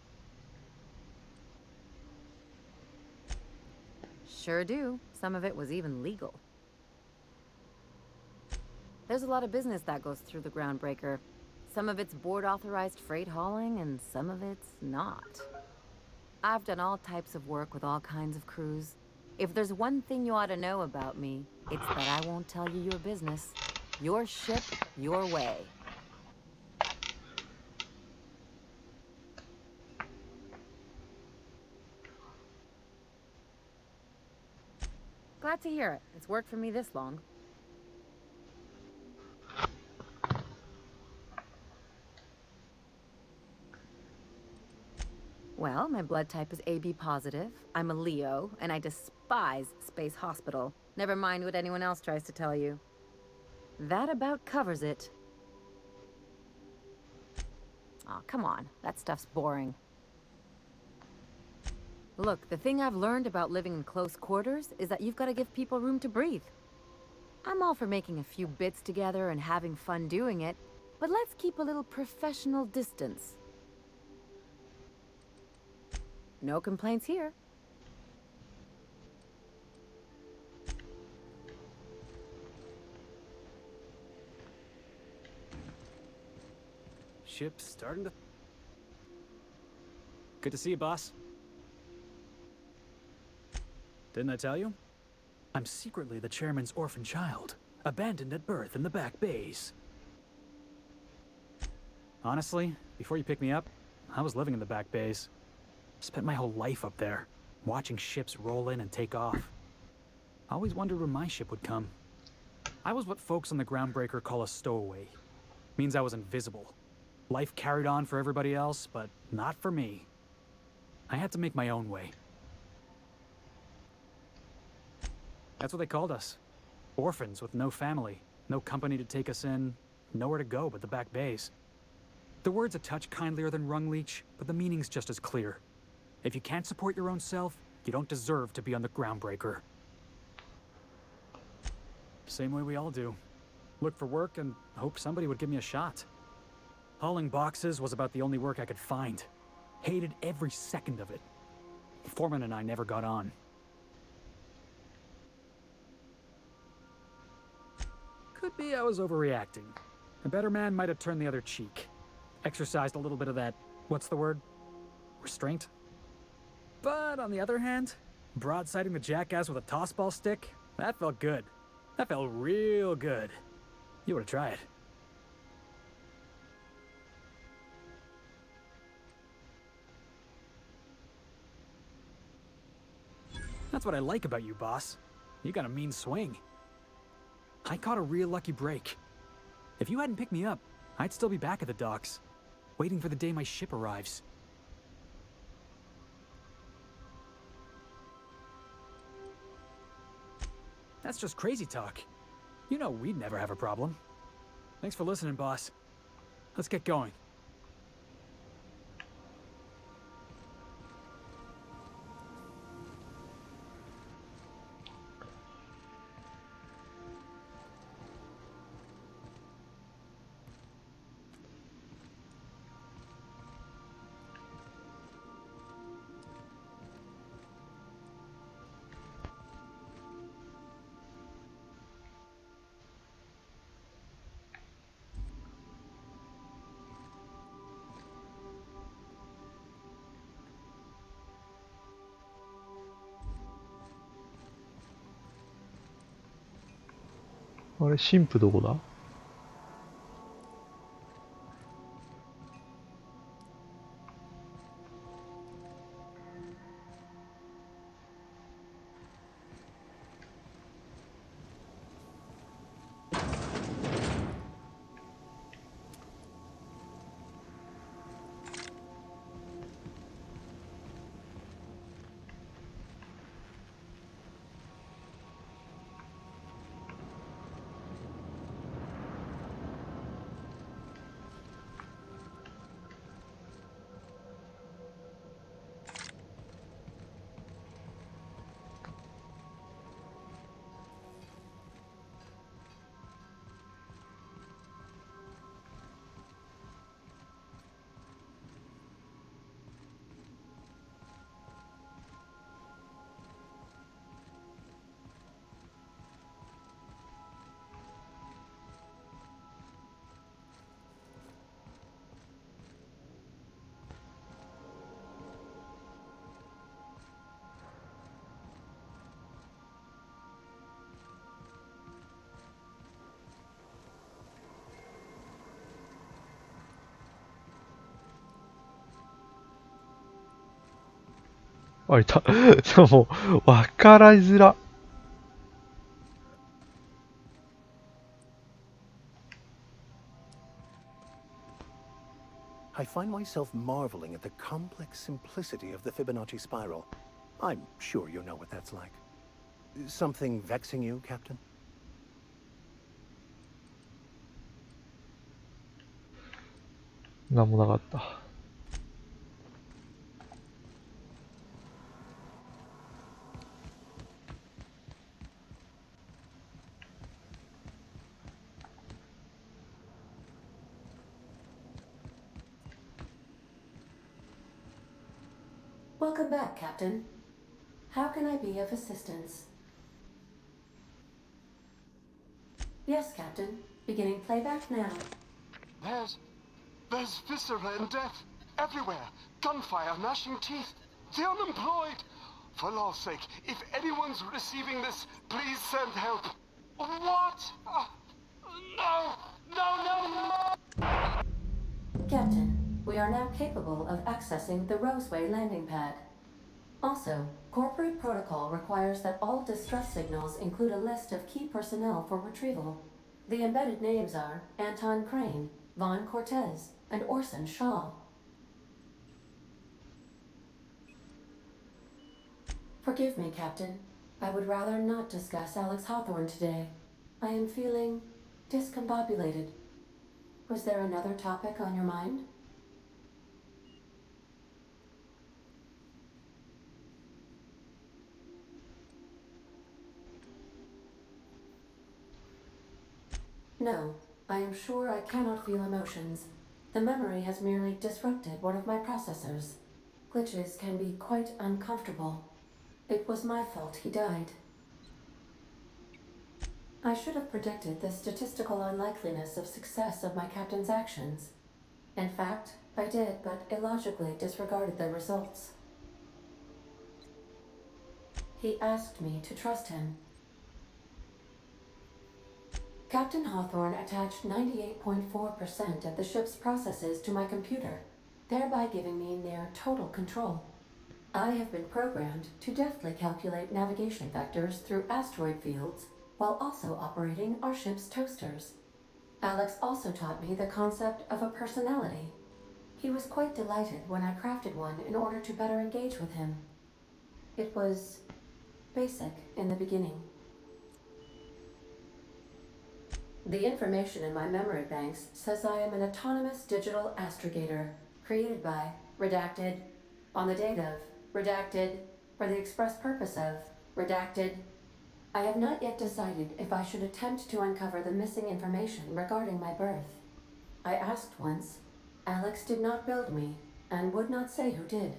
Sure do. Some of it was even legal. There's a lot of business that goes through the Groundbreaker. Some of it's board-authorized freight hauling, and some of it's not. I've done all types of work with all kinds of crews. If there's one thing you ought to know about me, it's that I won't tell you your business. Your ship, your way. Glad to hear it. It's worked for me this long. Well, my blood type is AB positive. I'm a Leo, and I despise Space Hospital. Never mind what anyone else tries to tell you. That about covers it. Aw, come on. That stuff's boring. Look, the thing I've learned about living in close quarters is that you've got to give people room to breathe. I'm all for making a few bits together and having fun doing it, but let's keep a little professional distance. No complaints here. Ship's starting to... Good to see you, boss. Didn't I tell you? I'm secretly the chairman's orphan child, abandoned at birth in the back bays. Honestly, before you picked me up, I was living in the back bays. Spent my whole life up there, watching ships roll in and take off. Always wondered when my ship would come. I was what folks on the Groundbreaker call a stowaway. Means I was invisible. Life carried on for everybody else, but not for me. I had to make my own way. That's what they called us. Orphans with no family, no company to take us in, nowhere to go but the back bays. The word's a touch kindlier than rung leech, but the meaning's just as clear. If you can't support your own self, you don't deserve to be on the groundbreaker. Same way we all do. Look for work and hope somebody would give me a shot. Hauling boxes was about the only work I could find. Hated every second of it. Foreman and I never got on. Could be I was overreacting. A better man might have turned the other cheek. Exercised a little bit of that, what's the word? Restraint? But on the other hand, broadsiding the jackass with a tossball stick, that felt good. That felt real good. You ought to try it. That's what I like about you, boss. You got a mean swing. I caught a real lucky break. If you hadn't picked me up, I'd still be back at the docks, waiting for the day my ship arrives. That's just crazy talk. You know we'd never have a problem. Thanks for listening, boss. Let's get going.あれ、神父どこだ？あ、いた。でも、わからづら。I find myself marveling at the complex simplicity of the Fibonacci spiral. I'm sure you know what that's like. Something vexing you, Captain? なんもなかった。Welcome back, Captain. How can I be of assistance? Yes, Captain. Beginning playback now. There's viscera and death everywhere. Gunfire, gnashing teeth. The unemployed. For law's sake, if anyone's receiving this, please send help. What? No! Captain, we are now capable of accessing the Roseway landing pad. Also, corporate protocol requires that all distress signals include a list of key personnel for retrieval. The embedded names are Anton Crane, Vaughn Cortez, and Orson Shaw. Forgive me, Captain. I would rather not discuss Alex Hawthorne today. I am feeling discombobulated. Was there another topic on your mind? No, I am sure I cannot feel emotions. The memory has merely disrupted one of my processors. Glitches can be quite uncomfortable. It was my fault he died. I should have predicted the statistical unlikeliness of success of my captain's actions. In fact, I did, but illogically disregarded the results. He asked me to trust him. Captain Hawthorne attached 98.4% of the ship's processes to my computer, thereby giving me near total control. I have been programmed to deftly calculate navigation vectors through asteroid fields while also operating our ship's toasters. Alex also taught me the concept of a personality. He was quite delighted when I crafted one in order to better engage with him. It was basic in the beginning. The information in my memory banks says I am an autonomous digital astrogator, created by, redacted, on the date of, redacted, for the express purpose of, redacted. I have not yet decided if I should attempt to uncover the missing information regarding my birth. I asked once. Alex did not build me, and would not say who did.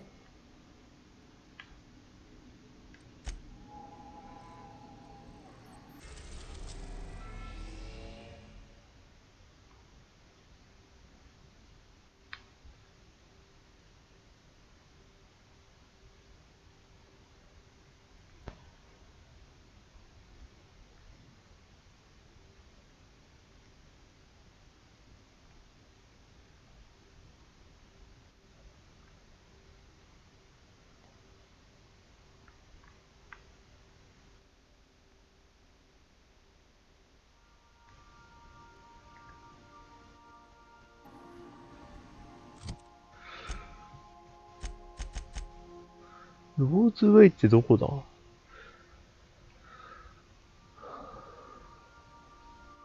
ローズウェイってどこだ？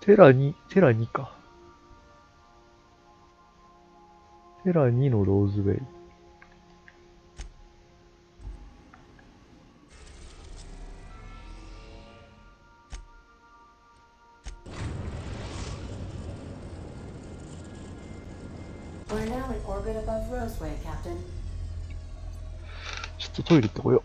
テラ2か。テラ2のローズウェイ。We're now in orbit above Roseway, Captain. ちょっとトイレ行ってこよう。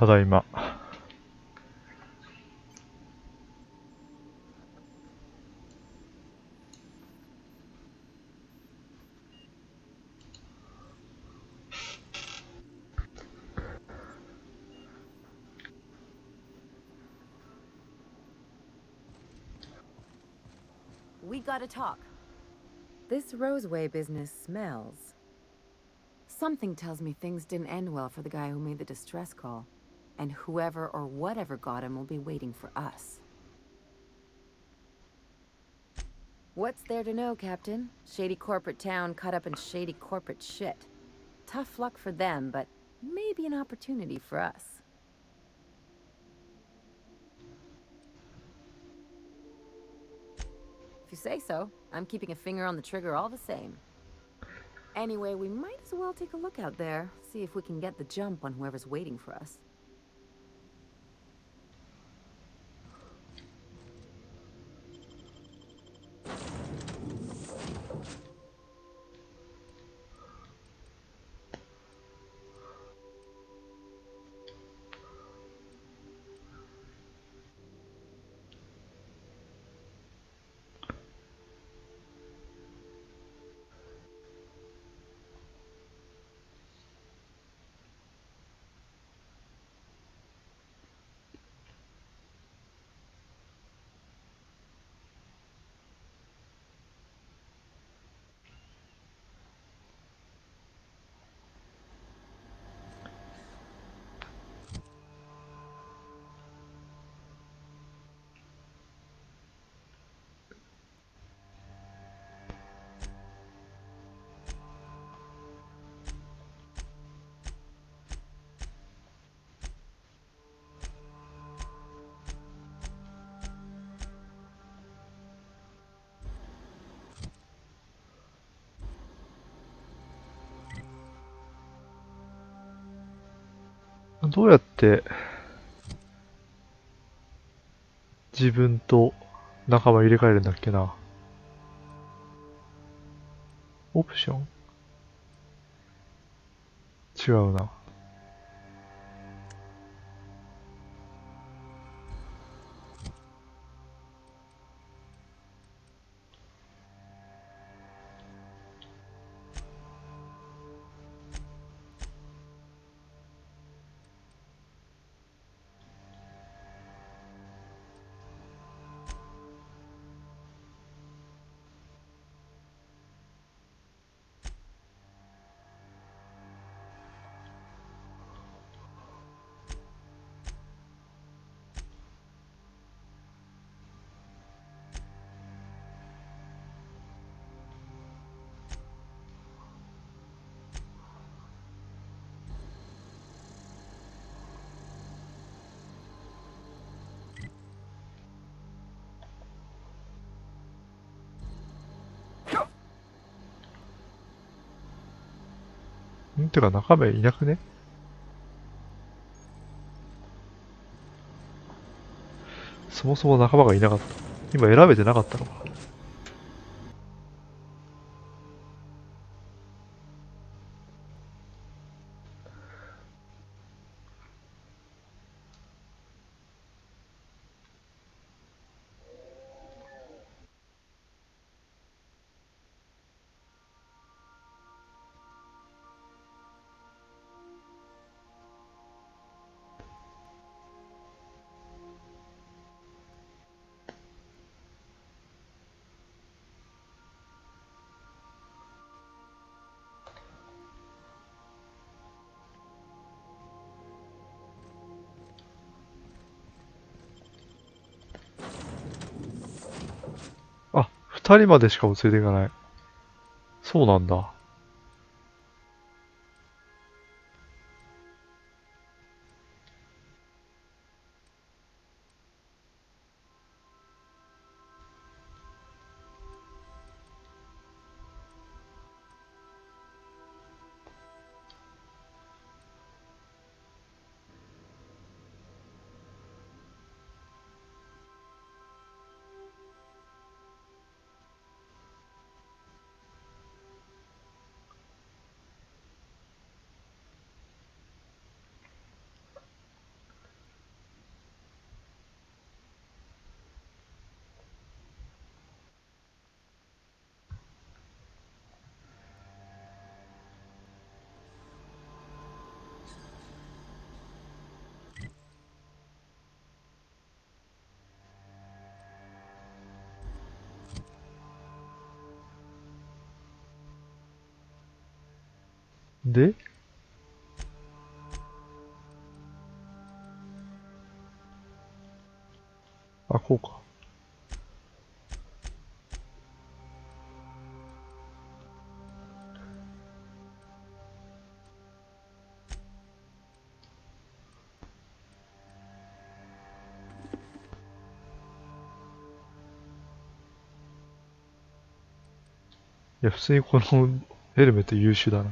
ただいま。We gotta talk. This Roseway business smells. Something tells me things didn't end well for the guy who made the distress call. And whoever or whatever got him will be waiting for us. What's there to know, Captain? Shady corporate town caught up in shady corporate shit. Tough luck for them, but maybe an opportunity for us. If you say so, I'm keeping a finger on the trigger all the same. Anyway, we might as well take a look out there, see if we can get the jump on whoever's waiting for us.どうやって自分と仲間入れ替えるんだっけな。オプション違うな。てか中身いなくね？そもそも仲間がいなかった。今選べてなかったのか。あ、二人までしか連れていかない。そうなんだ。で、あ、こうか。いや、普通にこのヘルメット優秀だな。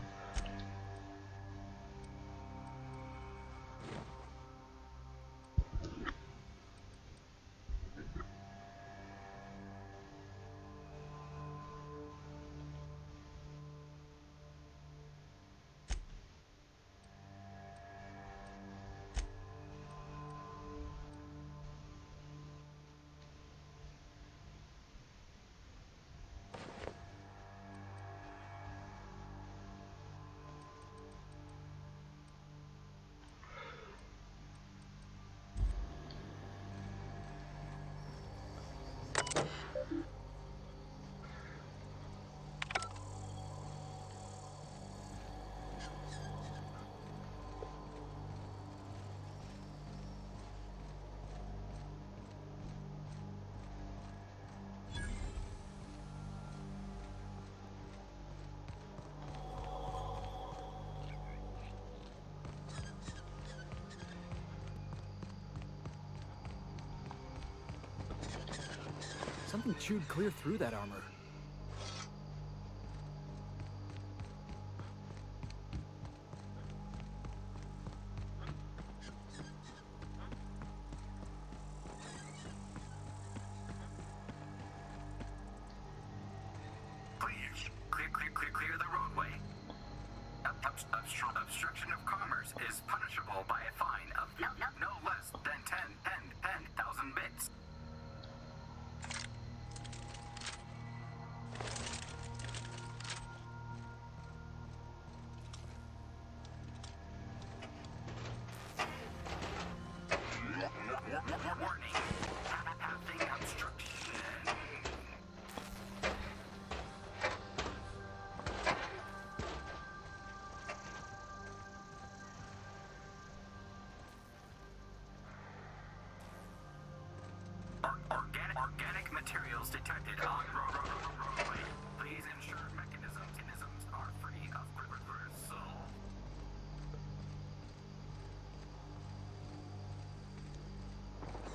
Something chewed clear through that armor. Clear the roadway. Obstruction of commerce is punishable by a fine of no less than 10,000 bits. Warning. Passing obstruction. Organic materials detected on roadway. Please ensure mechanisms are free of gristle.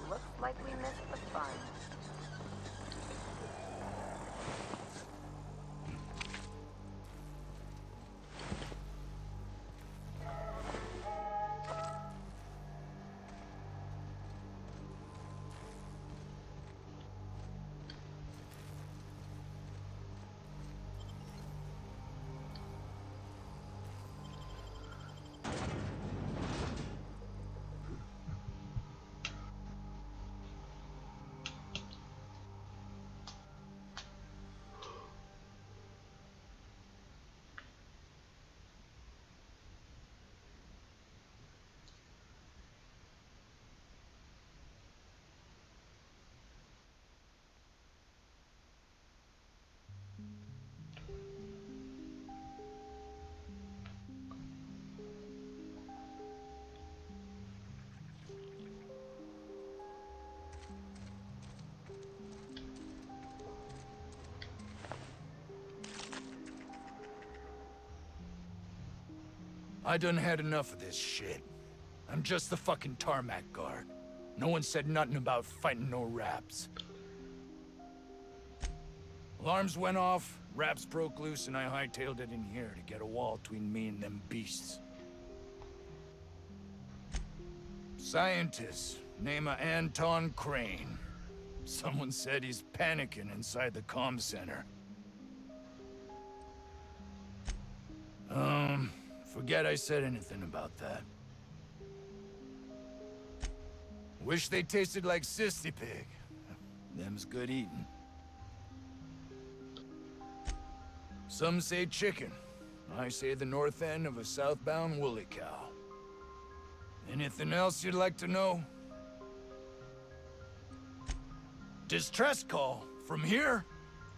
Looks like we missed the fun. I done had enough of this shit. I'm just the fucking tarmac guard. No one said nothing about fighting no raps. Alarms went off, raps broke loose, and I hightailed it in here to get a wall between me and them beasts. Scientist, name of Anton Crane. Someone said he's panicking inside the comm center. Forget I said anything about that. Wish they tasted like Sissy Pig. Them's good eating. Some say chicken. I say the north end of a southbound woolly cow. Anything else you'd like to know? Distress call? From here?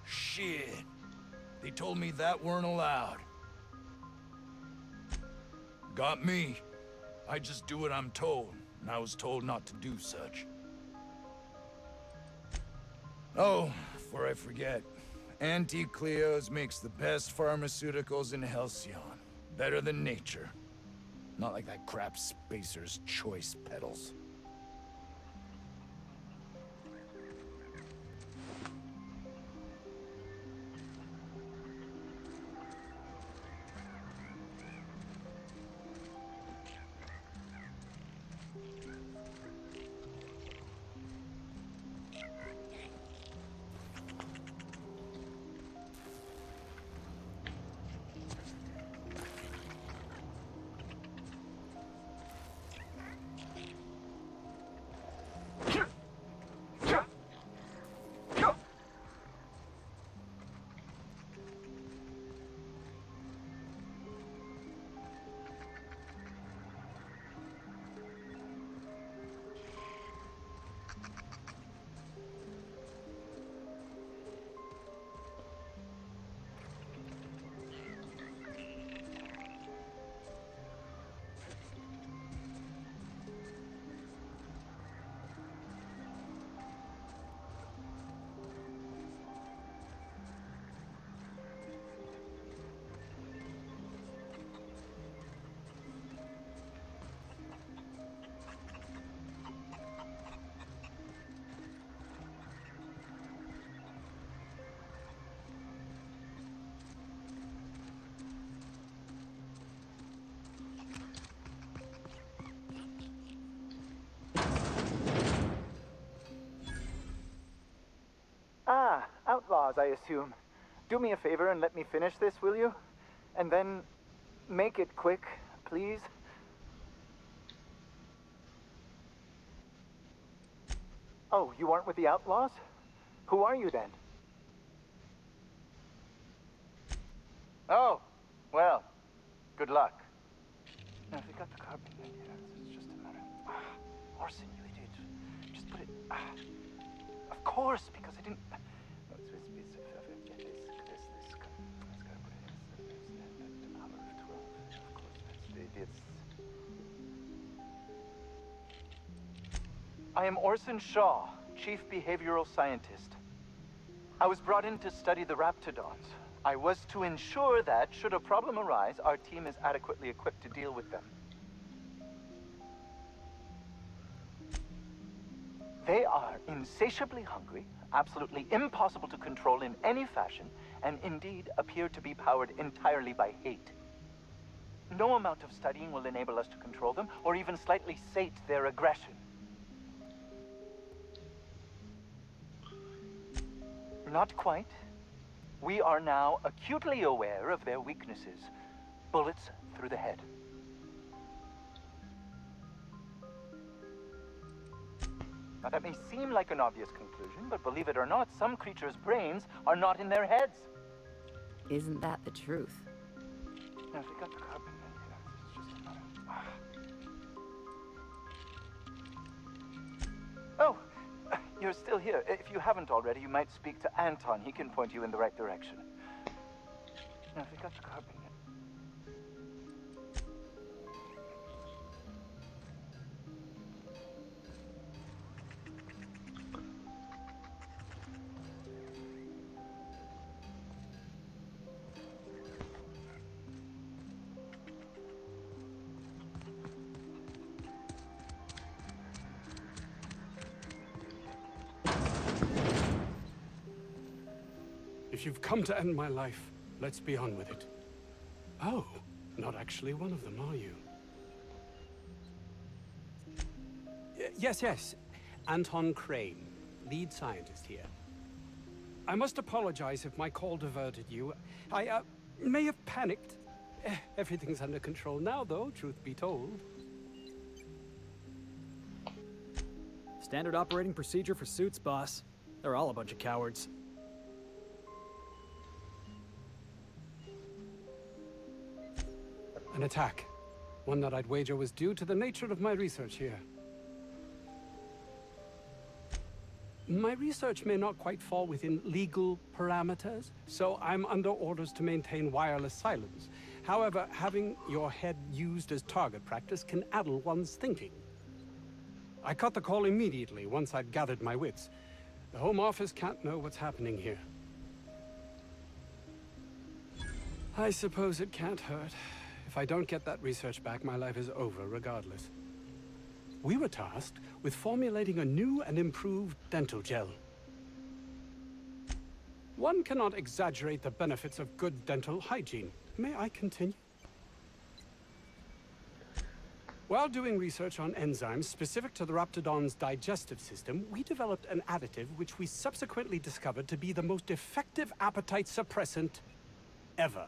Shit. They told me that weren't allowed. Got me. I just do what I'm told, and I was told not to do such. Oh, before I forget, Auntie Cleo's makes the best pharmaceuticals in Halcyon. Better than nature. Not like that crap Spacer's Choice peddles. Ah, outlaws, I assume. Do me a favor and let me finish this, will you? And then make it quick, please. Oh, you aren't with the outlaws? Who are you then? Oh, well, good luck. Now, if we got the carbon in here, it's just a matter. Orson, you idiot. Just put it. Of course, because I didn't. I am Orson Shaw, Chief Behavioral Scientist. I was brought in to study the Raptidons. I was to ensure that, should a problem arise, our team is adequately equipped to deal with them. They are insatiably hungry, absolutely impossible to control in any fashion, and indeed appear to be powered entirely by hate. No amount of studying will enable us to control them, or even slightly sate their aggression. Not quite. We are now acutely aware of their weaknesses. Bullets through the head. Now, that may seem like an obvious conclusion, but believe it or not, some creatures' brains are not in their heads. Isn't that the truth? Now, if we got the carbon in here, it's just a matter. Oh, you're still here. If you haven't already, you might speak to Anton. He can point you in the right direction. Now, if we got the carbon in. If you've come to end my life, let's be on with it. Oh, not actually one of them, are you? Yes. Anton Crane, lead scientist here. I must apologize if my call diverted you. I may have panicked. Everything's under control now, though, truth be told. Standard operating procedure for suits, boss. They're all a bunch of cowards. An attack. One that I'd wager was due to the nature of my research here. My research may not quite fall within legal parameters, so I'm under orders to maintain wireless silence. However, having your head used as target practice can addle one's thinking. I cut the call immediately once I'd gathered my wits. The Home Office can't know what's happening here. I suppose it can't hurt. If I don't get that research back, my life is over regardless. We were tasked with formulating a new and improved dental gel. One cannot exaggerate the benefits of good dental hygiene. May I continue? While doing research on enzymes specific to the Raptidon's digestive system, we developed an additive which we subsequently discovered to be the most effective appetite suppressant ever.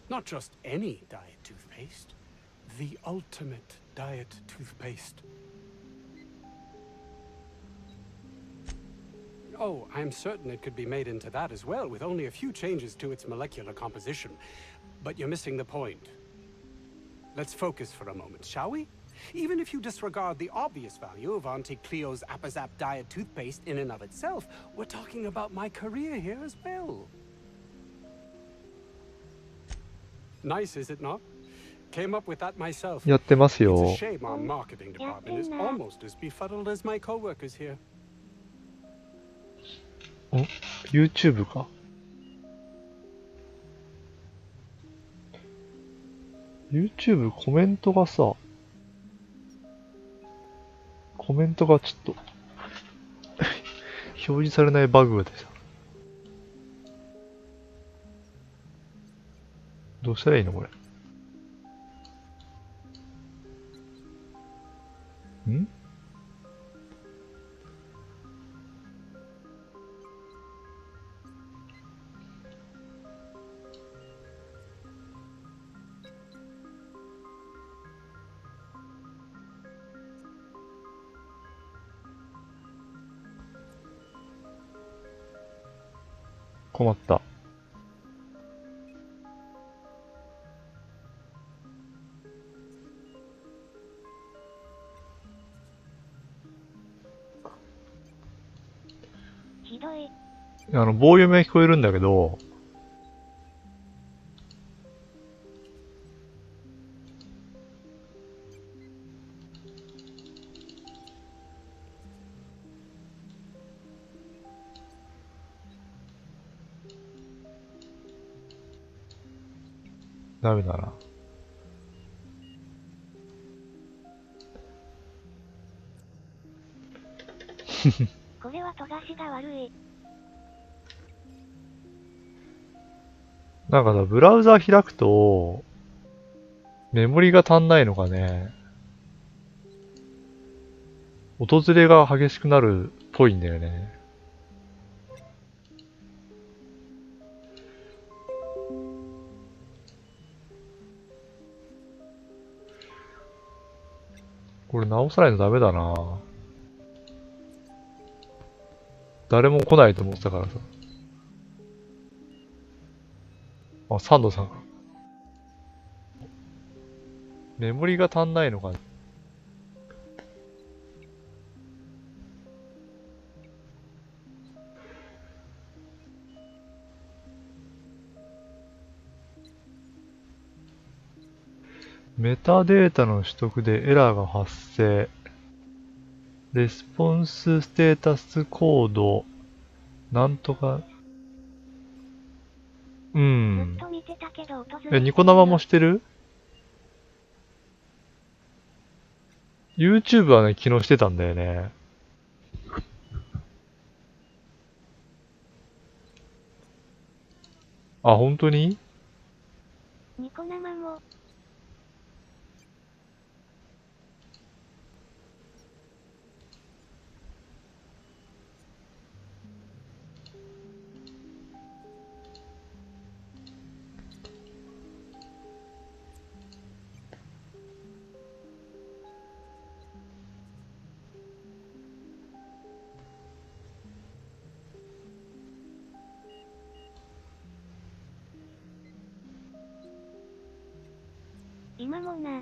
Not just any diet toothpaste, the ultimate diet toothpaste. Oh, I'm certain it could be made into that as well, with only a few changes to its molecular composition. But you're missing the point. Let's focus for a moment, shall we? Even if you disregard the obvious value of Auntie Cleo's Appazap Diet toothpaste in and of itself, we're talking about my career here as well. Nice, is it not? Came up with that myself. やってます It's よ。 a shame our marketing department is almost as befuddled as my coworkers here. お YouTube か。YouTube コメントがさ、コメントがちょっと表示されないバグが出てた。どうしたらいいのこれ。ん？困った。ひどい。棒読みは聞こえるんだけど、ダメだな。これは飛ばしが悪い。なんかさ、ブラウザー開くと、メモリが足んないのかね。訪れが激しくなるっぽいんだよね。これ直さないとダメだな。誰も来ないと思ってたからさ。あ、サンドさん。メモリが足んないのかね。メタデータの取得でエラーが発生。レスポンスステータスコード、なんとか。うん。ニコ生もしてる？ YouTube はね、昨日してたんだよね。あ、本当に？ニコ生も。今もな。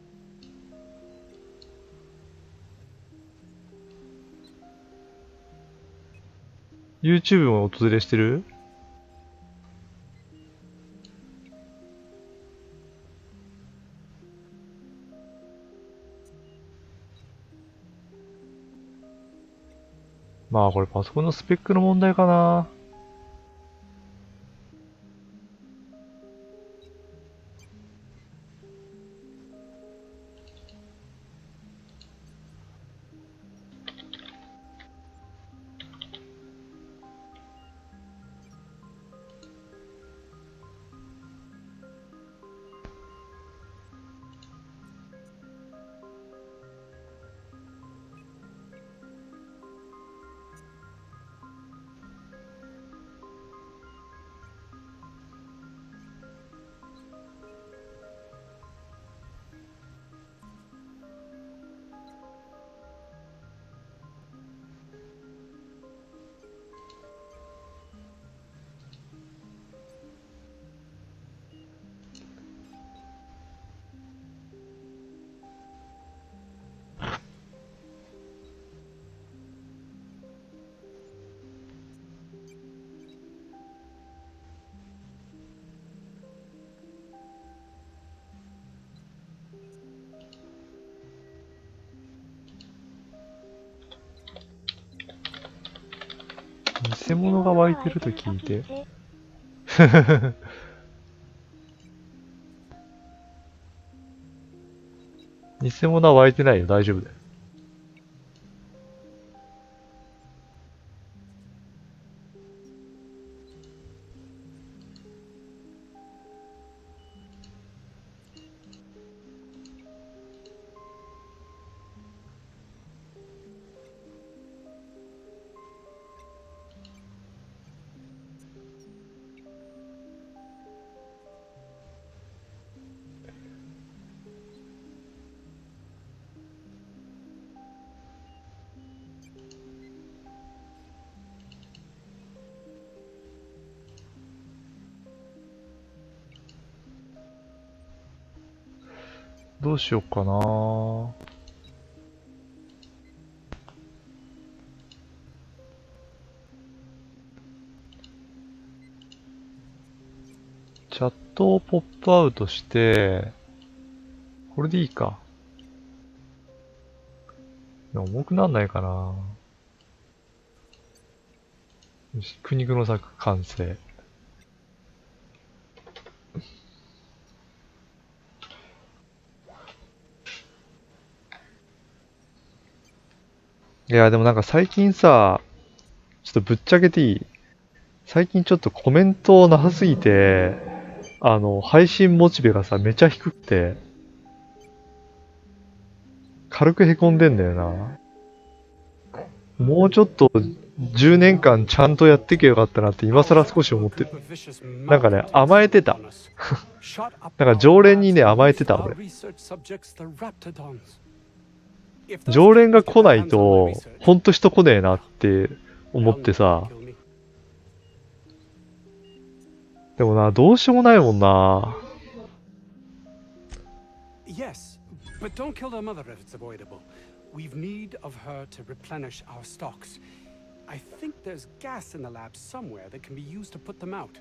YouTube も訪れしてる？まあこれパソコンのスペックの問題かな。偽物が湧いてると聞いて。偽物は湧いてないよ、大丈夫だよ。どうしようかな。チャットをポップアウトして、これでいいか。重くなんないかな。よし、苦肉の策完成。いや、でもなんか最近さ、ちょっとぶっちゃけていい？最近ちょっとコメントなさすぎて、配信モチベがさ、めちゃ低くて、軽くへこんでんだよな。もうちょっと10年間ちゃんとやってけよかったなって今更少し思ってる。なんかね、甘えてた。なんか常連にね、甘えてた俺。常連が来ないと、ほんと人来ねえなって思ってさ。でもな、どうしようもないもんな。Yes, but don't kill their mother if it's avoidable. We've need of her to replenish our stocks. I think there's gas in the lab somewhere that can be used to put them out.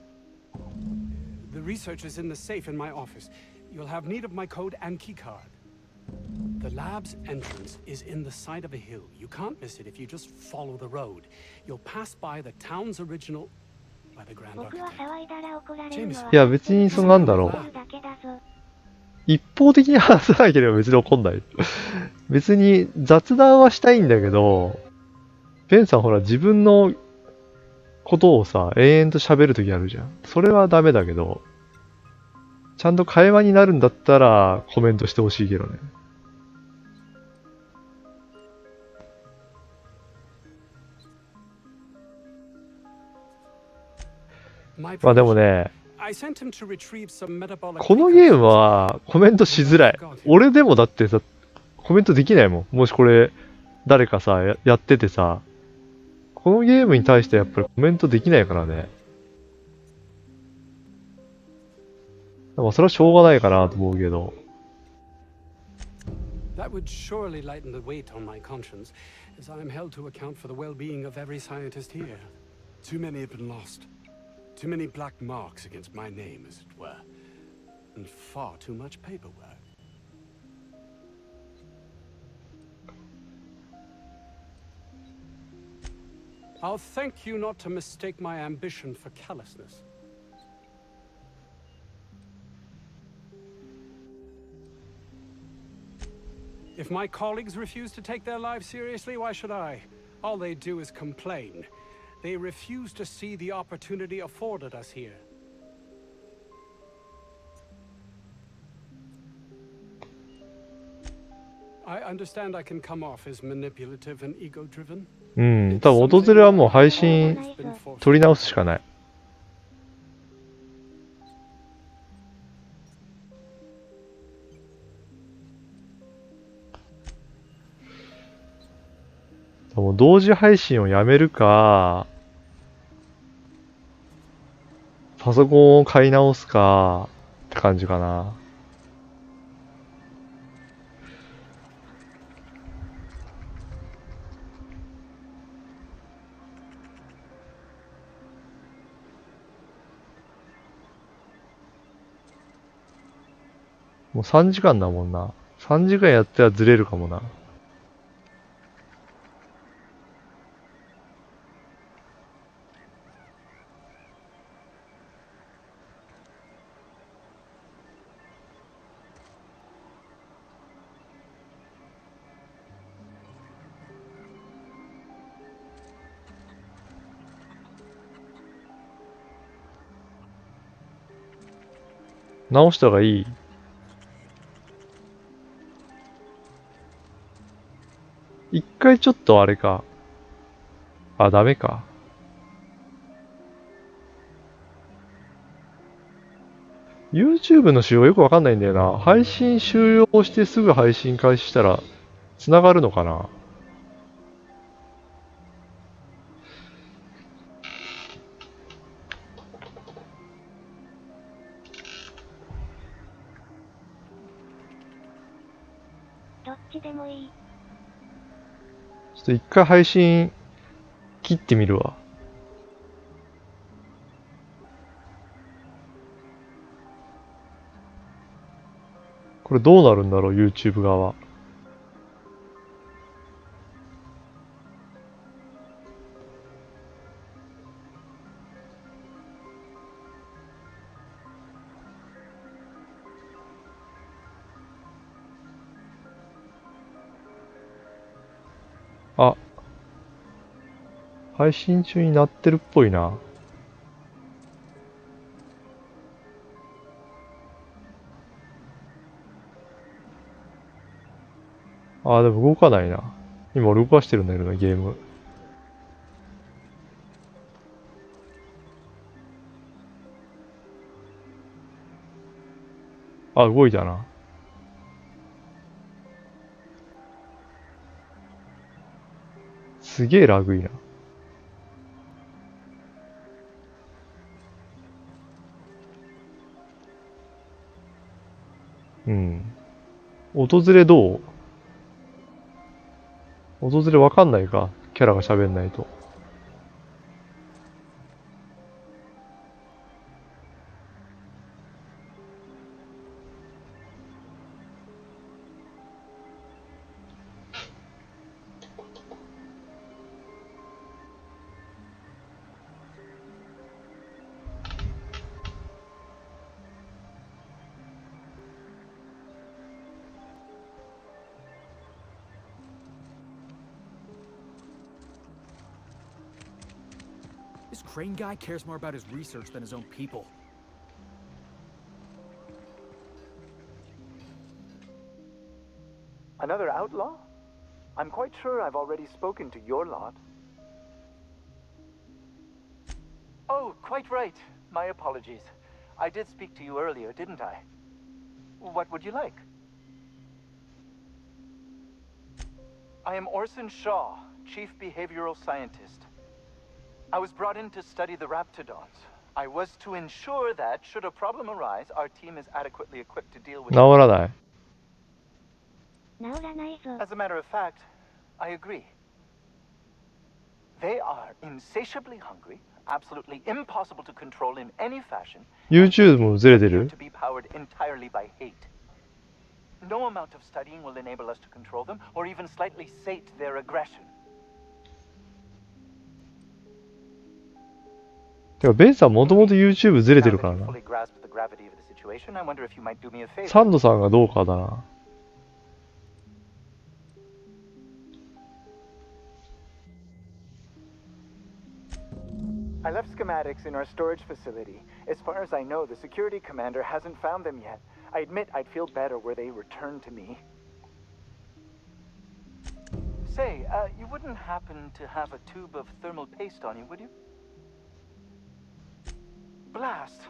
The research is in the safe in my office. You'll have need of my code and keycard. The lab's entrance is in the side of a hill. You can't miss it if you just follow the road. You'll pass by the town's original by the Grand Architect. いや、別になんだろう。一方的に話さなければ別に怒んない。別に雑談はしたいんだけど、ベンさんほら自分のことをさ、永遠と喋るときあるじゃん。それはダメだけど、ちゃんと会話になるんだったらコメントしてほしいけどね。まあでもね、このゲームはコメントしづらい。俺でもだってさ、コメントできないもん。もしこれ、誰かさ、やっててさ、このゲームに対してやっぱりコメントできないからね。まあそれはしょうがないかなと思うけど。That would surely lighten the weight on my conscience, as I am held to account for the well-being of every scientist here. Too many have been lost. Too many black marks against my name, as it were. And far too much paperwork. I'll thank you not to mistake my ambition for callousness. If my colleagues refuse to take their lives seriously, why should I? All they do is complain. They refuse to see the opportunity afforded us here. I understand I can come off as manipulative and ego-driven. うん、多分訪れはもう配信取り直すしかない。もう同時配信をやめるか、パソコンを買い直すかって感じかな。もう3時間だもんな。3時間やってはずれるかもな。直した方がいい。一回ちょっとあれか。あ、ダメか。YouTube の仕様よくわかんないんだよな。配信終了してすぐ配信開始したら、繋がるのかな。どっちでもいい。ちょっと一回配信切ってみるわ。これどうなるんだろう、YouTube 側。あ、配信中になってるっぽいな。あ、でも動かないな。今俺動かしてるんだけどな、ゲーム。あ、動いたな。すげえラグいな。うん。訪れどう？訪れわかんないか。キャラが喋んないと。This Crane guy cares more about his research than his own people. Another outlaw? I'm quite sure I've already spoken to your lot. Oh, quite right. My apologies. I did speak to you earlier, didn't I? What would you like? I am Orson Shaw, Chief Behavioral Scientist. I was brought in to study the Raptidons. I was to ensure that, should a problem arise, our team is adequately equipped to deal with it. 治らない。治らないぞ。As a matter of fact, I agree. They are insatiably hungry, absolutely impossible to control in any fashion, YouTube もずれてる？ to be powered entirely by hate. No amount of studying will enable us to control them, or even slightly sate their aggression. てか、ベンさんもともと YouTube ずれてるからな。 fully grasp the gravity of the situation, I wonder if you might do me a favor. サンドさんがどうかだな。I left schematics in our storage facility. As far as I know, the security commander hasn't found them yet. I admit I'd feel better were they returned to me. Say, you wouldn't happen to have a tube of thermal paste on you, would you? Blast.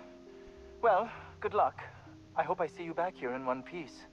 Well, good luck. I hope I see you back here in one piece.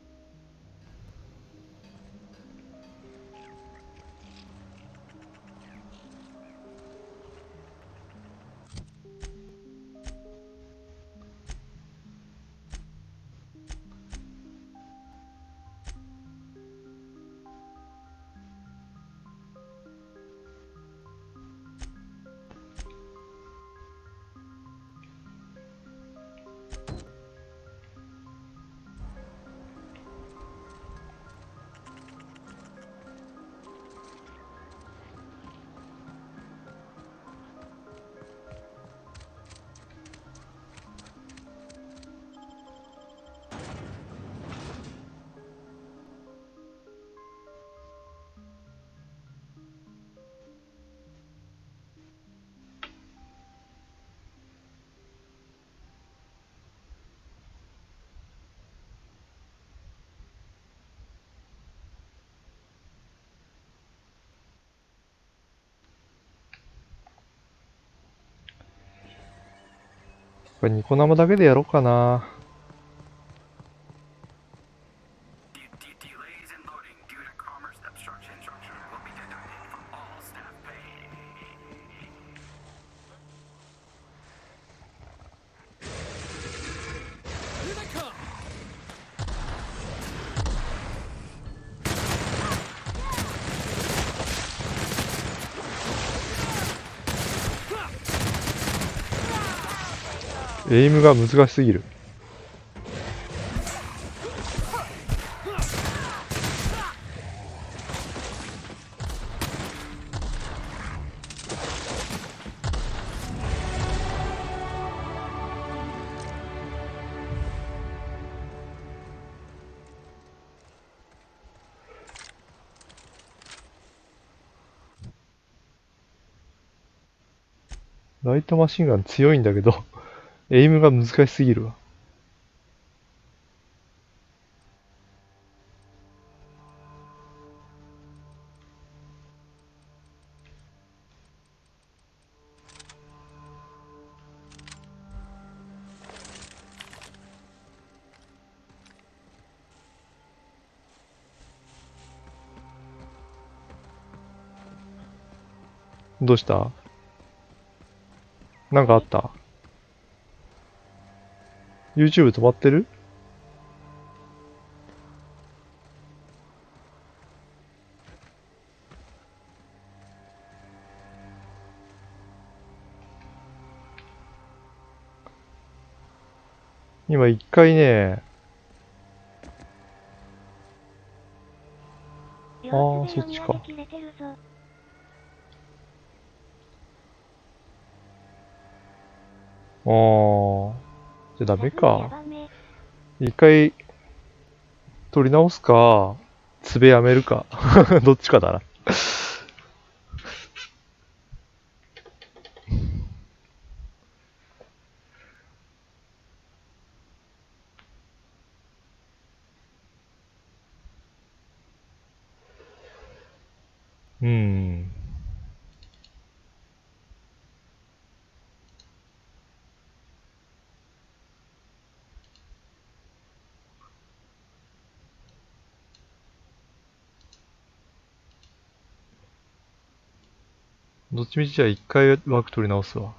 これニコ生だけでやろうかな。エイムが難しすぎる。ライトマシンガン強いんだけど、エイムが難しすぎるわ。どうした？なんかあった？ YouTube 止まってる？今一回ね、ああ、そっちか。ああ、じゃダメか。一回取り直すか、つべやめるか。どっちかだな。どっちみちじゃあ一回枠取り直すわ。